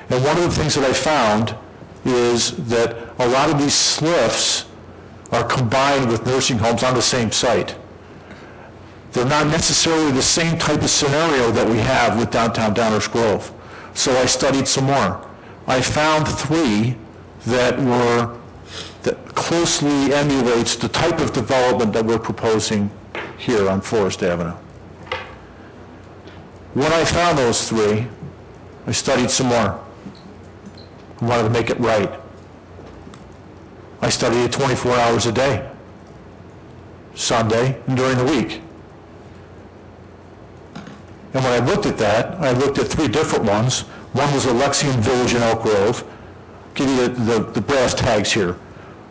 And one of the things that I found is that a lot of these SLIFs are combined with nursing homes on the same site. They're not necessarily the same type of scenario that we have with downtown Downers Grove. So I studied some more. I found 3 that closely emulates the type of development that we're proposing here on Forest Avenue. When I found those 3, I studied some more. I wanted to make it right. I studied it 24 hours a day, Sunday and during the week. And when I looked at that, I looked at 3 different ones. One was Alexian Village in Elk Grove. Give you the brass tags here.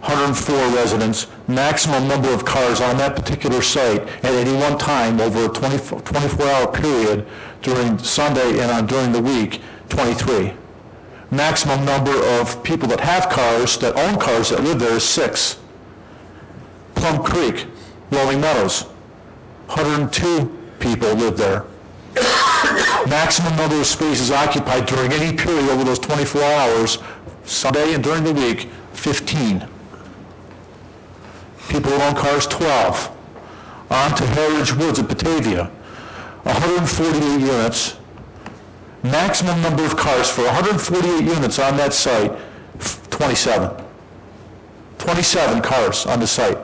104 residents, maximum number of cars on that particular site at any one time over a 24-hour period during Sunday and during the week, 23. Maximum number of people that have cars, that own cars, that live there is 6. Plum Creek, Rolling Meadows, 102 people live there. Maximum number of spaces occupied during any period over those 24 hours, Sunday and during the week, 15. People who own cars, 12. On to Heritage Woods at Batavia, 148 units. Maximum number of cars for 148 units on that site, 27. 27 cars on the site.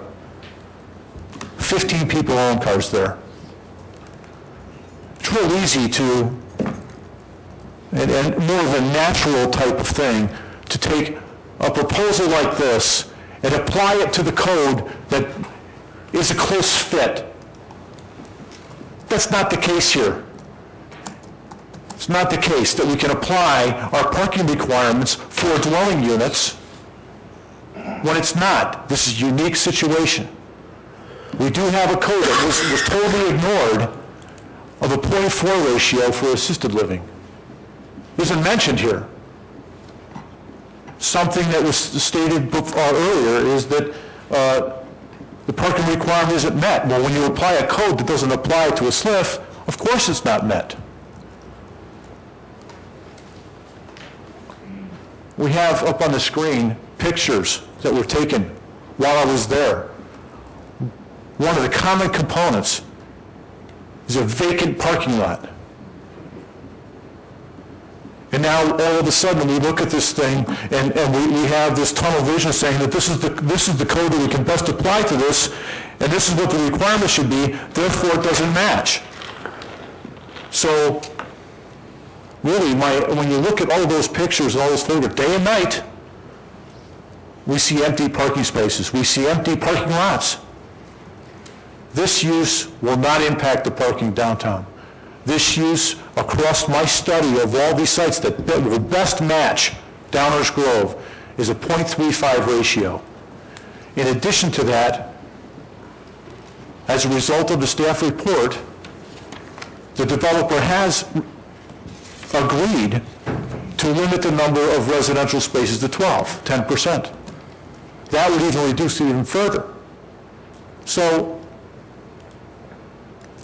15 people own cars there. It's real easy to, and more of a natural type of thing, to take a proposal like this and apply it to the code that is a close fit. That's not the case here. It's not the case that we can apply our parking requirements for dwelling units when it's not. This is a unique situation. We do have a code that was totally ignored of a 0.4 ratio for assisted living. Isn't mentioned here. Something that was stated earlier is that the parking requirement isn't met. Well, when you apply a code that doesn't apply to a SLIF, of course it's not met. We have up on the screen pictures that were taken while I was there. One of the common components is a vacant parking lot. And now all of a sudden we look at this thing and we have this tunnel vision saying that this is the code that we can best apply to this, and this is what the requirement should be, therefore it doesn't match. So really, when you look at all those pictures and all those photos, day and night, we see empty parking spaces. We see empty parking lots. This use will not impact the parking downtown. This use, across my study of all these sites that will best match Downers Grove, is a 0.35 ratio. In addition to that, as a result of the staff report, the developer has agreed to limit the number of residential spaces to 12, 10%. That would even reduce it even further. So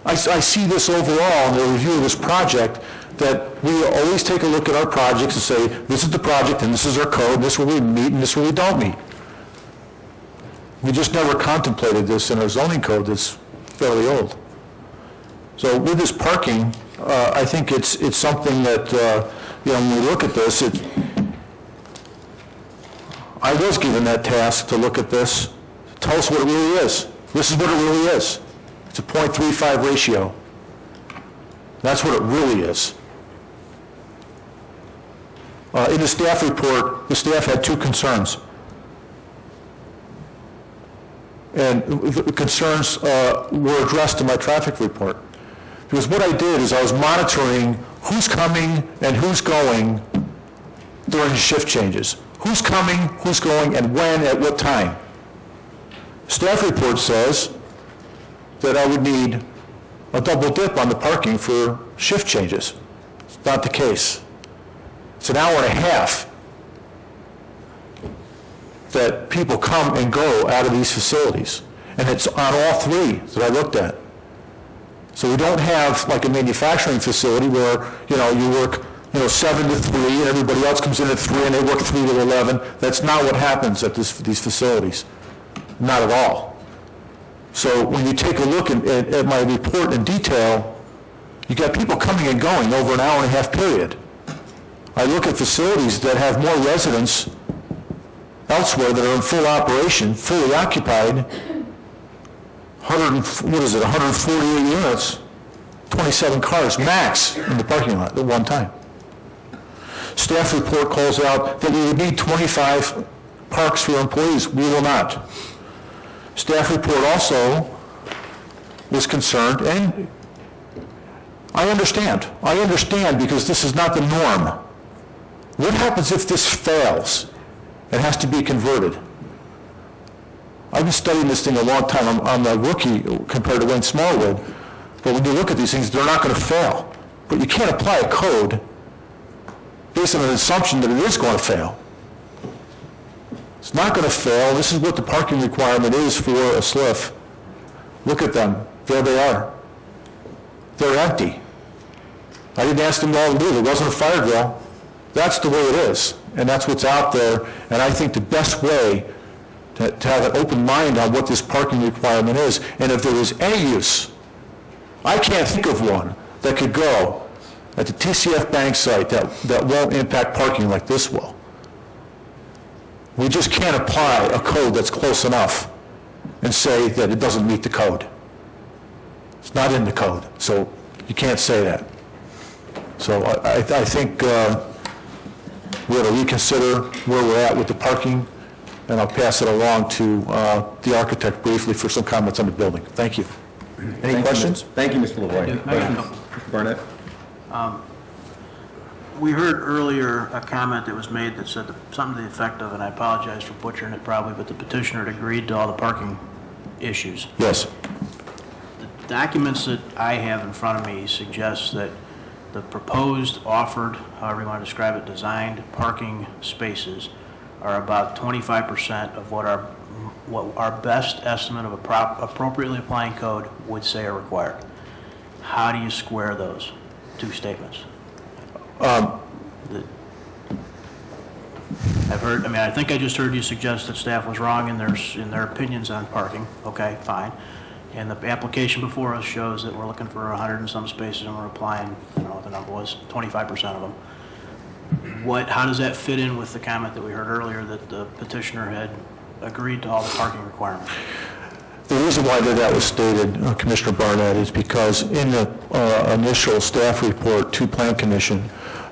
I see this overall in the review of this project, that we always take a look at our projects and say, this is the project and this is our code, and this is where we meet and this is where we don't meet. We just never contemplated this in our zoning code that's fairly old. So with this parking, I think it's something that, when we look at this, I was given that task to look at this, tell us what it really is. This is what it really is. It's a 0.35 ratio. That's what it really is. In the staff report, the staff had 2 concerns. And the concerns were addressed in my traffic report. Because what I did is I was monitoring who's coming and who's going during shift changes. Who's coming, who's going, and when, at what time. Staff report says that I would need a double dip on the parking for shift changes. It's not the case. It's an hour and a half that people come and go out of these facilities. And it's on all 3 that I looked at. So we don't have like a manufacturing facility where, you work, 7 to 3 and everybody else comes in at 3 and they work 3 to 11. That's not what happens at these facilities. Not at all. So when you take a look at my report in detail, you got people coming and going over an hour and a half period. I look at facilities that have more residents elsewhere that are in full operation, fully occupied, 148 units, 27 cars max in the parking lot at one time. Staff report calls out that we would need 25 parks for employees. We will not. Staff report also was concerned, and I understand because this is not the norm. What happens if this fails and has to be converted? I've been studying this thing a long time. I'm a rookie compared to Wayne Smallwood, but when you look at these things, they're not going to fail. But you can't apply a code based on an assumption that it is going to fail. It's not going to fail. This is what the parking requirement is for a SLIF. Look at them. There they are. They're empty. I didn't ask them all to do it. There wasn't a fire drill. That's the way it is, and that's what's out there. And I think the best way to have an open mind on what this parking requirement is, and if there is any use, I can't think of one that could go at the TCF Bank site that won't impact parking like this will. We just can't apply a code that's close enough and say that it doesn't meet the code. It's not in the code, so you can't say that. So I think we ought to reconsider where we're at with the parking, and I'll pass it along to the architect briefly for some comments on the building. Thank you. Any questions? Thank you, Mr. LaVoy. Mr. Barnett? We heard earlier a comment that was made that said something to the effect of, and I apologize for butchering it probably, but the petitioner had agreed to all the parking issues. Yes. The documents that I have in front of me suggest that the proposed, offered, however you want to describe it, designed parking spaces are about 25% of what our best estimate of appropriately applying code would say are required. How do you square those two statements? I think I just heard you suggest that staff was wrong in their opinions on parking. Okay, fine. And the application before us shows that we're looking for 100 and some spaces, and we're applying, I don't know what the number was, 25% of them. How does that fit in with the comment that we heard earlier that the petitioner had agreed to all the parking requirements? The reason why that was stated, Commissioner Barnett, is because in the initial staff report to Plan Commission,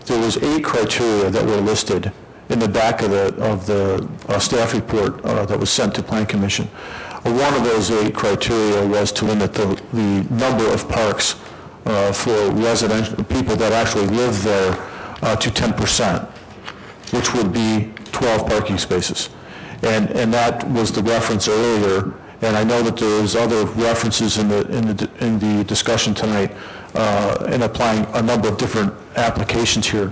there was 8 criteria that were listed in the back of the staff report that was sent to Plan Commission. One of those 8 criteria was to limit the number of parks for residential people that actually live there to 10%, which would be 12 parking spaces. And that was the reference earlier. And I know that there's other references in the discussion tonight in applying a number of different applications here.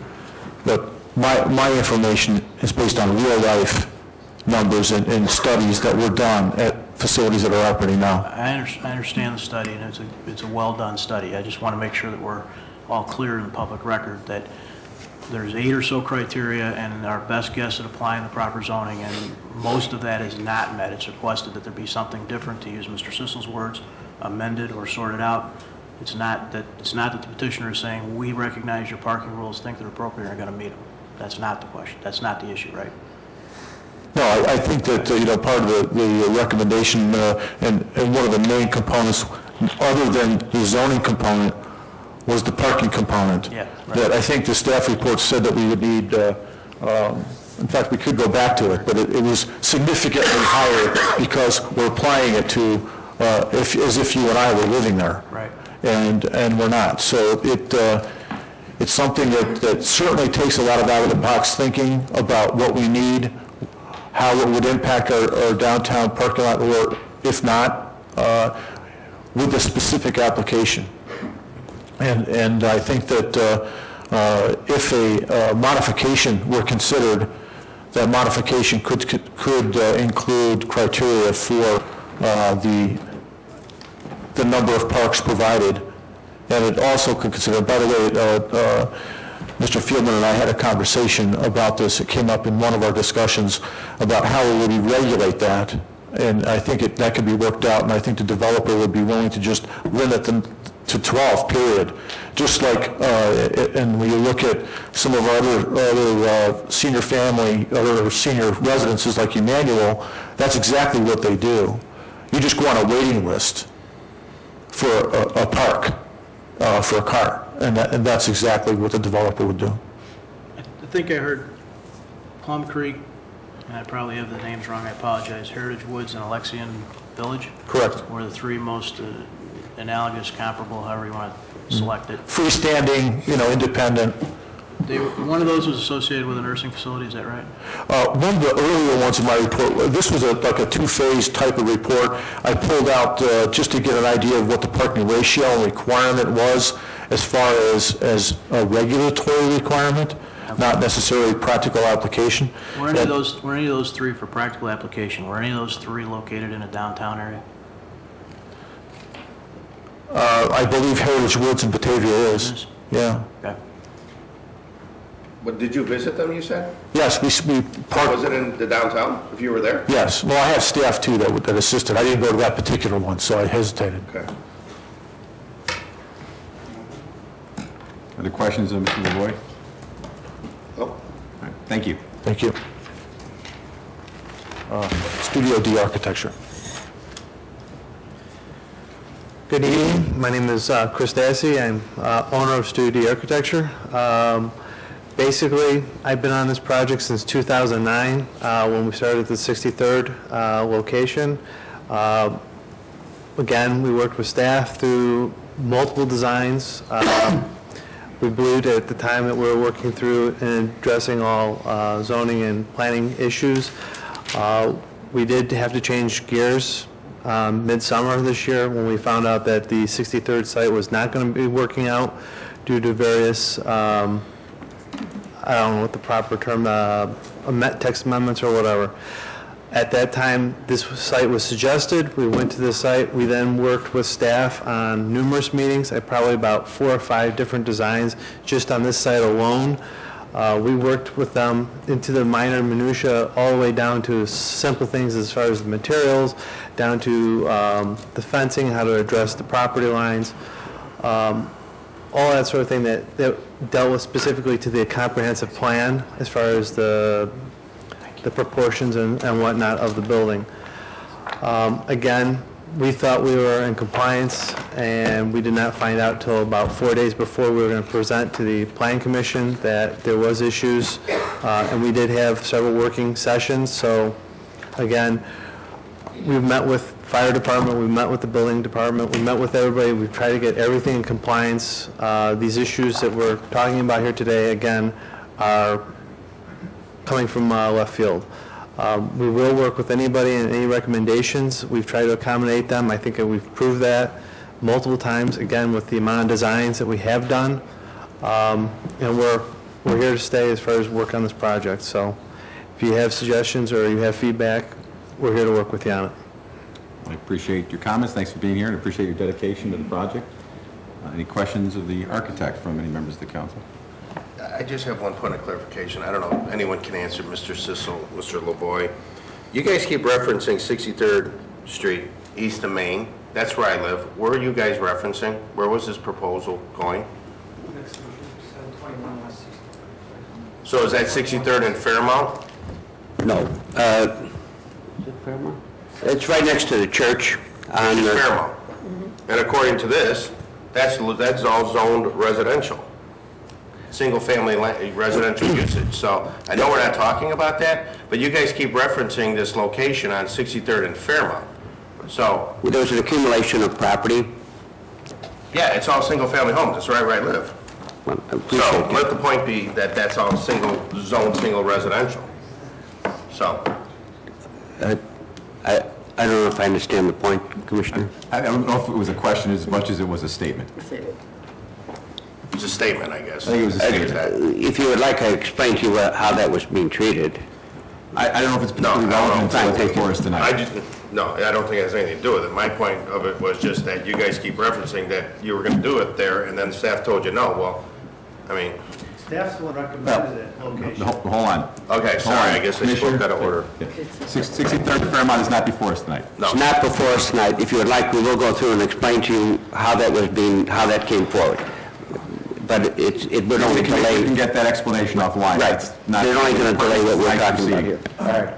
But my information is based on real life numbers and studies that were done at facilities that are operating now. I understand the study, and it's a well-done study. I just want to make sure that we're all clear in the public record that there's 8 or so criteria, and our best guess at applying the proper zoning, and most of that is not met. It's requested that there be something different, to use Mr. Sissel's words, amended or sorted out. It's not that the petitioner is saying, we recognize your parking rules, think they're appropriate, and are going to meet them. That's not the question. That's not the issue, right? No, I think that part of the recommendation and one of the main components, other than the zoning component, was the parking component. Yeah, right. That I think the staff report said that we would need, in fact, we could go back to it, but it was significantly higher because we're applying it to as if you and I were living there. Right. And we're not. So it's something that certainly takes a lot of out-of-the-box thinking about what we need, how it would impact our downtown parking lot, or if not, with a specific application. And I think that if a modification were considered, that modification could include criteria for the number of parks provided. And it also could consider, by the way, Mr. Fieldman and I had a conversation about this. It came up in one of our discussions about how we would regulate that. And I think that could be worked out, and I think the developer would be willing to just limit them to 12, period. Just like, and when you look at some of our other senior family or senior residences like Emmanuel, that's exactly what they do. You just go on a waiting list for a park, for a car, and that's exactly what the developer would do. I think I heard Plum Creek, and I probably have the names wrong, I apologize, Heritage Woods and Alexian Village? Correct. Were the 3 most analogous, comparable, however you want to select it. Freestanding, independent. One of those was associated with a nursing facility, is that right? One of the earlier ones in my report, this was like a two-phase type of report. I pulled out just to get an idea of what the parking ratio and requirement was as far as a regulatory requirement, not necessarily practical application. Were any of those three for practical application? Were any of those three located in a downtown area? I believe Heritage Woods in Batavia is. Yeah. Okay. But did you visit them, you said? Yes, we parked. Was it in the downtown, if you were there? Yes. Well, I have staff too that assisted. I didn't go to that particular one, so I hesitated. Okay. Other questions of Mr. LaVoy? No. All right, thank you. Thank you. Studio D Architecture. Good evening. My name is Chris Dassey. I'm owner of Studio D Architecture. Basically, I've been on this project since 2009 when we started at the 63rd location. Again, we worked with staff through multiple designs. We believed at the time that we were working through and addressing all zoning and planning issues. We did have to change gears midsummer this year when we found out that the 63rd site was not going to be working out due to various I don't know what the proper term, text amendments or whatever. At that time, this site was suggested. We went to the site. We then worked with staff on numerous meetings, probably about 4 or 5 different designs just on this site alone. We worked with them into the minor minutia all the way down to simple things as far as the materials, down to the fencing, how to address the property lines, all that sort of thing that dealt with specifically to the comprehensive plan as far as the proportions and whatnot of the building. Again, we thought we were in compliance, and we did not find out till about 4 days before we were going to present to the Plan Commission that there was issues, and we did have several working sessions. So again, we've met with fire department, we met with the building department, we met with everybody, we've tried to get everything in compliance. These issues that we're talking about here today, again, are coming from left field. We will work with anybody and any recommendations. We've tried to accommodate them. I think that we've proved that multiple times, again, with the amount of designs that we have done. And we're here to stay as far as work on this project. So if you have suggestions or you have feedback, we're here to work with you on it. I appreciate your comments. Thanks for being here, and appreciate your dedication to the project. Any questions of the architect from any members of the council? I just have one point of clarification. I don't know if anyone can answer, Mr. Sissel, Mr. LaVoy. You guys keep referencing 63rd Street, east of Main. That's where I live. Where are you guys referencing? Where was this proposal going? So is that 63rd and Fairmount? No. Is it Fairmount? It's right next to the church. On the Fairmount. And according to this, that's all zoned residential. Single-family residential usage. So I know we're not talking about that, but you guys keep referencing this location on 63rd and Fairmount. So Well, there's an accumulation of property. yeah, it's all single-family homes. That's right where I live. Well, I So appreciate that. let the point be that that's all single residential. So I don't know if I understand the point, Commissioner. I don't know if it was a question as much as it was a statement. it's a statement, I guess. I think it was a statement. If you would like, I explain to you how that was being treated. I don't know if it's particularly relevant to what's before us tonight. I don't think it has anything to do with it. My point of it was just that you guys keep referencing that you were going to do it there, and then staff told you no. Well, I mean... Staff's the one recommended it, location. Hold on. Okay, sorry, I guess I spoke out of order. 63rd Fairmount is not before us tonight. It's not before us tonight. If you would like, we will go through and explain to you how that came forward. But it would only delay... We can get that explanation offline. Right. It's only going to delay what we're talking about here. All right.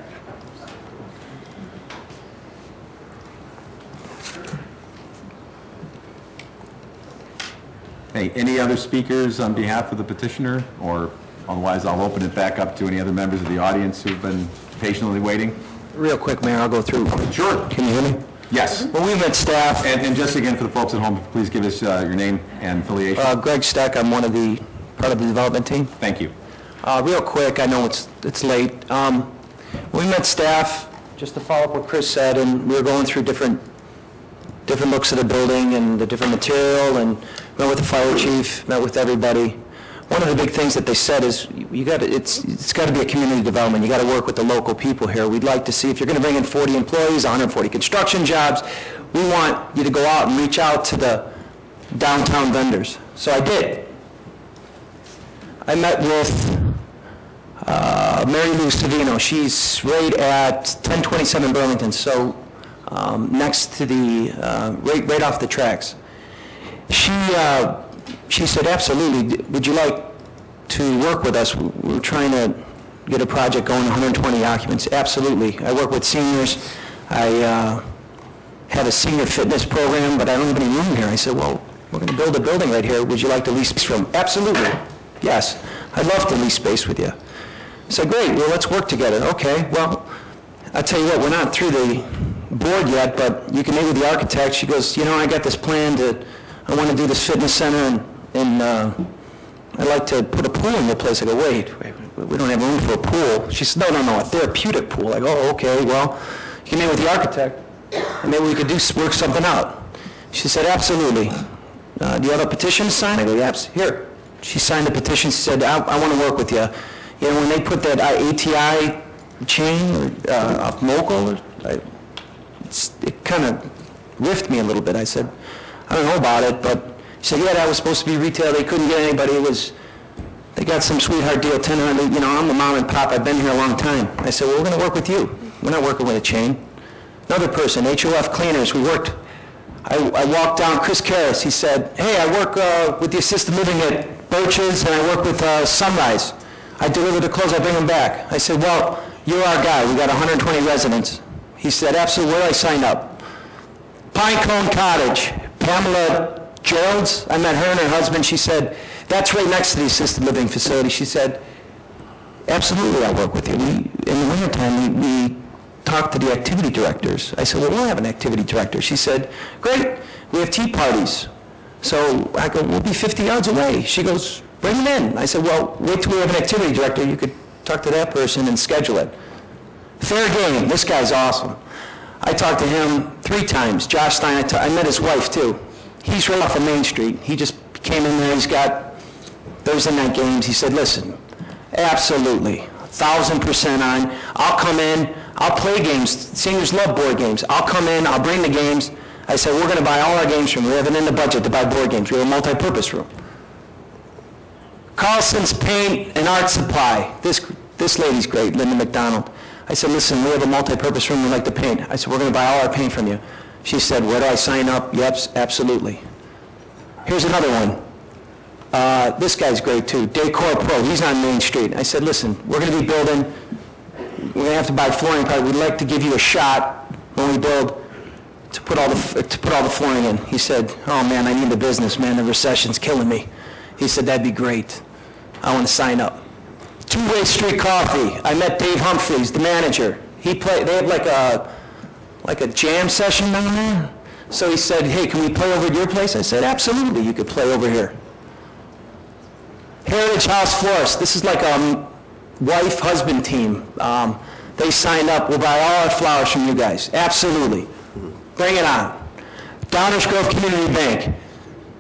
Hey, any other speakers on behalf of the petitioner? Or otherwise, I'll open it back up to any other members of the audience who've been patiently waiting. Real quick, Mayor, I'll go through. Sure. Can you hear me? Yes. Well, we met staff. And just again, for the folks at home, please give us your name and affiliation. Greg Steck, I'm part of the development team. Thank you. Real quick, I know it's late. We met staff, just to follow up what Chris said, and we were going through different looks of the building and the different material, and met with the fire chief, met with everybody. One of the big things that they said is it's got to be a community development. You got to work with the local people here. We'd like to see, if you're going to bring in 40 employees, 140 construction jobs, we want you to go out and reach out to the downtown vendors. So I did. I met with Mary Lou Savino. She's right at 1027 Burlington, so next to the, right off the tracks. She said, absolutely, would you like to work with us? We're trying to get a project going, 120 occupants. Absolutely. I work with seniors. I have a senior fitness program, but I don't have any room here. I said, well, we're going to build a building right here. Would you like to lease space from? Absolutely. Yes. I'd love to lease space with you. I said, great. Well, let's work together. Okay. Well, I'll tell you what, we're not through the board yet, but you can meet with the architect. She goes, you know, I got this plan I want to do this fitness center, and I'd like to put a pool in your place. I go, wait, we don't have room for a pool. She said, no, a therapeutic pool. I go, oh, okay, well, you can meet with the architect, and maybe we could work something out. She said, absolutely. Do you have a petition to sign? I go, yeah, here. She signed the petition. She said, I want to work with you. You know, when they put that ATI chain off Mokel, it kind of riffed me a little bit. I said, I don't know about it, but she said, yeah, that was supposed to be retail. They couldn't get anybody. They got some sweetheart deal, 1000. You know, I'm the mom and pop. I've been here a long time. I said, well, we're going to work with you. We're not working with a chain. Another person, HOF Cleaners, we worked. I walked down, Chris Karras, he said, hey, I work with the assisted living at Birch's, and I work with Sunrise. I deliver the clothes, I bring them back. I said, well, you're our guy. We got 120 residents. He said, absolutely, where do I sign up? Pinecone Cottage, Pamela Gerald's, I met her and her husband. She said, that's right next to the assisted living facility. She said, absolutely, I'll work with you. In the wintertime, we talked to the activity directors. I said, well, we don't have an activity director. She said, great, we have tea parties. So I go, we'll be 50 yards away. She goes, bring them in. I said, well, wait till we have an activity director. You could talk to that person and schedule it. Fair game, this guy's awesome. I talked to him 3 times. Josh Stein, I met his wife too. He's right off of Main Street. He just came in there, he's got Thursday night games. He said, listen, absolutely, 1,000% on. I'll come in, I'll play games. Seniors love board games. I'll come in, I'll bring the games. I said, we're going to buy all our games from you. We have it in the budget to buy board games. We have a multi-purpose room. Carlson's Paint and Art Supply. This lady's great, Linda McDonald. I said, listen, we have a multi-purpose room, we like to paint. I said, we're going to buy all our paint from you. She said, where do I sign up? Yep, absolutely. Here's another one. This guy's great too, Decor Pro. He's on Main Street. I said, listen, we're going to be building, we're going to have to buy flooring. We'd like to give you a shot when we build to put all the flooring in. He said, oh man, I need the business, man. The recession's killing me. He said, that'd be great. I want to sign up. Two-Way Street Coffee. I met Dave Humphreys, the manager. They have like a jam session down there. So he said, hey, can we play over at your place? I said, absolutely, you could play over here. Heritage House Florist. This is like a wife-husband team. They signed up. We'll buy all our flowers from you guys. Absolutely. Bring it on. Downers Grove Community Bank.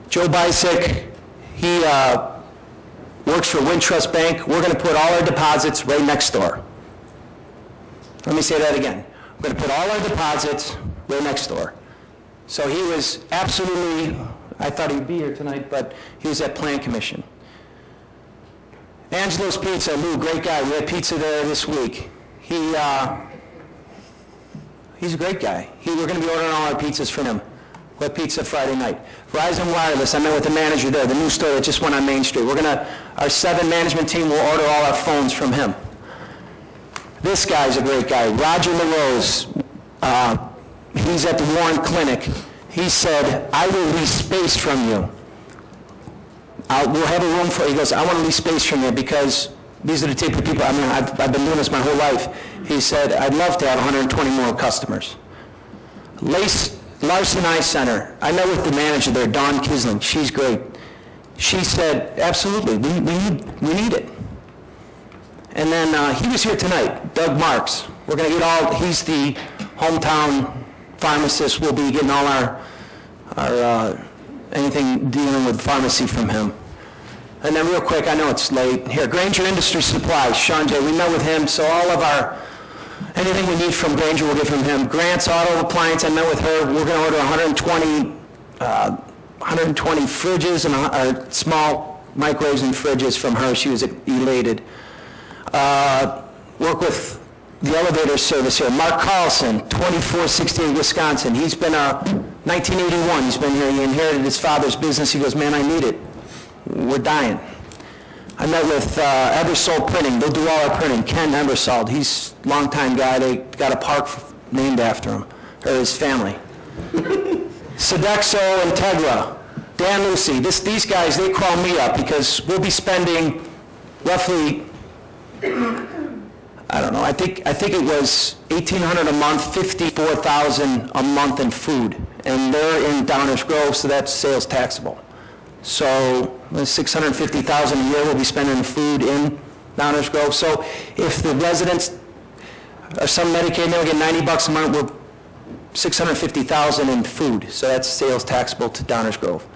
Joe Bisick, he works for Wintrust Bank. We're going to put all our deposits right next door. Let me say that again. We're going to put all our deposits right next door. So he was absolutely, I thought he'd be here tonight, but he was at Plan Commission. Angelo's Pizza, Lou, great guy. We had pizza there this week. He's a great guy. We're going to be ordering all our pizzas from him. We have pizza Friday night. Verizon Wireless, I met with the manager there, the new store that just went on Main Street. Our 7 management team will order all our phones from him. This guy's a great guy. Roger LaRose, he's at the Warren Clinic. He said, I will lease space from you. We'll have a room for you. He goes, I want to lease space from you because these are the type of people, I mean, I've been doing this my whole life. He said, I'd love to have 120 more customers. Larson Eye Center, I met with the manager there, Dawn Kisling, she's great. She said, absolutely, we need it. And then he was here tonight, Doug Marks. We're going to get he's the hometown pharmacist. We'll be getting all our anything dealing with pharmacy from him. And then real quick, I know it's late, here, Granger Industry Supplies, Sean J., we met with him, so all of anything we need from Granger, we'll get from him. Grant's Auto Appliance, I met with her, we're going to order 120 fridges and small microwaves and fridges from her. She was elated. Work with the elevator service here. Mark Carlson, 2468 Wisconsin. He's been 1981. He's been here. He inherited his father's business. He goes, man, I need it. We're dying. I met with Ebersol Printing. They'll do all our printing. Ken Ebersol. He's a longtime guy. They got a park named after him, or his family. Sodexo Integra. Dan Lucy. These guys, they call me up because we'll be spending roughly, I don't know, I think it was $1,800 a month, $54,000 a month in food. And they're in Downers Grove, so that's sales taxable. So $650,000 a year we'll be spending in food in Downers Grove. So if the residents are some Medicaid, they'll get $90 a month, we're $650,000 in food. So that's sales taxable to Downers Grove.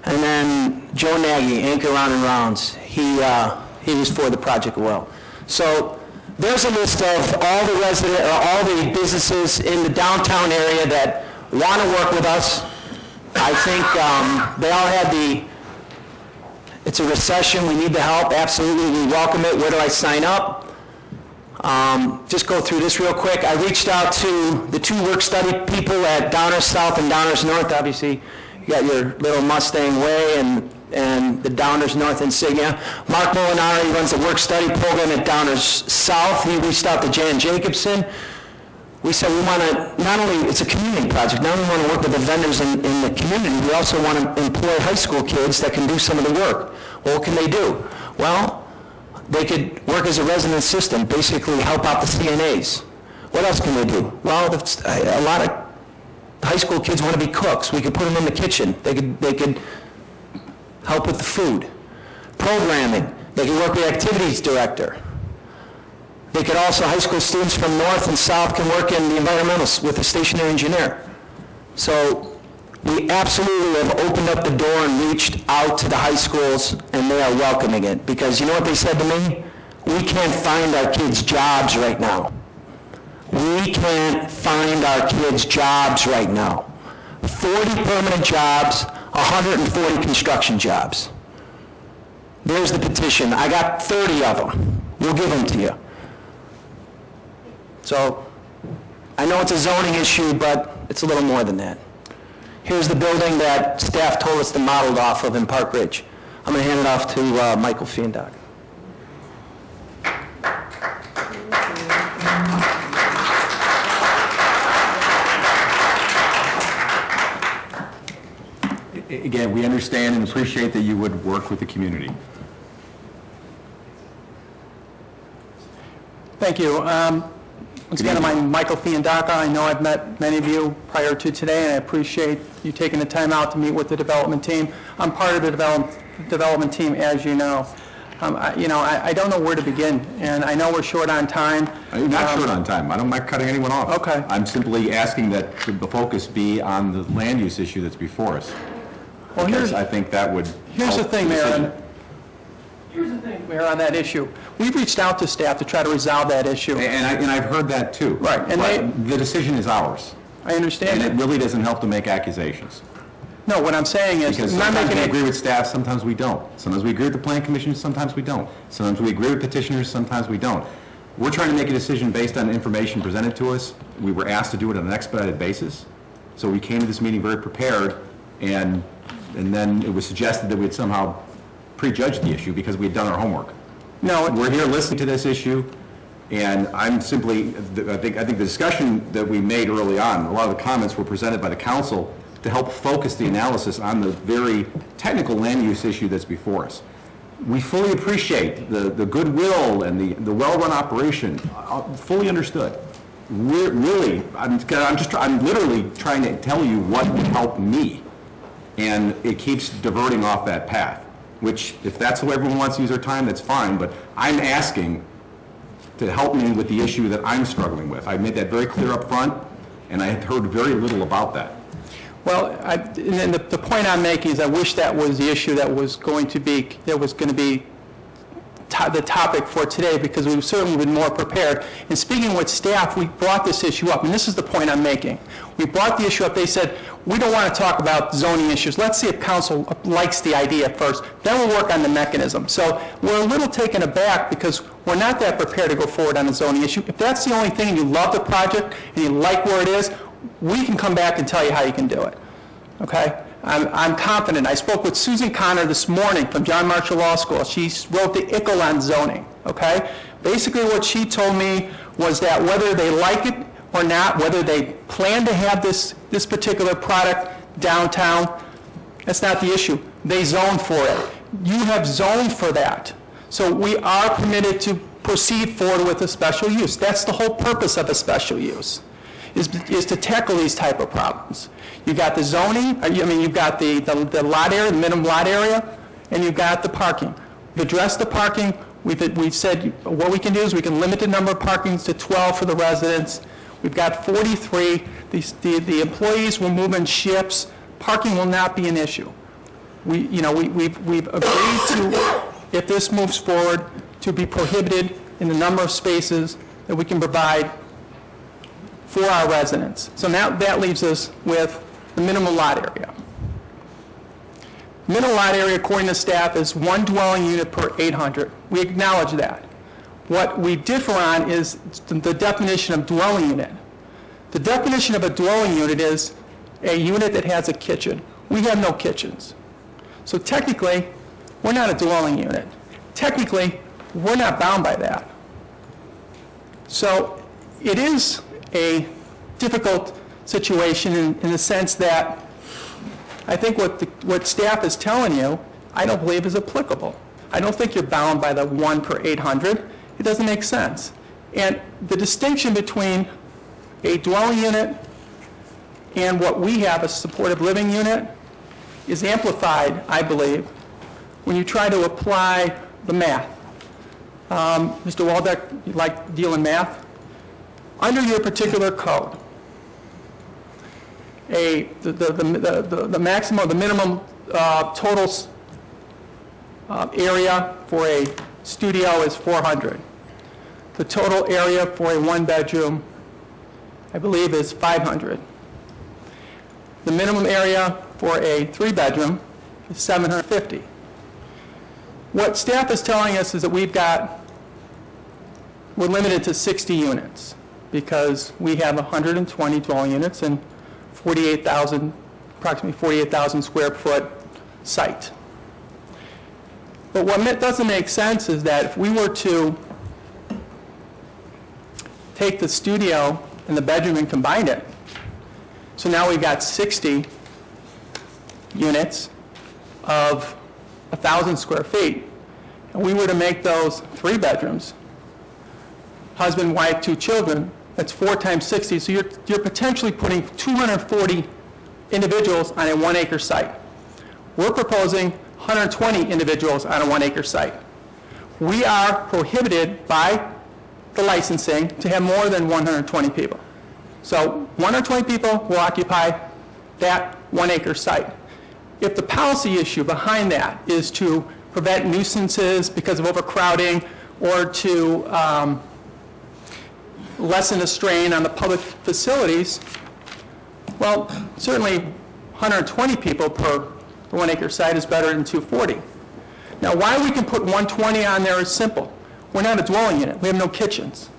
And then Joe Nagy, Anchor Round and Rounds, he was for the project as well. So there's a list of all the businesses in the downtown area that want to work with us. I think they all had it's a recession, we need the help, absolutely, we welcome it. Where do I sign up? Just go through this real quick. I reached out to the 2 work-study people at Downers South and Downers North. Obviously, you got your little Mustang Way and the Downers North insignia. Mark Molinari runs the work-study program at Downers South. He reached out to Jan Jacobson. We said we want to, not only, it's a community project, not only want to work with the vendors in the community, we also want to employ high school kids that can do some of the work. Well, what can they do? Well, they could work as a resident assistant, basically help out the CNAs. What else can they do? Well, a lot of high school kids want to be cooks. We could put them in the kitchen. They could help with the food. Programming. They could work with the activities director. They could also, high school students from north and south can work in the environmentals with a stationary engineer. So we absolutely have opened up the door and reached out to the high schools, and they are welcoming it. Because you know what they said to me? We can't find our kids jobs right now. We can't find our kids jobs right now. 40 permanent jobs, 140 construction jobs. There's the petition. I got 30 of them. We'll give them to you. So I know it's a zoning issue, but it's a little more than that. Here's the building that staff told us to model off of in Park Ridge. I'm going to hand it off to Michael Fiendock. Again, we understand and appreciate that you would work with the community. Thank you. Once again, I'm Michael Fiandaca. I know I've met many of you prior to today, and I appreciate you taking the time out to meet with the development team. I'm part of the development team, as you know. I don't know where to begin, and I know we're short on time. You're not short on time. I don't mind cutting anyone off. Okay. I'm simply asking that the focus be on the land use issue that's before us. Well, because I think that would Here's the thing, Mayor. Here's the thing, Mayor, on that issue. We've reached out to staff to try to resolve that issue. And I've heard that too. Right. And the decision is ours. I understand. And it really doesn't help to make accusations. No, what I'm saying is, because sometimes we agree with staff, sometimes we don't. Sometimes we agree with the plan commission, sometimes we don't. Sometimes we agree with petitioners, sometimes we don't. We're trying to make a decision based on information presented to us. We were asked to do it on an expedited basis. So we came to this meeting very prepared, and then it was suggested that we had somehow prejudged the issue because we had done our homework. No, we're here listening to this issue, and I'm simply, I think the discussion that we made early on, a lot of the comments were presented by the council to help focus the analysis on the very technical land use issue that's before us. We fully appreciate the goodwill and the well-run operation, fully understood. I'm literally trying to tell you what would help me. And it keeps diverting off that path, which if that's the way everyone wants to use their time, that's fine, but I'm asking to help me with the issue that I'm struggling with. I made that very clear up front, and I have heard very little about that. Well, and the point I'm making is I wish that was the issue that was going to be the topic for today, because we've certainly been more prepared. And speaking with staff, we brought this issue up, and this is the point I'm making. We brought the issue up. They said, we don't want to talk about zoning issues. Let's see if council likes the idea first. Then we'll work on the mechanism. So we're a little taken aback because we're not that prepared to go forward on the zoning issue. If that's the only thing and you love the project and you like where it is, we can come back and tell you how you can do it. Okay? I'm confident. I spoke with Susan Connor this morning from John Marshall Law School. She wrote the ICL on zoning, okay? Basically what she told me was that whether they like it or not, whether they plan to have this particular product downtown, that's not the issue. They zone for it. You have zoned for that. So we are permitted to proceed forward with a special use. That's the whole purpose of a special use, is to tackle these type of problems. You've got the zoning, you've got the lot area, the minimum lot area, and you've got the parking. We've addressed the parking. We've said what we can do is we can limit the number of parkings to 12 for the residents. We've got 43. The employees will move in shifts. Parking will not be an issue. We've agreed to, if this moves forward, to be prohibited in the number of spaces that we can provide for our residents. So now that leaves us with the minimum lot area. Minimum lot area, according to staff, is 1 dwelling unit per 800. We acknowledge that. What we differ on is the definition of dwelling unit. The definition of a dwelling unit is a unit that has a kitchen. We have no kitchens. So technically, we're not a dwelling unit. Technically, we're not bound by that. So it is a difficult situation in the sense that I think what staff is telling you, I don't believe is applicable. I don't think you're bound by the 1 per 800. It doesn't make sense. And the distinction between a dwelling unit and what we have, a supportive living unit, is amplified, I believe, when you try to apply the math. Mr. Waldeck, you like dealing math? Under your particular code, the maximum, the minimum total area for a studio is 400. The total area for a one-bedroom, I believe, is 500. The minimum area for a three-bedroom is 750. What staff is telling us is that we're limited to 60 units because we have 120 dwelling units and approximately 48,000 square foot site. But what doesn't make sense is that if we were to take the studio and the bedroom and combine it, so now we've got 60 units of 1,000 square feet, and we were to make those 3 bedrooms, husband, wife, 2 children, that's 4 times 60, so you're potentially putting 240 individuals on a 1 acre site. We're proposing 120 individuals on a 1 acre site. We are prohibited by the licensing to have more than 120 people. So 120 people will occupy that 1 acre site. If the policy issue behind that is to prevent nuisances because of overcrowding or to lessen the strain on the public facilities, well, certainly 120 people per 1 acre site is better than 240. Now, why we can put 120 on there is simple. We're not a dwelling unit. We have no kitchens.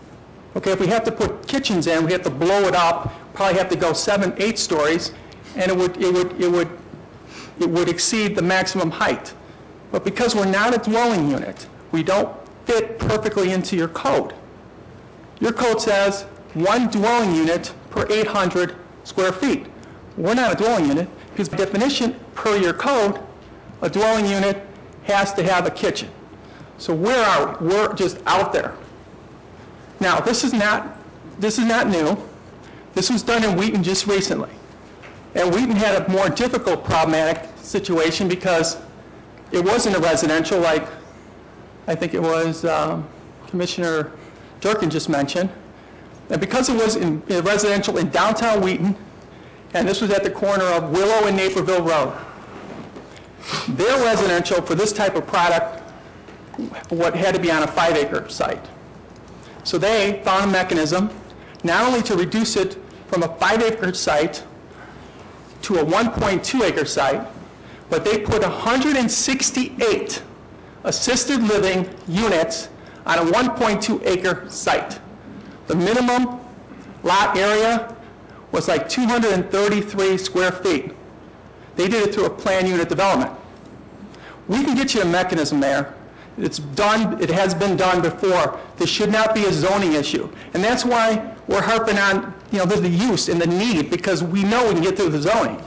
Okay, if we have to put kitchens in, we have to blow it up, probably have to go 7, 8 stories, and it would exceed the maximum height. But because we're not a dwelling unit, we don't fit perfectly into your code. Your code says 1 dwelling unit per 800 square feet. We're not a dwelling unit because by definition, per your code, a dwelling unit has to have a kitchen. So where are we? We're just out there. Now, this is not this is not new. This was done in Wheaton just recently. And Wheaton had a more difficult problematic situation because it wasn't a residential like I think it was Commissioner Durkin just mentioned. And because it was in residential in downtown Wheaton, and this was at the corner of Willow and Naperville Road, their residential for this type of product what had to be on a 5-acre site. So they found a mechanism not only to reduce it from a 5-acre site to a 1.2-acre site, but they put 168 assisted living units on a 1.2-acre site. The minimum lot area was like 233 square feet. They did it through a planned unit development. We can get you a mechanism there. It's done, it has been done before. This should not be a zoning issue. And that's why we're harping on, the use and the need, because we know we can get through the zoning.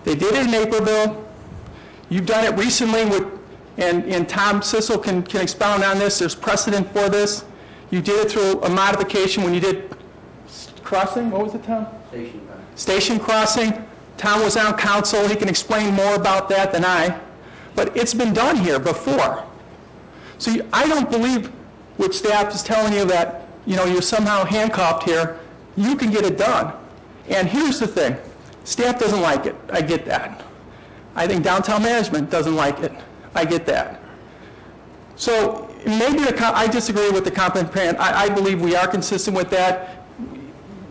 They did it in Naperville. You've done it recently with, and Tom Sissel can expound on this. There's precedent for this. You did it through a modification when you did crossing. What was it, Tom? Station crossing. Tom was on council. He can explain more about that than I. But it's been done here before. So I don't believe what staff is telling you that you're somehow handcuffed here. You can get it done. And here's the thing. Staff doesn't like it. I get that. I think downtown management doesn't like it. I get that. So maybe I disagree with the comprehensive plan. I believe we are consistent with that.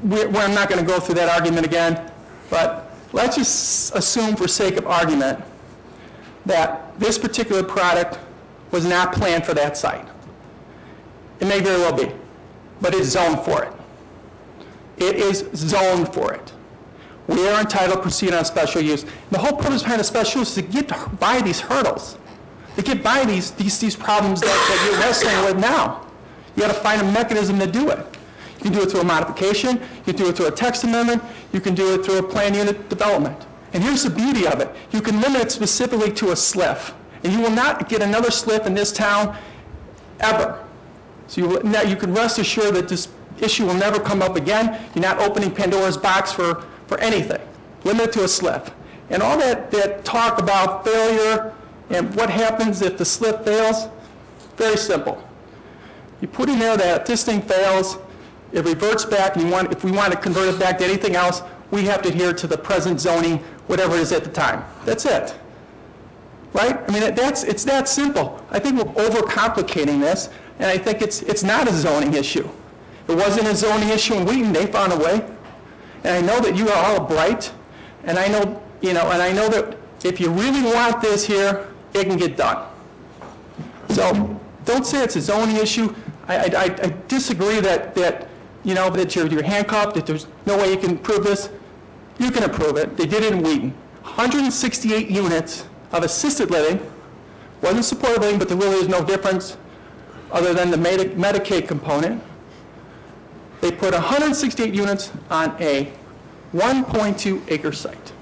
I'm not going to go through that argument again. But let's just assume for sake of argument that this particular product was not planned for that site. It may very well be, but it's zoned for it. It is zoned for it. We are entitled to proceed on special use. The whole purpose behind a special use is to get by these hurdles, to get by these problems that you're wrestling with now. You got to find a mechanism to do it. You can do it through a modification, you can do it through a text amendment, you can do it through a planned unit development. And here's the beauty of it. You can limit it specifically to a SLIF. And you will not get another SLIF in this town ever. So you can rest assured that this issue will never come up again. You're not opening Pandora's box for anything. Limit it to a SLIF. And all that talk about failure and what happens if the SLIF fails, very simple. You put in there that if this thing fails, it reverts back, and if we want to convert it back to anything else, we have to adhere to the present zoning, whatever it is at the time. That's it. Right? I mean, it's that simple. I think we're overcomplicating this, and I think it's not a zoning issue. It wasn't a zoning issue in Wheaton. They found a way. And I know that you are all bright, and I know, and I know that if you really want this here, it can get done. So don't say it's a zoning issue. I disagree that you're handcuffed, that there's no way you can prove this. You can approve it. They did it in Wheaton. 168 units of assisted living. Wasn't supported living, but there really is no difference other than the Medicaid component. They put 168 units on a 1.2-acre site.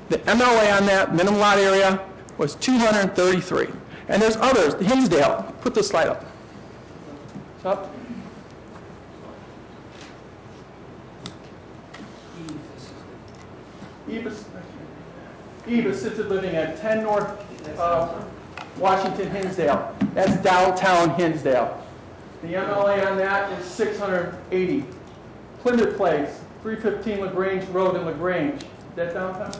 The MLA on that, minimum lot area, was 233. And there's others. Hinsdale, put the slide up. It's up. Eve assisted living at 10 North Washington Hinsdale. That's downtown Hinsdale. The MLA on that is 680. Plymouth Place, 315 LaGrange Road in LaGrange. Is that downtown?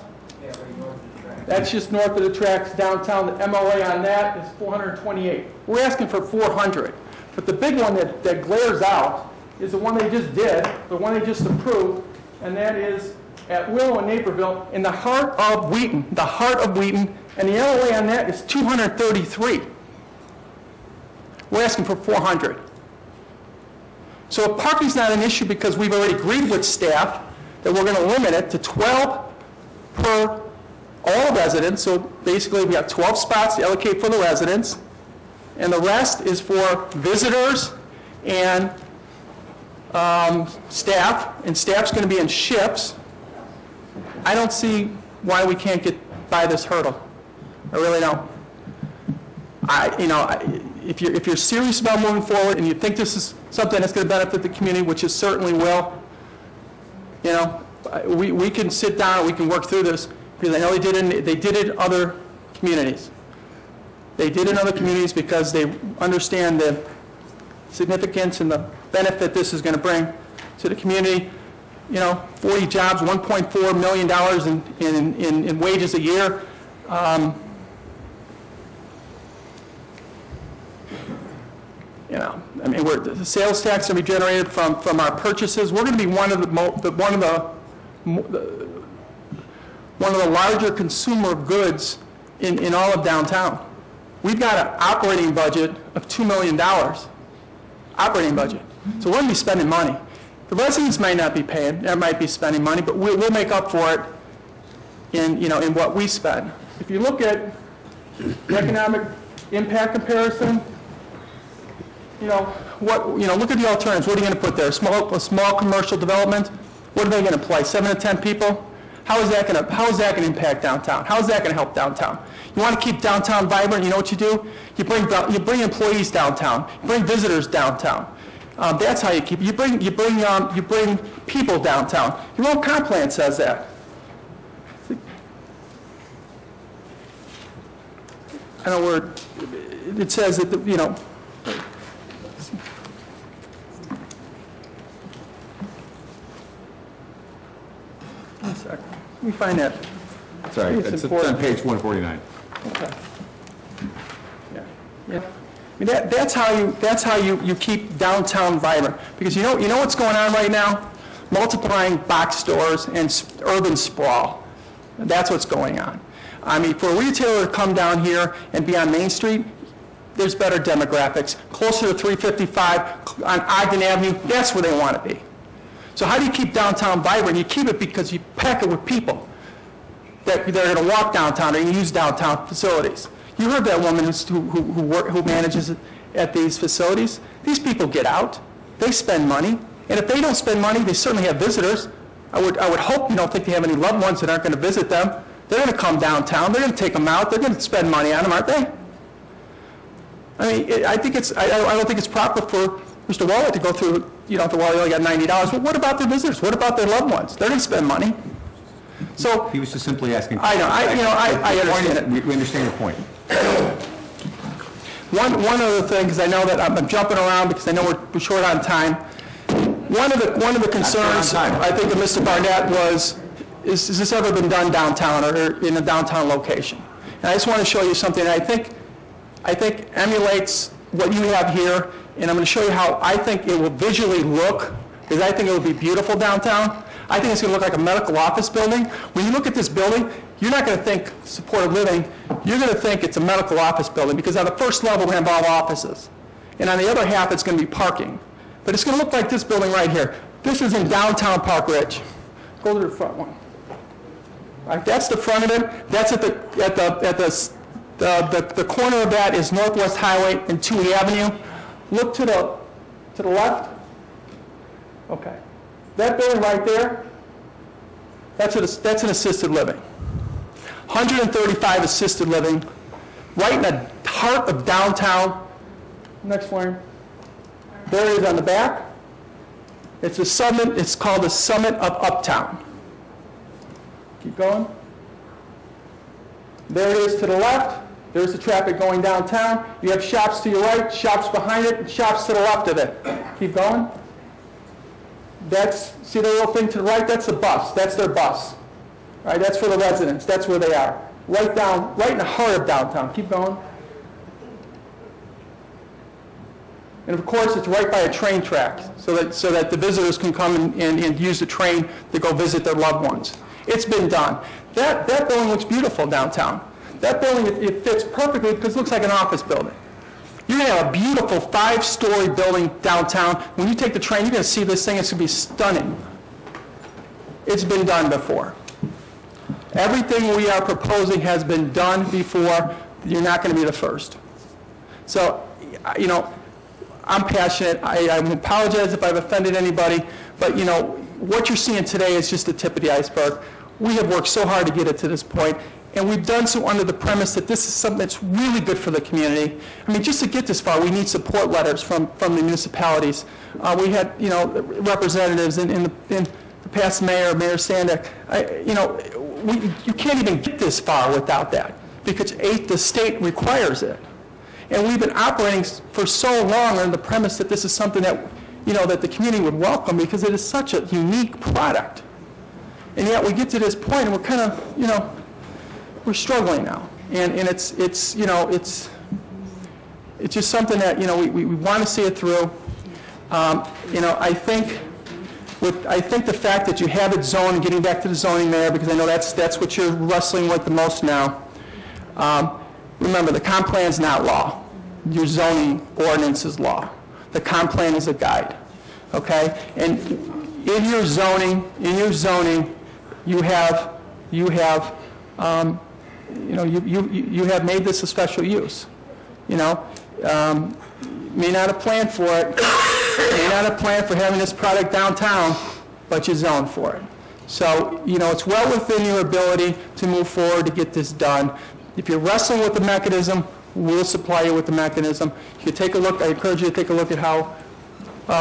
Yeah, right north of the tracks. That's just north of the tracks downtown. The MLA on that is 428. We're asking for 400. But the big one that glares out is the one they just did, the one they just approved, and that is at Willow and Naperville in the heart of Wheaton, and the MLA on that is 233. We're asking for 400. So parking's not an issue because we've already agreed with staff that we're going to limit it to 12 per all residents. So basically we have 12 spots to allocate for the residents, and the rest is for visitors and staff, and staff's going to be in shifts. I don't see why we can't get by this hurdle. I really don't. if you're serious about moving forward and you think this is something that's going to benefit the community, which it certainly will, you know, we can sit down and we can work through this, because I know they did it in other communities. They did it in other communities because they understand the significance and the benefit this is going to bring to the community. You know, 40 jobs, $1.4 million in wages a year. You know, I mean, the sales tax going to be generated from our purchases. We're going to be one of the larger consumer of goods in all of downtown. We've got an operating budget of $2 million. Operating budget. So we're going to be spending money. The residents might not be paying, they might be spending money, but we'll make up for it in what we spend. If you look at the economic impact comparison, look at the alternatives. What are you going to put there? A small commercial development. What are they going to play? 7 to 10 people? How is that going to impact downtown? How is that going to help downtown? You want to keep downtown vibrant? You know what you do? You bring employees downtown. You bring visitors downtown. That's how you keep. You bring people downtown. Your own comp plan says that. I know where it says that One second. Let me find that. Sorry, it's on page 149. Okay. Yeah. I mean, that's how you keep downtown vibrant, because you know what's going on right now? Multiplying box stores and urban sprawl. That's what's going on. I mean, for a retailer to come down here and be on Main Street, there's better demographics. Closer to 355 on Ogden Avenue, that's where they want to be. So how do you keep downtown vibrant? You keep it because you pack it with people that are going to walk downtown and use downtown facilities. You heard that woman who manages at these facilities. These people get out. They spend money. And if they don't spend money, they certainly have visitors. I would hope you don't think they have any loved ones that aren't going to visit them. They're going to come downtown. They're going to take them out. They're going to spend money on them, aren't they? I mean, I don't think it's proper for Mr. Waller to go through, well, he only got $90. But what about their visitors? What about their loved ones? They're going to spend money. So he was just simply asking. I know. I understand it. We understand your point. One other thing, because I know that I'm jumping around because I know we're short on time. One of the concerns I think of Mr. Barnett was, is this ever been done downtown or in a downtown location? And I just want to show you something that I think emulates what you have here, and I'm going to show you how I think it will visually look, because I think it will be beautiful downtown. I think it's going to look like a medical office building. When you look at this building, you're not going to think supported living. You're going to think it's a medical office building, because on the first level, we have all offices. And on the other half, it's going to be parking. But it's going to look like this building right here. This is in downtown Park Ridge. Go to the front one. All right, that's the front of it. That's at the corner of that is Northwest Highway and Toohey Avenue. Look to the left. Okay. That building right there, that's an assisted living. 135 assisted living, right in the heart of downtown. Next one. There it is on the back. It's a summit. It's called the Summit of Uptown. Keep going. There it is to the left. There's the traffic going downtown. You have shops to your right, shops behind it, and shops to the left of it. Keep going. See the little thing to the right? That's the bus. That's their bus. All right, that's for the residents. That's where they are. Right in the heart of downtown. Keep going. And of course, it's right by a train track, so that the visitors can come and use the train to go visit their loved ones. It's been done. That building looks beautiful downtown. That building, it fits perfectly because it looks like an office building. You're going to have a beautiful 5-story building downtown. When you take the train, you're going to see this thing. It's going to be stunning. It's been done before. Everything we are proposing has been done before. You're not going to be the first. So, I'm passionate. I apologize if I've offended anybody, but what you're seeing today is just the tip of the iceberg. We have worked so hard to get it to this point. And we've done so under the premise that this is something that's really good for the community. I mean, just to get this far, we need support letters from the municipalities. We had, you know, representatives in the past Mayor Sandick. You can't even get this far without that, because the state requires it. And we've been operating for so long on the premise that this is something that, you know, that the community would welcome, because it is such a unique product. And yet we get to this point and we're kind of, you know, we're struggling now. And it's you know, it's just something that, you know, we want to see it through. You know, I think the fact that you have it zoned, getting back to the zoning there, because I know that's what you're wrestling with the most now. Remember, the comp plan is not law. Your zoning ordinance is law. The comp plan is a guide, okay? And in your zoning, you have you have made this a special use. You know, may not have planned for it, may not have planned for having this product downtown, but you zoned for it. So, you know, it's well within your ability to move forward to get this done. If you're wrestling with the mechanism, we'll supply you with the mechanism. You can take a look. I encourage you to take a look at how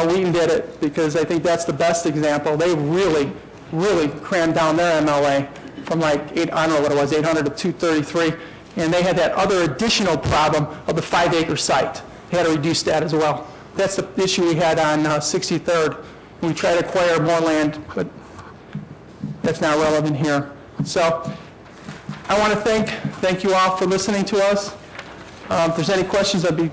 Wheaton did it, because I think that's the best example. They really, really crammed down their MLA from like, I don't know what it was, 800 to 233, and they had that other additional problem of the 5-acre site. They had to reduce that as well. That's the issue we had on 63rd. We tried to acquire more land, but that's not relevant here. So I want to thank you all for listening to us. If there's any questions, I'd be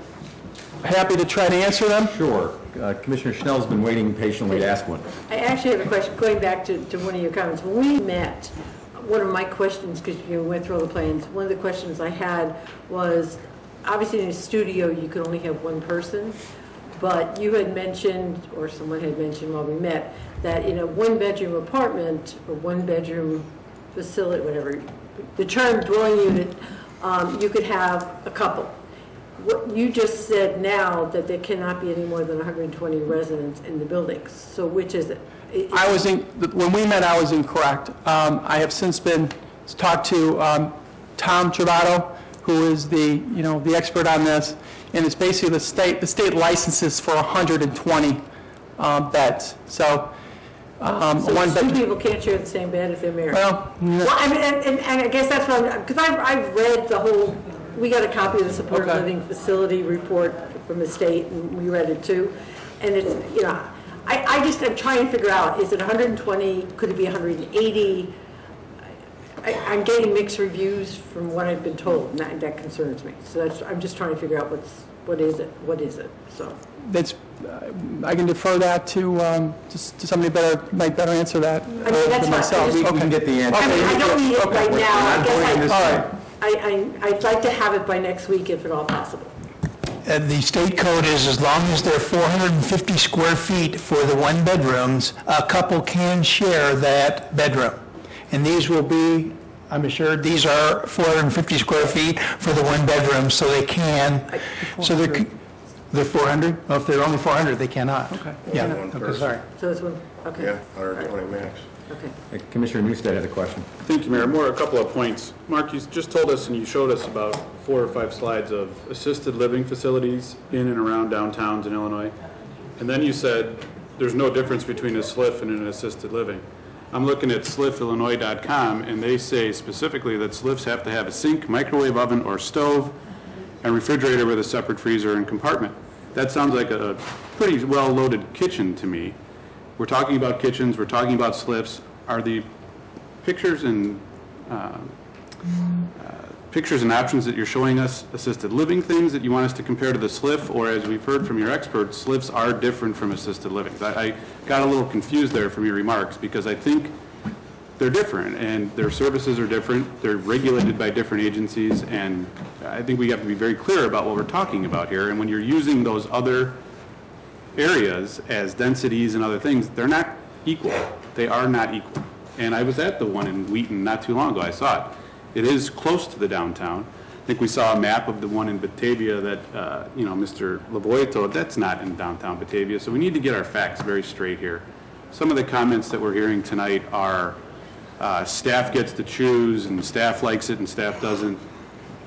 happy to try to answer them. Sure. Commissioner Schnell's been waiting patiently to ask one. I actually have a question, going back to one of your comments. When we met, one of my questions, because you went through all the plans, one of the questions I had was, obviously in a studio you can only have one person, but you had mentioned, or someone had mentioned while we met, that in a one-bedroom apartment or one-bedroom facility, whatever, the term dwelling unit, you could have a couple. What you just said now, that there cannot be any more than 120 residents in the buildings. So which is it? When we met, I was incorrect. I have since been talked to Tom Travato, who is the expert on this, and it's basically the state licenses for 120 beds. So. So two people can't share the same bed if they're married. Well, I mean, and I guess that's what I'm, because I've read the whole. We got a copy of the supported living facility report from the state, and we read it too. And it's, you know, I'm trying to figure out, is it 120? Could it be 180? I'm getting mixed reviews from what I've been told, and that concerns me. So I'm just trying to figure out what is it. So that's. I can defer that to somebody might better answer that. I mean, that's myself. We can get the answer. I mean, I don't need it right now. All right. I'd like to have it by next week if at all possible. The state code is, as long as they're 450 square feet for the one bedrooms, a couple can share that bedroom. And these will be, I'm assured, these are 450 square feet for the one bedroom, so they can. So they're 400? Well, if they're only 400, they cannot. Okay. Yeah. Okay, sorry. So it's one. Okay. Yeah, 120 max. Okay. Commissioner Newstead had a question. Thank you, Mayor. A couple of points. Mark, you just told us and you showed us about 4 or 5 slides of assisted living facilities in and around downtowns in Illinois. And then you said there's no difference between a SLIF and an assisted living. I'm looking at slifillinois.com, and they say specifically that SLIFs have to have a sink, microwave oven, or stove, and refrigerator with a separate freezer and compartment. That sounds like a pretty well-loaded kitchen to me. We're talking about kitchens, we're talking about SLIFs. Are the pictures and options that you're showing us assisted living things that you want us to compare to the SLIF, or as we've heard from your experts, SLIFs are different from assisted living? I got a little confused there from your remarks, because I think they're different and their services are different, they're regulated by different agencies, and I think we have to be very clear about what we're talking about here. And when you're using those other areas as densities and other things, they're not equal. They are not equal. And I was at the one in Wheaton not too long ago. I saw it. It is close to the downtown. I think we saw a map of the one in Batavia that, Mr. Lavoie told. That's not in downtown Batavia. So we need to get our facts very straight here. Some of the comments that we're hearing tonight are staff gets to choose, and staff likes it and staff doesn't.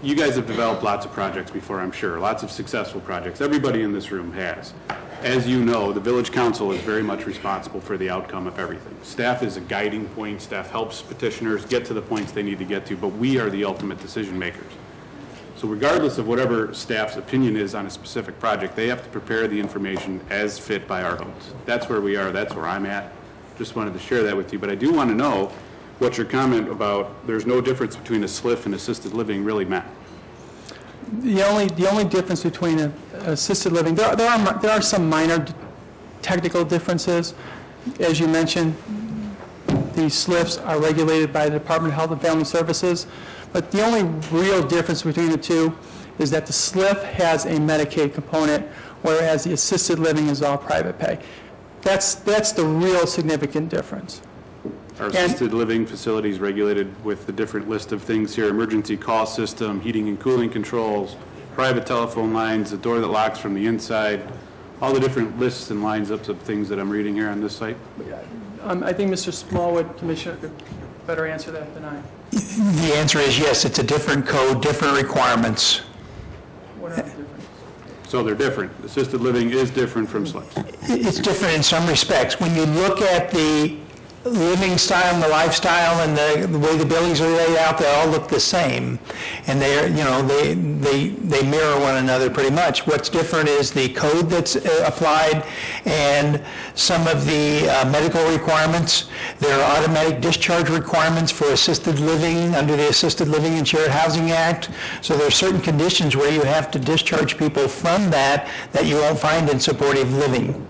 You guys have developed lots of projects before, I'm sure, lots of successful projects. Everybody in this room has. As you know, the village council is very much responsible for the outcome of everything. Staff is a guiding point. Staff helps petitioners get to the points they need to get to, but we are the ultimate decision makers. So regardless of whatever staff's opinion is on a specific project, they have to prepare the information as fit by our codes. That's where we are. That's where I'm at. Just wanted to share that with you. But I do want to know what your comment about there's no difference between a SLIF and assisted living really meant. The only difference between assisted living, there are some minor technical differences. As you mentioned, these SLIFs are regulated by the Department of Health and Family Services, but the only real difference between the two is that the SLIF has a Medicaid component, whereas the assisted living is all private pay. That's the real significant difference. Are assisted living facilities regulated with the different list of things here? Emergency call system, heating and cooling controls, private telephone lines, the door that locks from the inside, all the different lists and lines up of things that I'm reading here on this site? I think Mr. Smallwood, Commissioner, could better answer that than I. The answer is yes, it's a different code, different requirements. What are the differences? So they're different. Assisted living is different from SLIFs. It's different in some respects. When you look at the living style and the lifestyle and the way the buildings are laid out, they all look the same, and they mirror one another pretty much. What's different is the code that's applied and some of the medical requirements. There are automatic discharge requirements for assisted living under the Assisted Living and Shared Housing Act. So there are certain conditions where you have to discharge people from that you won't find in supportive living.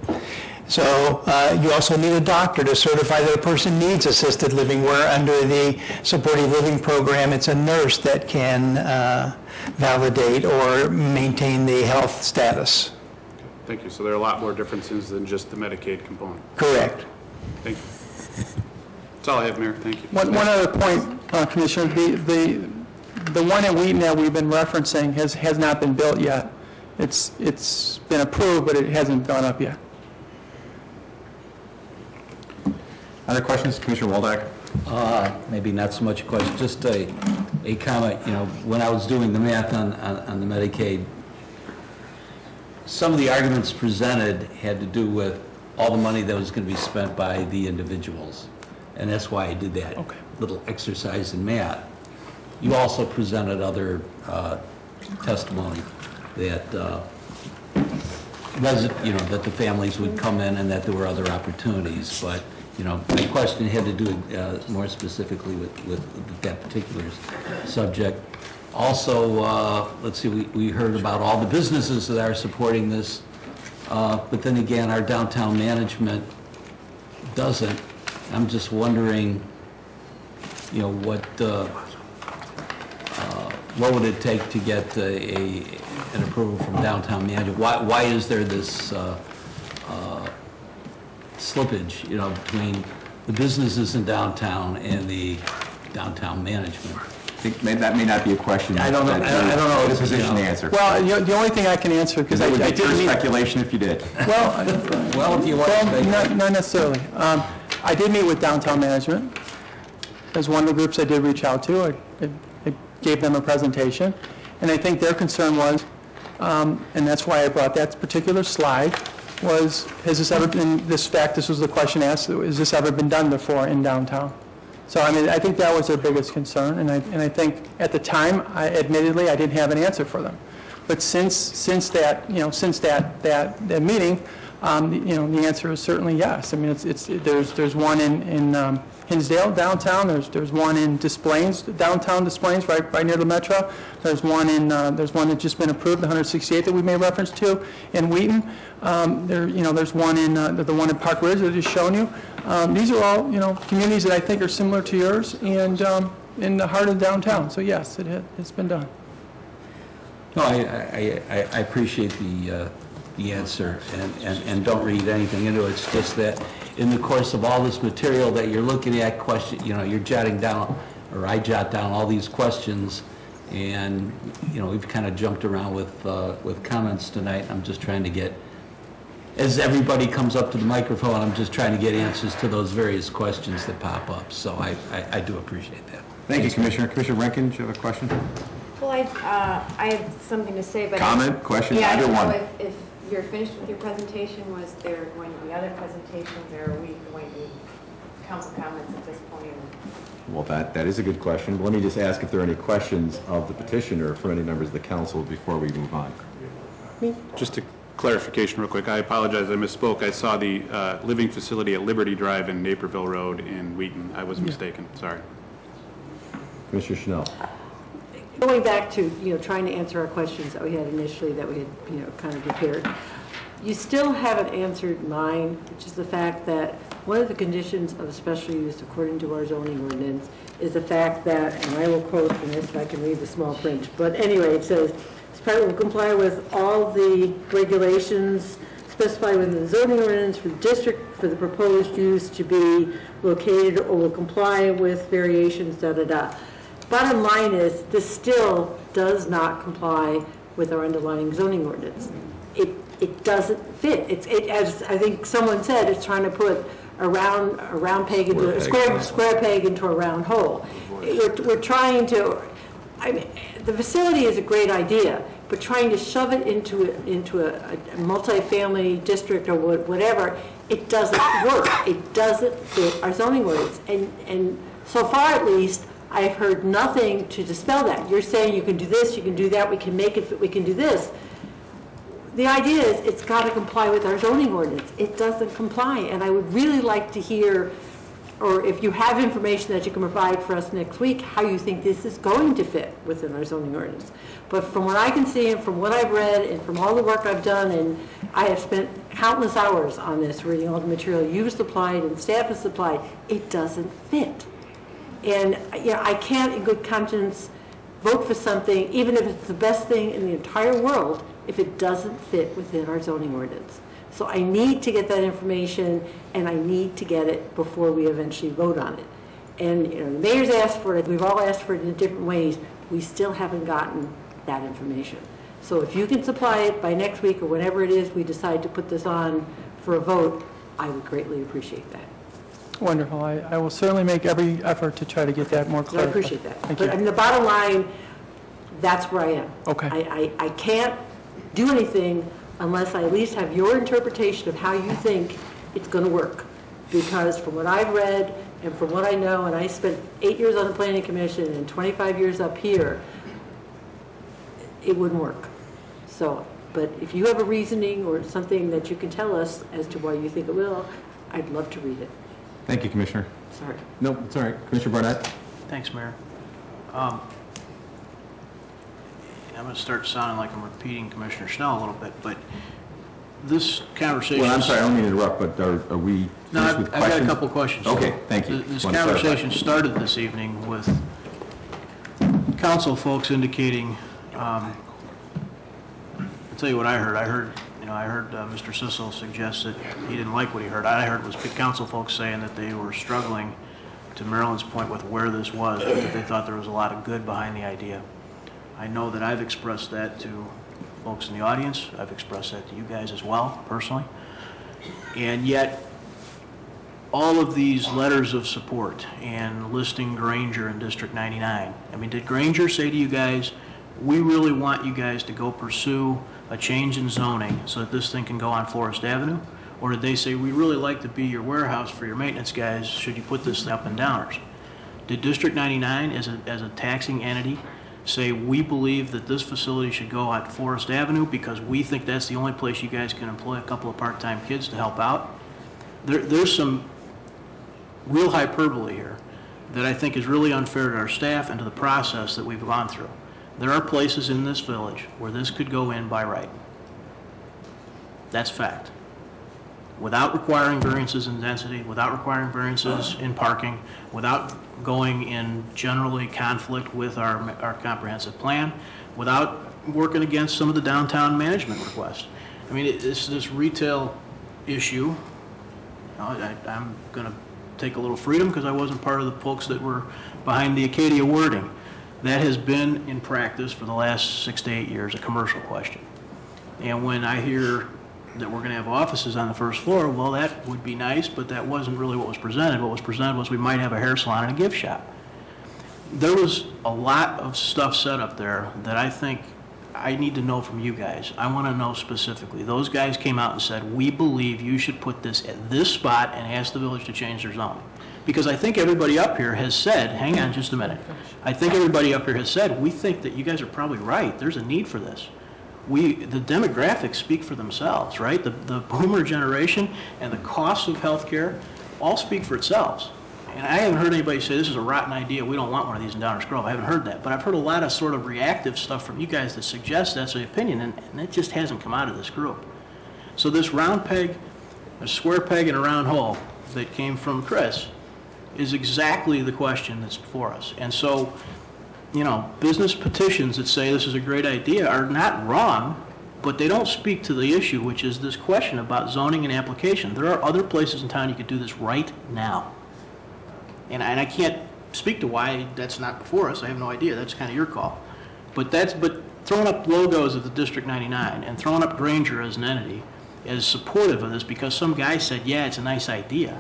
So you also need a doctor to certify that a person needs assisted living, where under the supportive living program, it's a nurse that can validate or maintain the health status. Thank you. So there are a lot more differences than just the Medicaid component. Correct. Thank you. That's all I have, Mayor. Thank you. One other point, Commissioner, the one in Wheaton that we've been referencing has not been built yet. It's been approved, but it hasn't gone up yet. Other questions, Commissioner Waldeck? Maybe not so much a question, just a comment. You know, when I was doing the math on the Medicaid, some of the arguments presented had to do with all the money that was going to be spent by the individuals, and that's why I did that little exercise in math. You also presented other testimony that that the families would come in and that there were other opportunities, but my question had to do more specifically with that particular subject. Also, let's see, we heard about all the businesses that are supporting this, but then again, our downtown management doesn't. I'm just wondering, what would it take to get an approval from downtown management? Why is there this slippage, between the businesses in downtown and the downtown management? I think that may not be a question. I don't know. I don't know. The position to answer. Well, the only thing I can answer, because I did meet speculation if you did. Well, if you want to not necessarily. I did meet with downtown management. As one of the groups I did reach out to, I gave them a presentation, and I think their concern was, and that's why I brought that particular slide, was, has this ever been, this was the question asked, has this ever been done before in downtown? So, I think that was their biggest concern, and I think at the time, admittedly, I didn't have an answer for them. But since that meeting, the answer is certainly yes. There's one in Hinsdale downtown. There's one in Des Plaines, downtown Des Plaines, right near the Metro. There's one that's just been approved, the 168 that we made reference to in Wheaton. There's one in the one in Park Ridge that I just shown you. These are all communities that I think are similar to yours and in the heart of downtown. So yes, it's been done. No, I appreciate the answer and don't read anything into it. It's just that in the course of all this material that you're looking at, you're jotting down, or I jot down all these questions, and we've kind of jumped around with comments tonight. I'm just trying to get as everybody comes up to the microphone, I'm just trying to get answers to those various questions that pop up. So I do appreciate that. Thank you, Commissioner. Commissioner Rankin, do you have a question? Well, I have something to say, but... Comment, question, yeah, either one. I don't know if you're finished with your presentation. Was there going to be other presentations, or are we going to council comments at this point? Well, that is a good question. But let me just ask if there are any questions of the petitioner from any members of the council before we move on. Just a clarification real quick. I apologize, I misspoke. I saw the living facility at Liberty Drive and Naperville Road in Wheaton. I was mistaken, sorry. Commissioner Schnell. Going back to, trying to answer our questions that we had initially that we had, kind of prepared. You still haven't answered mine, which is the fact that one of the conditions of special use, according to our zoning ordinance, is the fact that, and I will quote from this if I can read the small print, but anyway, it says, this project will comply with all the regulations specified within the zoning ordinance for the district for the proposed use to be located, or will comply with variations, da-da-da. Bottom line is, this still does not comply with our underlying zoning ordinance. It doesn't fit. As I think someone said, it's trying to put a round peg into a square peg into a round hole. We're trying to. I mean, the facility is a great idea, but trying to shove it into a multifamily district or whatever, it doesn't work. It doesn't fit our zoning ordinance, and so far at least, I've heard nothing to dispel that. You're saying you can do this, you can do that, we can make it fit, we can do this. The idea is it's got to comply with our zoning ordinance. It doesn't comply, and I would really like to hear, or if you have information that you can provide for us next week, how you think this is going to fit within our zoning ordinance. But from what I can see, and from what I've read, and from all the work I've done, and I have spent countless hours on this, reading all the material you've supplied and staff has supplied, it doesn't fit. And I can't in good conscience vote for something, even if it's the best thing in the entire world, if it doesn't fit within our zoning ordinance. So I need to get that information, and I need to get it before we eventually vote on it. And the mayor's asked for it, we've all asked for it in different ways, we still haven't gotten that information. So if you can supply it by next week or whenever it is we decide to put this on for a vote, I would greatly appreciate that. Wonderful. I will certainly make every effort to try to get that more clear. I appreciate that. Thank but you. I mean, the bottom line, that's where I am. Okay. I can't do anything unless I at least have your interpretation of how you think it's going to work. Because from what I've read and from what I know, and I spent 8 years on the Planning Commission and 25 years up here, it wouldn't work. So, but if you have a reasoning or something that you can tell us as to why you think it will, I'd love to read it. Thank you, Commissioner. Sorry. No, it's all right. Commissioner Barnett. Thanks, Mayor. I'm going to start sounding like I'm repeating Commissioner Schnell a little bit, but this conversation... Well, I'm sorry, I don't mean to interrupt, but are we No, finished with I've got a couple of questions. Okay, thank you. This conversation started this evening with council folks indicating, I'll tell you what I heard. I heard Mr. Sissel suggest that he didn't like what he heard. I heard was council folks saying that they were struggling, to Marilyn's point, with where this was, but that they thought there was a lot of good behind the idea. I know that I've expressed that to folks in the audience. I've expressed that to you guys as well, personally. And yet, all of these letters of support and listing Granger in District 99, I mean, did Granger say to you guys, we really want you guys to go pursue a change in zoning so that this thing can go on Forest Avenue? Or did they say, we really like to be your warehouse for your maintenance guys, should you put this up and downers? Did District 99, as a taxing entity, say, we believe that this facility should go on Forest Avenue because we think that's the only place you guys can employ a couple of part-time kids to help out? There's some real hyperbole here that I think is really unfair to our staff and to the process that we've gone through. There are places in this village where this could go in by right. That's fact. Without requiring variances in density, without requiring variances in parking, without going in generally conflict with our comprehensive plan, without working against some of the downtown management requests. I mean, it's this retail issue. I'm going to take a little freedom because I wasn't part of the folks that were behind the Acadia wording. That has been in practice for the last 6 to 8 years a commercial question. And when I hear that we're going to have offices on the first floor. Well, that would be nice, but that wasn't really what was presented. What was presented was we might have a hair salon and a gift shop. There was a lot of stuff set up there that I think I need to know from you guys. I want to know specifically. Those guys came out and said, we believe you should put this at this spot and ask the village to change their zoning. Because I think everybody up here has said, hang on just a minute, I think everybody up here has said, we think that you guys are probably right. There's a need for this. The demographics speak for themselves, right? The boomer generation and the costs of healthcare all speak for itself. And I haven't heard anybody say this is a rotten idea, we don't want one of these in Downers Grove. I haven't heard that. But I've heard a lot of sort of reactive stuff from you guys that suggest that's the opinion, and it just hasn't come out of this group. So this round peg, a square peg in a round hole that came from Chris is exactly the question that's before us. And so, you know, business petitions that say this is a great idea are not wrong, but they don't speak to the issue, which is this question about zoning and application. There are other places in town you could do this right now. And I can't speak to why that's not before us. I have no idea. That's kind of your call. But throwing up logos of the District 99 and throwing up Granger as an entity as supportive of this because some guy said, yeah, it's a nice idea,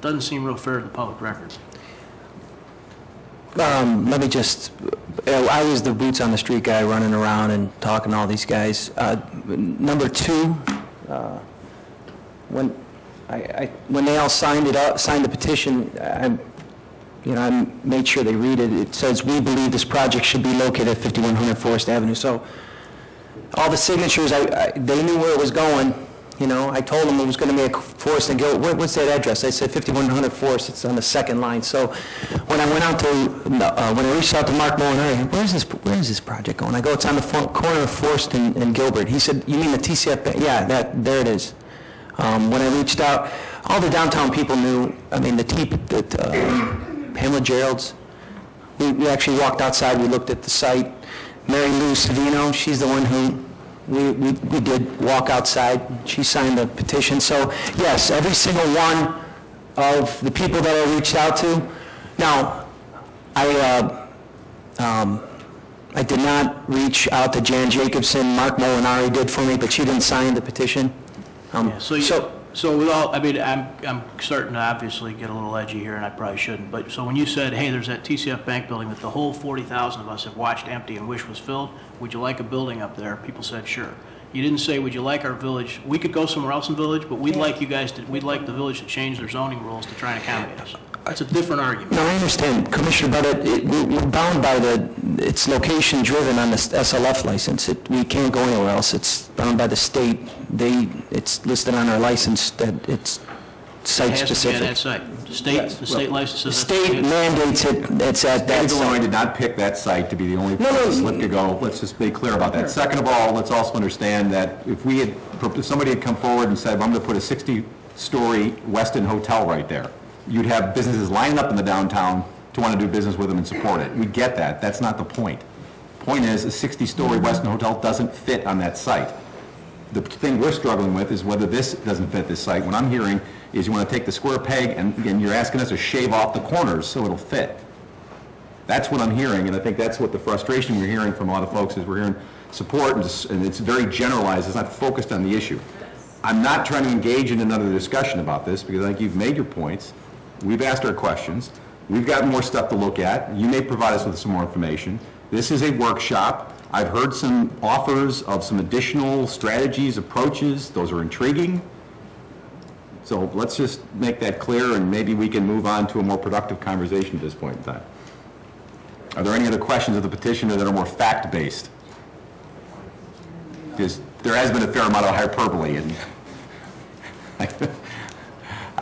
doesn't seem real fair to the public record. Let me just, I was the boots on the street guy running around and talking to all these guys. Number two, when they all signed the petition, I made sure they read it. It says, we believe this project should be located at 5100 Forest Avenue. So all the signatures, they knew where it was going. You know, I told them it was going to be a Forest and Gilbert. What's that address? They said 5100 Forest. It's on the second line. So when I went out to, when I reached out to Mark Molinari, where is this project going? I go, it's on the corner of Forest and Gilbert. He said, you mean the TCF? Yeah, there it is. When I reached out, all the downtown people knew. I mean, Pamela Gerald's. We actually walked outside. We looked at the site. Mary Lou Savino, she's the one who. We did walk outside. She signed the petition. So, yes, every single one of the people that I reached out to. Now, I did not reach out to Jan Jacobson. Mark Molinari did for me, but she didn't sign the petition. So with all, I mean, I'm starting to obviously get a little edgy here, and I probably shouldn't. But so when you said, hey, there's that TCF Bank building that the whole 40,000 of us have watched empty and wish was filled, would you like a building up there? People said, sure. You didn't say, would you like our village? We could go somewhere else in Village, but we'd like you guys to, we'd like the village to change their zoning rules to try and accommodate us. That's a different argument. No, I understand, Commissioner, but we're bound by it's location driven on the SLF license. We can't go anywhere else. It's bound by the state. It's listed on our license that it's site specific. It has to be at that site. The state license. The state mandates it. It's at that site. Illinois did not pick that site to be the only place Slip could go. Let's just be clear about that. Second of all, let's also understand that if somebody had come forward and said, I'm going to put a 60-story Westin hotel right there, you'd have businesses lining up in the downtown to want to do business with them and support it. We get that. That's not the point. The point is, a 60-story Westin hotel doesn't fit on that site. The thing we're struggling with is whether this doesn't fit this site. What I'm hearing is you want to take the square peg and you're asking us to shave off the corners so it'll fit. That's what I'm hearing, and I think that's what the frustration we're hearing from a lot of folks is we're hearing support, and it's very generalized. It's not focused on the issue. I'm not trying to engage in another discussion about this because I think you've made your points. We've asked our questions. We've got more stuff to look at. You may provide us with some more information. This is a workshop. I've heard some offers of some additional strategies, approaches. Those are intriguing. So let's just make that clear, and maybe we can move on to a more productive conversation at this point in time. Are there any other questions of the petitioner that are more fact-based? Because there has been a fair amount of hyperbole, and I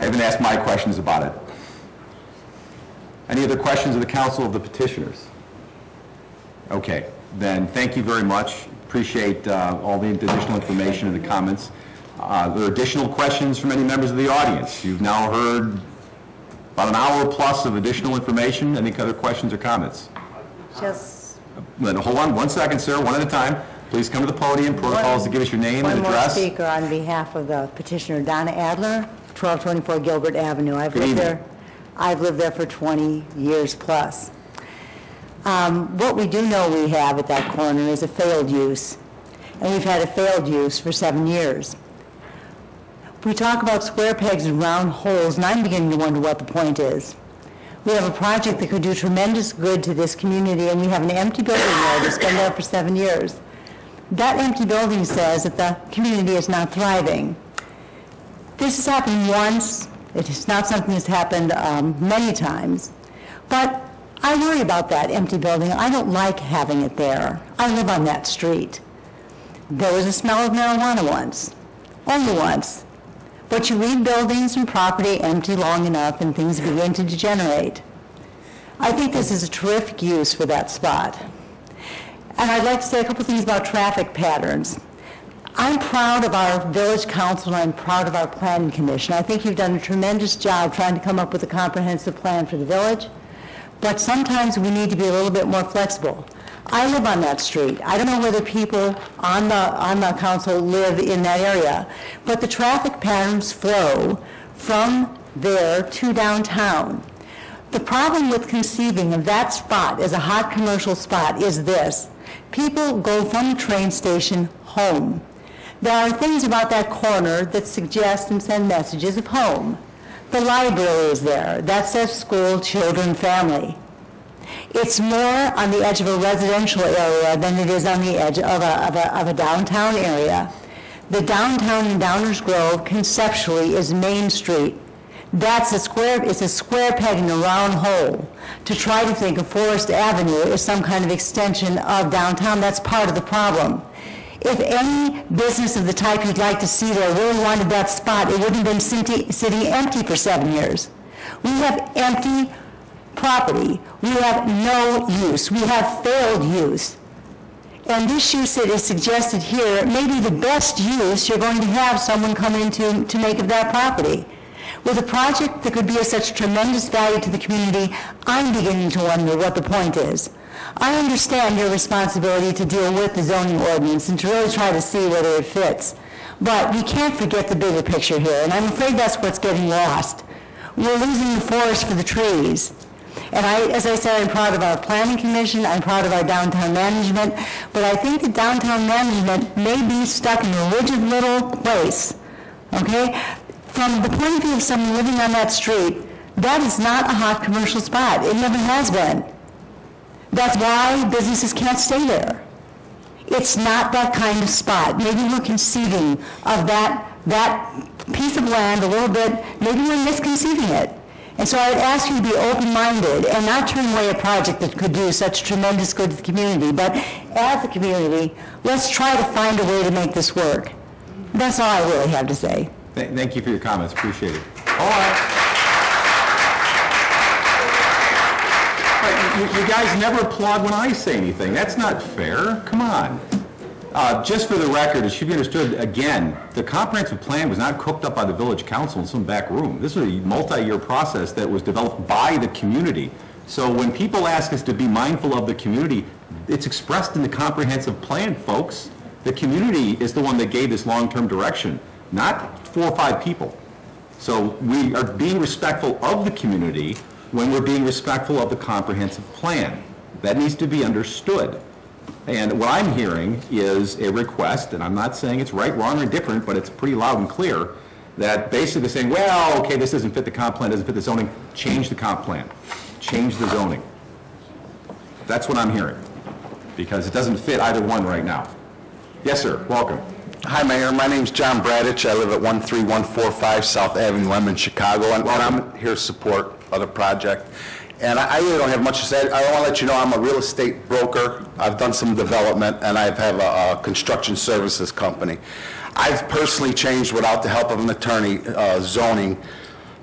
haven't asked my questions about it. Any other questions of the council of the petitioners? Okay, then thank you very much. Appreciate all the additional information and the comments. There are additional questions from any members of the audience. You've now heard about an hour plus of additional information. Any other questions or comments? Hold on 1 second, sir, one at a time. Please come to the podium. Protocols to give us your name and address. One more speaker on behalf of the petitioner, Donna Adler, 1224 Gilbert Avenue. I've lived there for 20 years plus. What we do know we have at that corner is a failed use, and we've had a failed use for 7 years. We talk about square pegs and round holes, and I'm beginning to wonder what the point is. We have a project that could do tremendous good to this community, and we have an empty building there that's been there for 7 years. That empty building says that the community is not thriving. This has happened once. It is not something that's happened many times. But I worry about that empty building. I don't like having it there. I live on that street. There was a smell of marijuana once, only once. But you leave buildings and property empty long enough and things begin to degenerate. I think this is a terrific use for that spot. And I'd like to say a couple things about traffic patterns. I'm proud of our village council and I'm proud of our planning commission. I think you've done a tremendous job trying to come up with a comprehensive plan for the village, but sometimes we need to be a little bit more flexible. I live on that street. I don't know whether people on the council live in that area, but the traffic patterns flow from there to downtown. The problem with conceiving of that spot as a hot commercial spot is this. People go from the train station home. There are things about that corner that suggest and send messages of home. The library is there. That says school, children, family. It's more on the edge of a residential area than it is on the edge of a downtown area. The downtown in Downers Grove conceptually is Main Street. It's a square peg in a round hole. To try to think of Forest Avenue as some kind of extension of downtown, that's part of the problem. If any business of the type you'd like to see there really wanted that spot, it wouldn't have been sitting empty for 7 years. We have empty property. We have no use. We have failed use. And this use that is suggested here may be the best use you're going to have someone come in to make of that property. With a project that could be of such tremendous value to the community, I'm beginning to wonder what the point is. I understand your responsibility to deal with the zoning ordinance and to really try to see whether it fits. But we can't forget the bigger picture here, and I'm afraid that's what's getting lost. We're losing the forest for the trees. And as I said, I'm proud of our planning commission, I'm proud of our downtown management, but I think the downtown management may be stuck in a rigid little place, okay? From the point of view of someone living on that street, that is not a hot commercial spot. It never has been. That's why businesses can't stay there. It's not that kind of spot. Maybe we're conceiving of that piece of land a little bit, maybe we're misconceiving it. And so I would ask you to be open-minded and not turn away a project that could do such tremendous good to the community, but as a community, let's try to find a way to make this work. That's all I really have to say. Thank you for your comments, appreciate it. You guys never applaud when I say anything. That's not fair. Come on. Just for the record, it should be understood, again, the comprehensive plan was not cooked up by the village council in some back room. This was a multi-year process that was developed by the community. So when people ask us to be mindful of the community, it's expressed in the comprehensive plan, folks. The community is the one that gave this long-term direction, not 4 or 5 people. So we are being respectful of the community when we're being respectful of the comprehensive plan. That needs to be understood. And what I'm hearing is a request, and I'm not saying it's right, wrong, or indifferent, but it's pretty loud and clear, that basically saying, well, okay, this doesn't fit the comp plan, doesn't fit the zoning, change the comp plan, change the zoning. That's what I'm hearing, because it doesn't fit either one right now. Yes, sir, welcome. Hi, Mayor. My name's John Bradich. I live at 13145 South Avenue M in Chicago, and I'm here to support the project. And I really don't have much to say. I want to let you know I'm a real estate broker. I've done some development, and I have a construction services company. I've personally changed, without the help of an attorney, zoning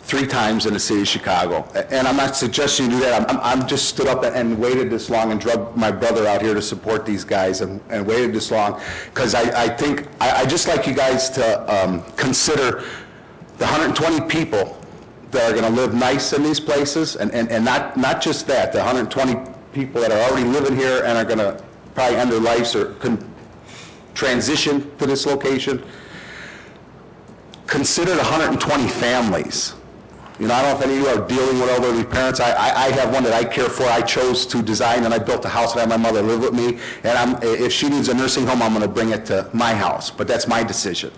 3 times in the city of Chicago. And I'm not suggesting you do that. I'm just stood up and waited this long and drug my brother out here to support these guys and waited this long because I think, I just like you guys to consider the 120 people that are going to live nice in these places, and not just that, the 120 people that are already living here and are going to probably end their lives or transition to this location. Consider the 120 families. You know, I don't know if any of you are dealing with elderly parents. I have one that I care for. I chose to design, and I built a house and I had my mother live with me. And if she needs a nursing home, I'm going to bring it to my house. But that's my decision.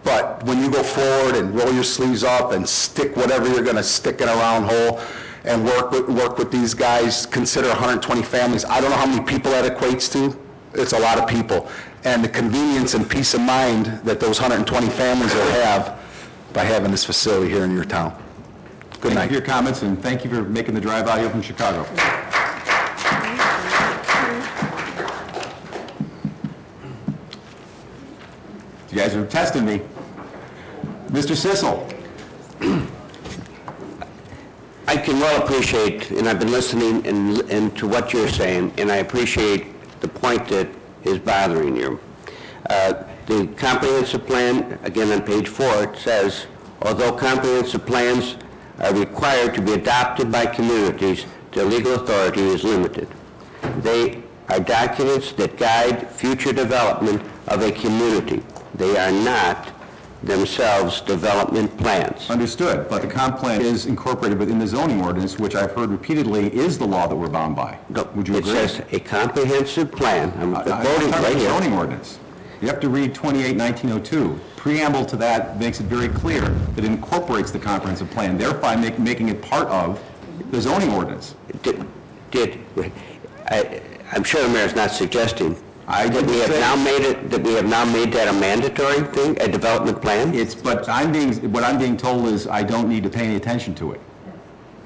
But when you go forward and roll your sleeves up and stick whatever you're going to stick in a round hole and work with these guys, consider 120 families. I don't know how many people that equates to. It's a lot of people. And the convenience and peace of mind that those 120 families will have by having this facility here in your town. Good night. Thank you for your comments, and thank you for making the drive out here from Chicago. You guys are testing me. Mr. Sissel. I can well appreciate, and I've been listening and to what you're saying, and I appreciate the point that is bothering you. The comprehensive plan, again on page 4, it says, although comprehensive plans are required to be adopted by communities, their legal authority is limited. They are documents that guide future development of a community. They are not themselves development plans. Understood, but the comp plan is incorporated within the zoning ordinance, which I've heard repeatedly is the law that we're bound by. Would you agree? It says a comprehensive plan. I'm quoting right here. Zoning ordinance. You have to read 28-1902. Preamble to that makes it very clear that it incorporates the comprehensive plan, thereby making it part of the zoning ordinance. I'm sure the mayor's not suggesting that we have now made that a mandatory thing, a development plan? But what I'm being told is I don't need to pay any attention to it.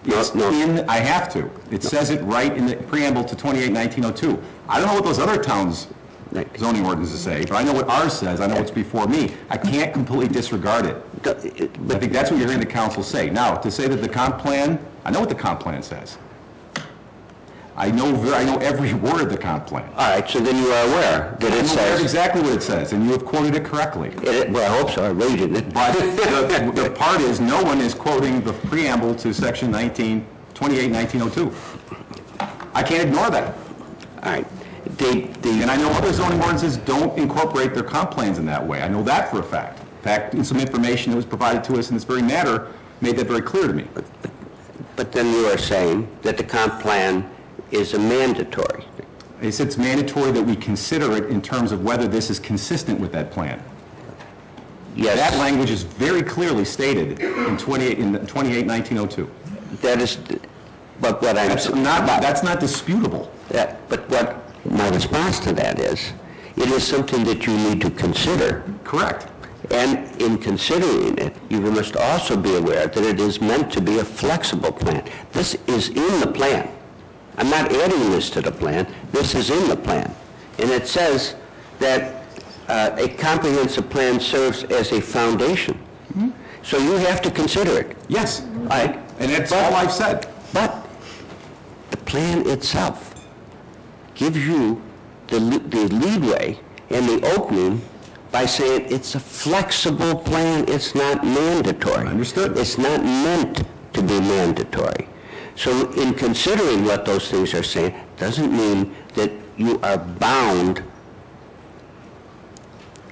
I have to. It says it right in the preamble to 28-1902. I don't know what those other towns' zoning ordinances say, but I know what ours says. I know what's before me. I can't completely disregard it. I think that's what you're hearing the council say. Now, to say that the comp plan, I know what the comp plan says. I know every word of the comp plan. All right, so then you are aware that it says... I'm aware exactly what it says, and you have quoted it correctly. Well, I hope so. I read it. But the part is, no one is quoting the preamble to section 28-1902. I can't ignore that. All right. And I know other zoning ordinances don't incorporate their comp plans in that way. I know that for a fact. In fact, in some information that was provided to us in this very matter made that very clear to me. But then you are saying that the comp plan is a mandatory. It's mandatory that we consider it in terms of whether this is consistent with that plan. Yes. That language is very clearly stated in 28-1902. That is, but what I'm... That's not disputable. But what my response to that is, it is something that you need to consider. Correct. And in considering it, you must also be aware that it is meant to be a flexible plan. This is in the plan. I'm not adding this to the plan. This is in the plan. And it says that a comprehensive plan serves as a foundation. Mm-hmm. So you have to consider it. Yes. Right? And that's all I've said. But the plan itself gives you the leeway and the opening by saying it's a flexible plan. It's not mandatory. Understood. It's not meant to be mandatory. So in considering what those things are saying doesn't mean that you are bound.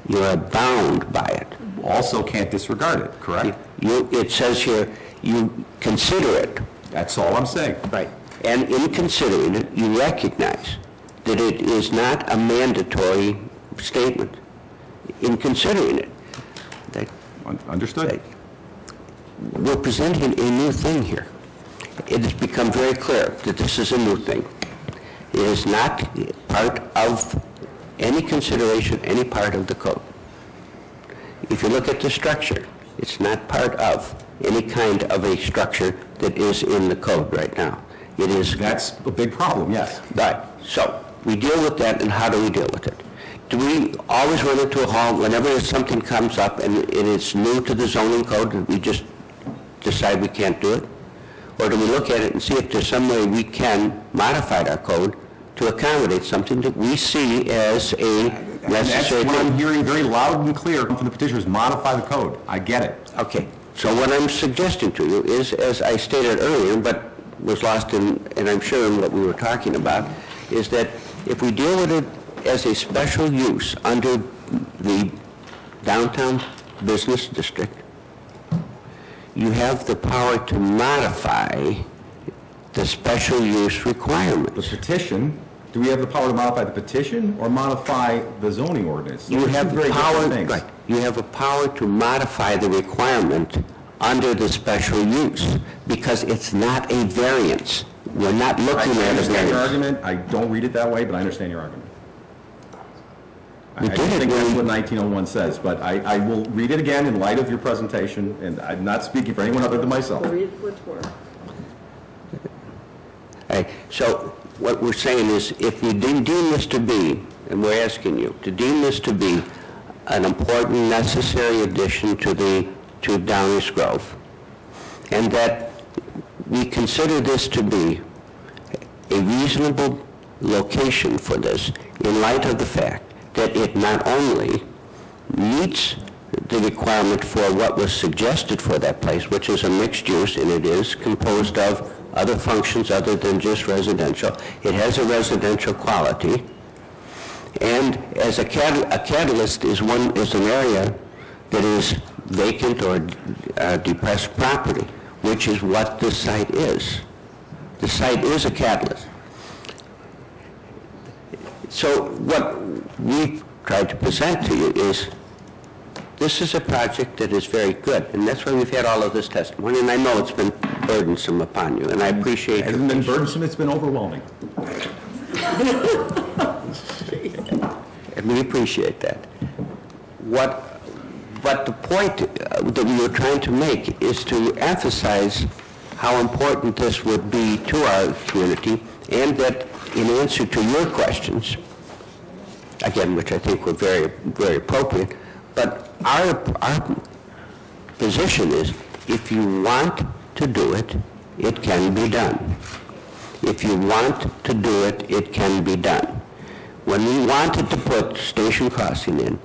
You are bound by it. Also can't disregard it, correct? It says here, you consider it. That's all I'm saying. Right. And in considering it, you recognize that it is not a mandatory statement. In considering it. Understood. We're presenting a new thing here. It has become very clear that this is a new thing. It is not part of any consideration, any part of the code. If you look at the structure, it's not part of any kind of a structure that is in the code right now. It is... That's a big problem, yes. Right. So we deal with that, and how do we deal with it? Do we always run into a halt whenever something comes up and it is new to the zoning code that we just decide we can't do it? Or do we look at it and see if there's some way we can modify our code to accommodate something that we see as a necessary thing? That's what I'm hearing very loud and clear from the petitioners, modify the code. I get it. Okay. So what I'm suggesting to you is, as I stated earlier, but was lost in, and I'm sure in what we were talking about, is that if we deal with it as a special use under the downtown business district, you have the power to modify the special use requirements. The petition, do we have the power to modify the petition or modify the zoning ordinance? You have the power, right, you have a power to modify the requirement under the special use, because it's not a variance. We're not looking at a I understand your variance. argument. I don't read it that way, but I understand your argument. I You don't did it think that's when- what 1901 says, but I will read it again in light of your presentation, and I'm not speaking for anyone other than myself. Read what's more. Right, so what we're saying is, if you deem this to be, and we're asking you, to deem this to be an important, necessary addition to Downers Grove, and that we consider this to be a reasonable location for this, in light of the fact that it not only meets the requirement for what was suggested for that place, which is a mixed use, and it is composed of other functions other than just residential. It has a residential quality, and as a catalyst is an area that is vacant or depressed property, which is what this site is. The site is a catalyst. So what we've tried to present to you is, this is a project that is very good, and that's why we've had all of this testimony, and I know it's been burdensome upon you, and I appreciate it. It hasn't been burdensome, it's been overwhelming. And we appreciate that. But the point that we were trying to make is to emphasize how important this would be to our community, and that in answer to your questions, again, which I think were very, very appropriate, but our position is, if you want to do it, it can be done. If you want to do it, it can be done. When we wanted to put Station Crossing in,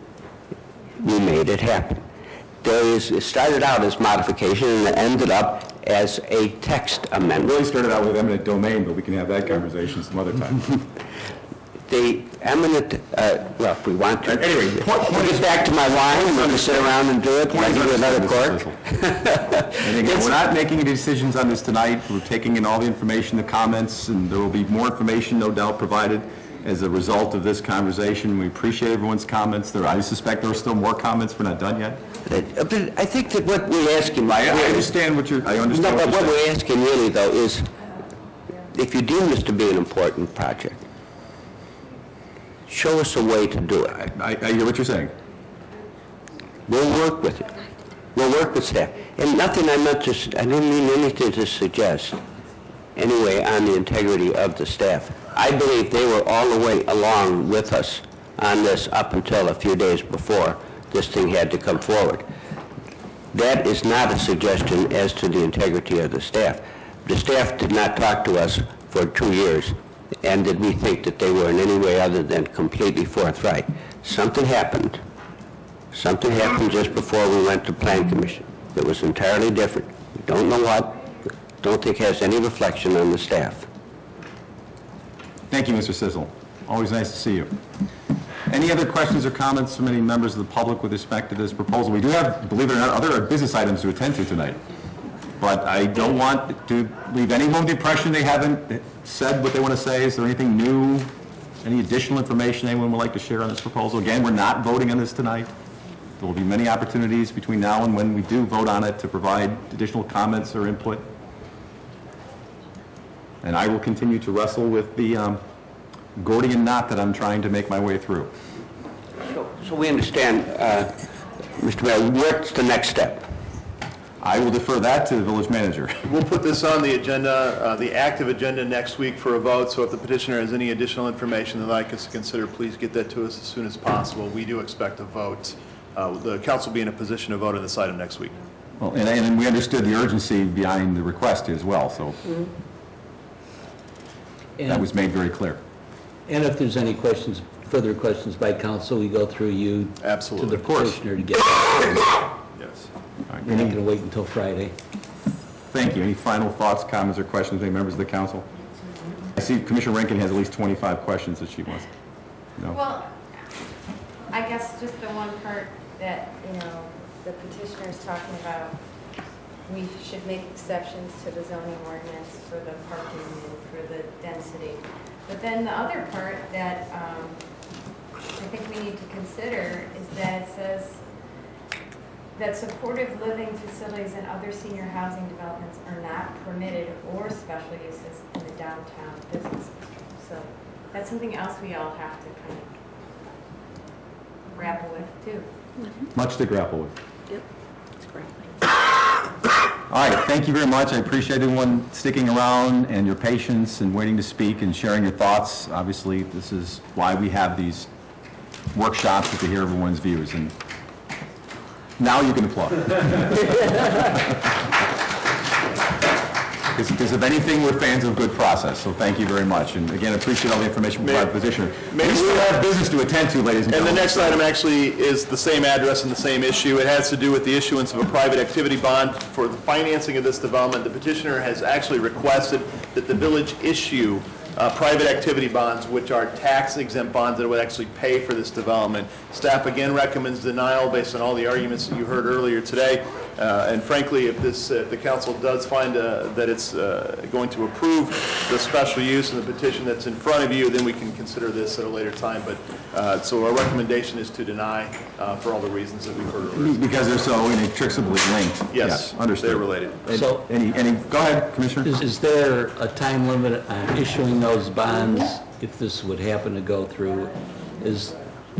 we made it happen. It started out as modification and it ended up as a text amendment. It really started out with eminent domain, but we can have that conversation some other time. The eminent, well, if we want to. Anyway, we'll get back to my line, and we'll sit around and do it. Can I give you another cork? And again, we're not making any decisions on this tonight. We're taking in all the information, the comments, and there will be more information, no doubt, provided as a result of this conversation. We appreciate everyone's comments. I suspect there are still more comments. We're not done yet. But I think that what we're asking... I understand what you're... I understand No, but what we're asking really, though, is if you deem this to be an important project, show us a way to do it. I hear what you're saying. We'll work with it. We'll work with staff. And nothing I didn't mean anything to suggest, anyway, on the integrity of the staff. I believe they were all the way along with us on this up until a few days before this thing had to come forward. That is not a suggestion as to the integrity of the staff. The staff did not talk to us for 2 years, and did we think that they were in any way other than completely forthright. Something happened. Something happened just before we went to Plan Commission that was entirely different. We don't know what. Don't think has any reflection on the staff. Thank you, Mr. Sissel. Always nice to see you. Any other questions or comments from any members of the public with respect to this proposal? We do have, believe it or not, other business items to attend to tonight. But I don't want to leave anyone with the impression they haven't said what they want to say. Is there anything new, any additional information anyone would like to share on this proposal? Again, we're not voting on this tonight. There will be many opportunities between now and when we do vote on it to provide additional comments or input. And I will continue to wrestle with the Gordian knot that I'm trying to make my way through. So we understand, Mr. Mayor, what's the next step? I will defer that to the village manager. We'll put this on the agenda, the active agenda next week for a vote, so if the petitioner has any additional information that I'd like us to consider, please get that to us as soon as possible. We do expect a vote. The council will be in a position to vote on this item next week. Well, and we understood the urgency behind the request as well, so that was made very clear. And if there's any questions, further questions by council, we go through you to the petitioner to get that. Yes. We're not going to wait until Friday. Thank you. Any final thoughts, comments, or questions by members of the council? I see Commissioner Rankin has at least 25 questions that she wants. No? Well, I guess just the one part that, the petitioner is talking about, we should make exceptions to the zoning ordinance for the parking and for the density. But then the other part that I think we need to consider is that it says that supportive living facilities and other senior housing developments are not permitted or special uses in the downtown business district. So that's something else we all have to kind of grapple with too. Much to grapple with. Yep, that's correct. All right, thank you very much. I appreciate everyone sticking around and your patience and waiting to speak and sharing your thoughts. Obviously, this is why we have these workshops, to hear everyone's views. And now you can applaud. Because if anything, we're fans of good process, so thank you very much. And again, appreciate all the information from our petitioner. We still have business to attend to, ladies and gentlemen. And the next item actually is the same address and the same issue. It has to do with the issuance of a private activity bond for the financing of this development. The petitioner has actually requested that the village issue private activity bonds, which are tax-exempt bonds that would actually pay for this development. Staff again recommends denial based on all the arguments that you heard earlier today. And frankly, if the council does find that it's going to approve the special use and the petition that's in front of you, then we can consider this at a later time. But so our recommendation is to deny for all the reasons that we've heard earlier. Because they're so inextricably linked. Yes, understood. they're related. So, go ahead, Commissioner. Is there a time limit on issuing those bonds if this would happen to go through?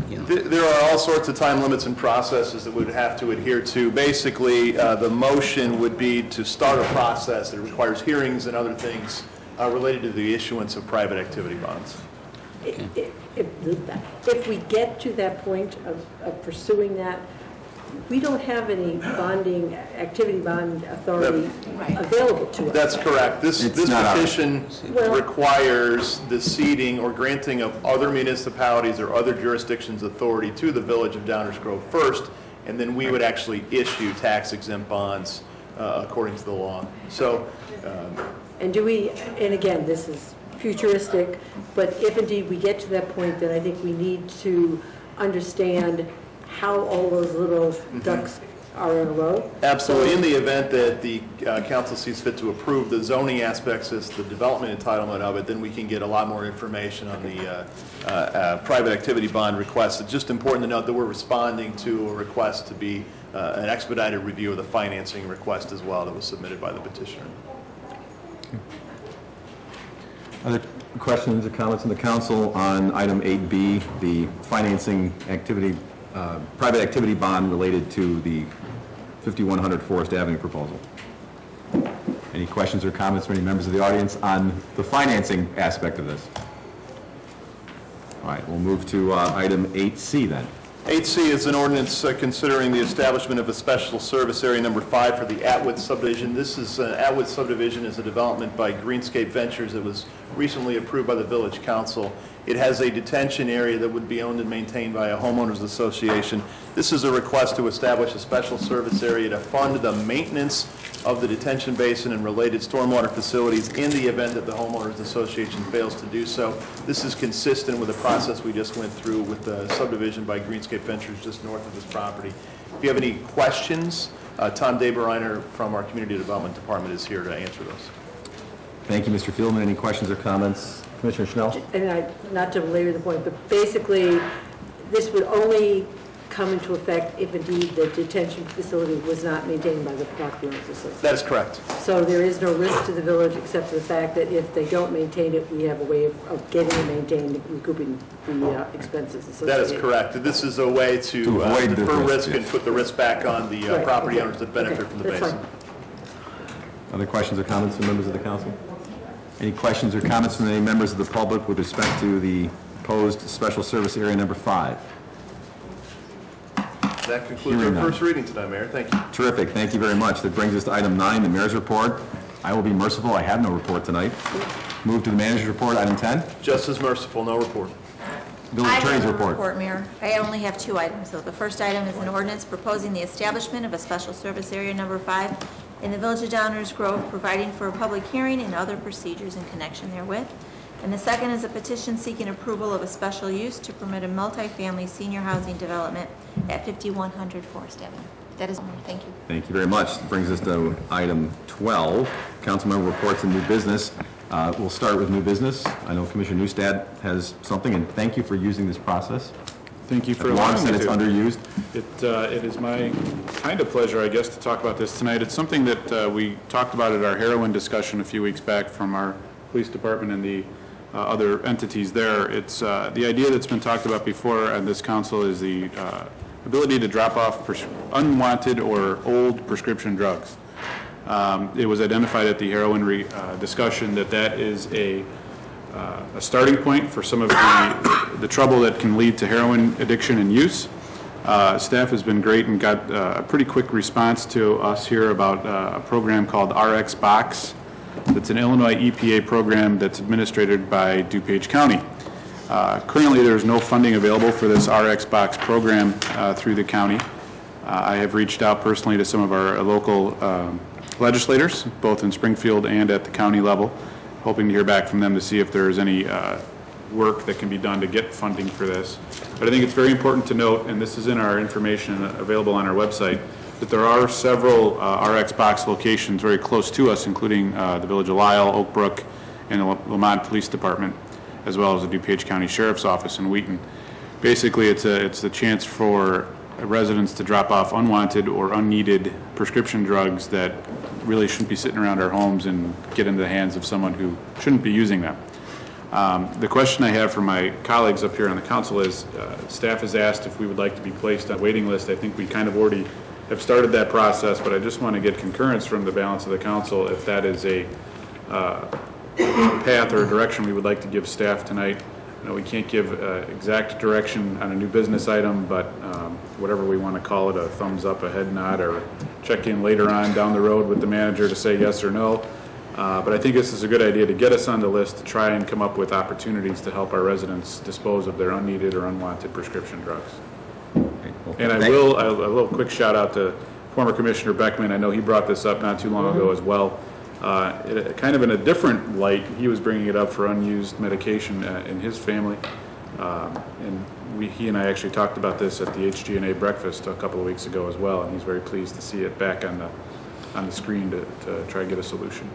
There are all sorts of time limits and processes that we would have to adhere to. Basically, the motion would be to start a process that requires hearings and other things related to the issuance of private activity bonds. If we get to that point of pursuing that, we don't have any bonding, activity bond authority available to us. That's correct. This petition requires the ceding or granting of other municipalities or other jurisdictions' authority to the Village of Downers Grove first, and then we would actually issue tax-exempt bonds according to the law. So, and do we, and again, this is futuristic, but if indeed we get to that point, then I think we need to understand how all those little ducks are in a row. Absolutely. In the event that the council sees fit to approve the zoning aspects as the development entitlement of it, then we can get a lot more information on the private activity bond request. It's just important to note that we're responding to a request to be an expedited review of the financing request as well that was submitted by the petitioner. Other questions or comments from the council on item 8B, the financing activity, private activity bond related to the 5100 Forest Avenue proposal? Any questions or comments from any members of the audience on the financing aspect of this? All right, we'll move to item 8C then. 8C is an ordinance considering the establishment of a special service area number 5 for the Atwood subdivision. This is Atwood subdivision is a development by Greenscape Ventures that was recently approved by the Village Council. It has a detention area that would be owned and maintained by a homeowners association. This is a request to establish a special service area to fund the maintenance of the detention basin and related stormwater facilities in the event that the homeowners association fails to do so. This is consistent with the process we just went through with the subdivision by Greenscape Ventures just north of this property. If you have any questions, Tom Dabereiner from our Community Development Department is here to answer those. Thank you, Mr. Fieldman. Any questions or comments? Commissioner Schnell? And not to belabor the point, but basically, this would only come into effect if indeed the detention facility was not maintained by the property owners association. That is correct. So there is no risk to the village except for the fact that if they don't maintain it, we have a way of getting it maintained, recouping the expenses associated. That is correct. This is a way to defer risk and put the risk back on the property owners that benefit from the basin. Other questions or comments from members of the council? Any questions or comments from any members of the public with respect to the proposed special service area number 5? That concludes our first reading tonight, Mayor. Thank you. Terrific. Thank you very much. That brings us to item 9, the mayor's report. I will be merciful. I have no report tonight. Move to the manager's report, item 10. Just as merciful, no report. Village attorney's report. Mayor. I only have 2 items, though. The first item is an ordinance proposing the establishment of a special service area number 5 in the Village of Downers Grove, providing for a public hearing and other procedures in connection therewith. And the second is a petition seeking approval of a special use to permit a multifamily senior housing development at 5100 Forest Avenue. That is all. Thank you. Thank you very much. That brings us to item 12, councilmember reports and new business. We'll start with new business. I know Commissioner Newstad has something, and thank you for using this process. Thank you for As long allowing as me it's to. underused. It is my kind of pleasure, I guess, to talk about this tonight. It's something that we talked about at our heroin discussion a few weeks back from our police department and the other entities there. It's the idea that's been talked about before on this council is the ability to drop off unwanted or old prescription drugs. It was identified at the heroin discussion that is a starting point for some of the trouble that can lead to heroin addiction and use. Staff has been great and got a pretty quick response to us here about a program called RX Box. It's an Illinois EPA program that's administered by DuPage County. Currently, there's no funding available for this RX Box program through the county. I have reached out personally to some of our local legislators, both in Springfield and at the county level, hoping to hear back from them to see if there's any work that can be done to get funding for this. But I think it's very important to note, and this is in our information available on our website, that there are several RX Box locations very close to us, including the Village of Lisle, Oak Brook, and the Lamont Police Department, as well as the DuPage County Sheriff's Office in Wheaton. Basically, it's a chance for residents to drop off unwanted or unneeded prescription drugs that really shouldn't be sitting around our homes and get into the hands of someone who shouldn't be using them. The question I have for my colleagues up here on the council is, staff has asked if we would like to be placed on a waiting list. I think we kind of already have started that process, but I just want to get concurrence from the balance of the council if that is a path or a direction we would like to give staff tonight. You know, we can't give exact direction on a new business item, but whatever we want to call it, a thumbs up, a head nod, or check in later on down the road with the manager to say yes or no. But I think this is a good idea to get us on the list to try and come up with opportunities to help our residents dispose of their unneeded or unwanted prescription drugs. And a little quick shout out to former Commissioner Beckman. I know he brought this up not too long ago as well. Kind of in a different light, he was bringing it up for unused medication in his family. And he and I actually talked about this at the HG&A breakfast a couple of weeks ago as well, and he's very pleased to see it back on the screen to try to get a solution.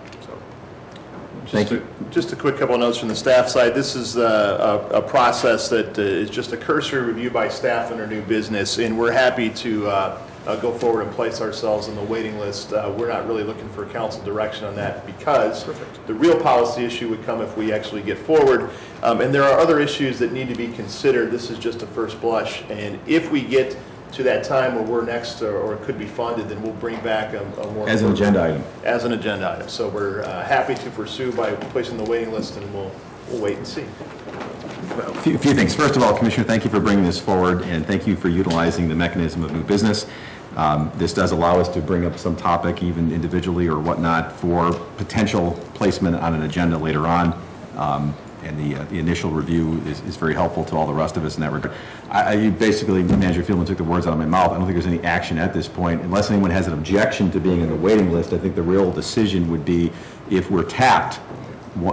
So, just a quick couple of notes from the staff side. This is a process that is just a cursory review by staff under new business, and we're happy to go forward and place ourselves on the waiting list. We're not really looking for council direction on that because the real policy issue would come if we actually get forward. And there are other issues that need to be considered. This is just a first blush. And if we get to that time where we're next or it could be funded, then we'll bring back a more... As an agenda item. As an agenda item. So we're happy to pursue by placing the waiting list, and we'll wait and see. Well, a few things. First of all, Commissioner, thank you for bringing this forward, and thank you for utilizing the mechanism of new business. This does allow us to bring up some topic, even individually or whatnot, for potential placement on an agenda later on. And the initial review is very helpful to all the rest of us in that regard. You basically, Manager Fieldman took the words out of my mouth. I don't think there's any action at this point. Unless anyone has an objection to being on the waiting list, I think the real decision would be if we're tapped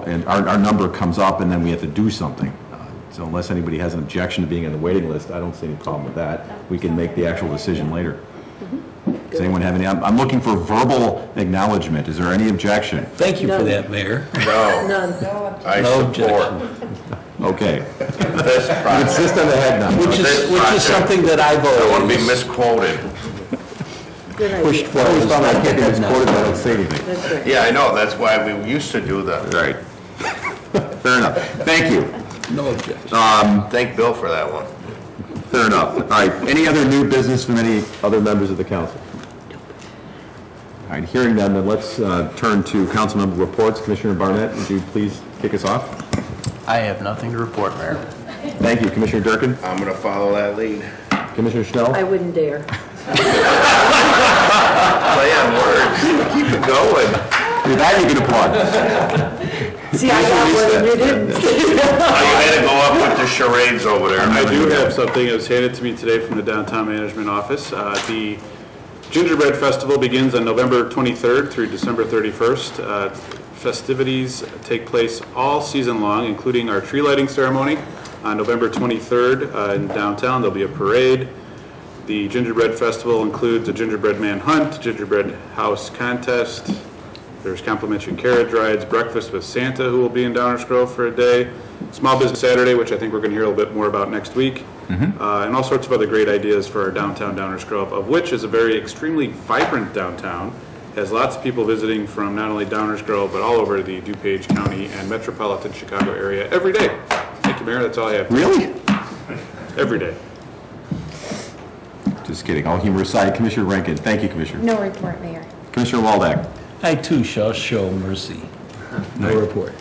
and our number comes up and then we have to do something. So unless anybody has an objection to being on the waiting list, I don't see any problem with that. We can make the actual decision later. Does anyone have any? I'm looking for verbal acknowledgement. Is there any objection? Thank you for that, Mayor. No. None. I support. Okay. Insist on the head nod. Which is something that I've always... I want to be misquoted. Good idea. pushed for. I always found I can't be misquoted, I don't say anything. That's right. Yeah, I know. That's why we used to do that. Right. Fair enough. Thank you. No objection. Thank Bill for that one. Fair enough. All right. Any other new business from any other members of the council? All right. Hearing none, then let's turn to council member reports. Commissioner Barnett, would you please kick us off? I have nothing to report, Mayor. Thank you. Commissioner Durkin? I'm going to follow that lead. Commissioner Schnell? I wouldn't dare. Play on words. Keep it going. That you can applaud. See, I got one and you didn't. You had to go up with the charades over there. I do have something that was handed to me today from the Downtown Management Office. The Gingerbread Festival begins on November 23rd through December 31st. Festivities take place all season long, including our tree lighting ceremony on November 23rd in downtown. There'll be a parade. The Gingerbread Festival includes a gingerbread man hunt, gingerbread house contest, There's complimentary carriage rides, breakfast with Santa, who will be in Downers Grove for a day, Small Business Saturday, which I think we're going to hear a little bit more about next week, and all sorts of other great ideas for our downtown Downers Grove, of which is a very extremely vibrant downtown. Has lots of people visiting from not only Downers Grove, but all over the DuPage County and metropolitan Chicago area every day. Thank you, Mayor. That's all I have. Really? Every day. Just kidding. All humor aside, Commissioner Rankin. Thank you, Commissioner. No report, Mayor. Commissioner Waldeck. I too shall show mercy. No report.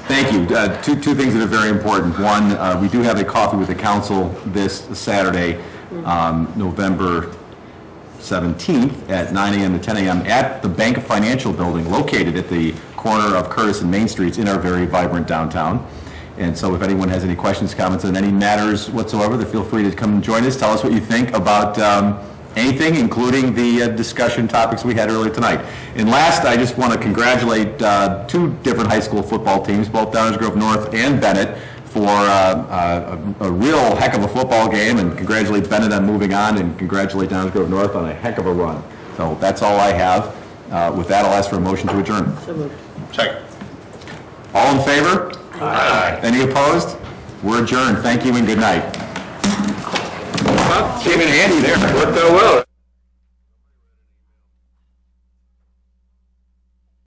Thank you. Two things that are very important. One, we do have a coffee with the council this Saturday, November 17th at 9 a.m. to 10 a.m. at the Bank Financial Building located at the corner of Curtis and Main Streets in our very vibrant downtown. And so if anyone has any questions, comments on any matters whatsoever, then feel free to come and join us. Tell us what you think about anything, including the discussion topics we had earlier tonight. And last, I just want to congratulate two different high school football teams, both Downers Grove North and Bennett, for a real heck of a football game, and congratulate Bennett on moving on, and congratulate Downers Grove North on a heck of a run. So that's all I have. With that, I'll ask for a motion to adjourn. So moved. Second. All in favor? Aye. Any opposed? We're adjourned. Thank you and good night. Came in handy there. Worked out well.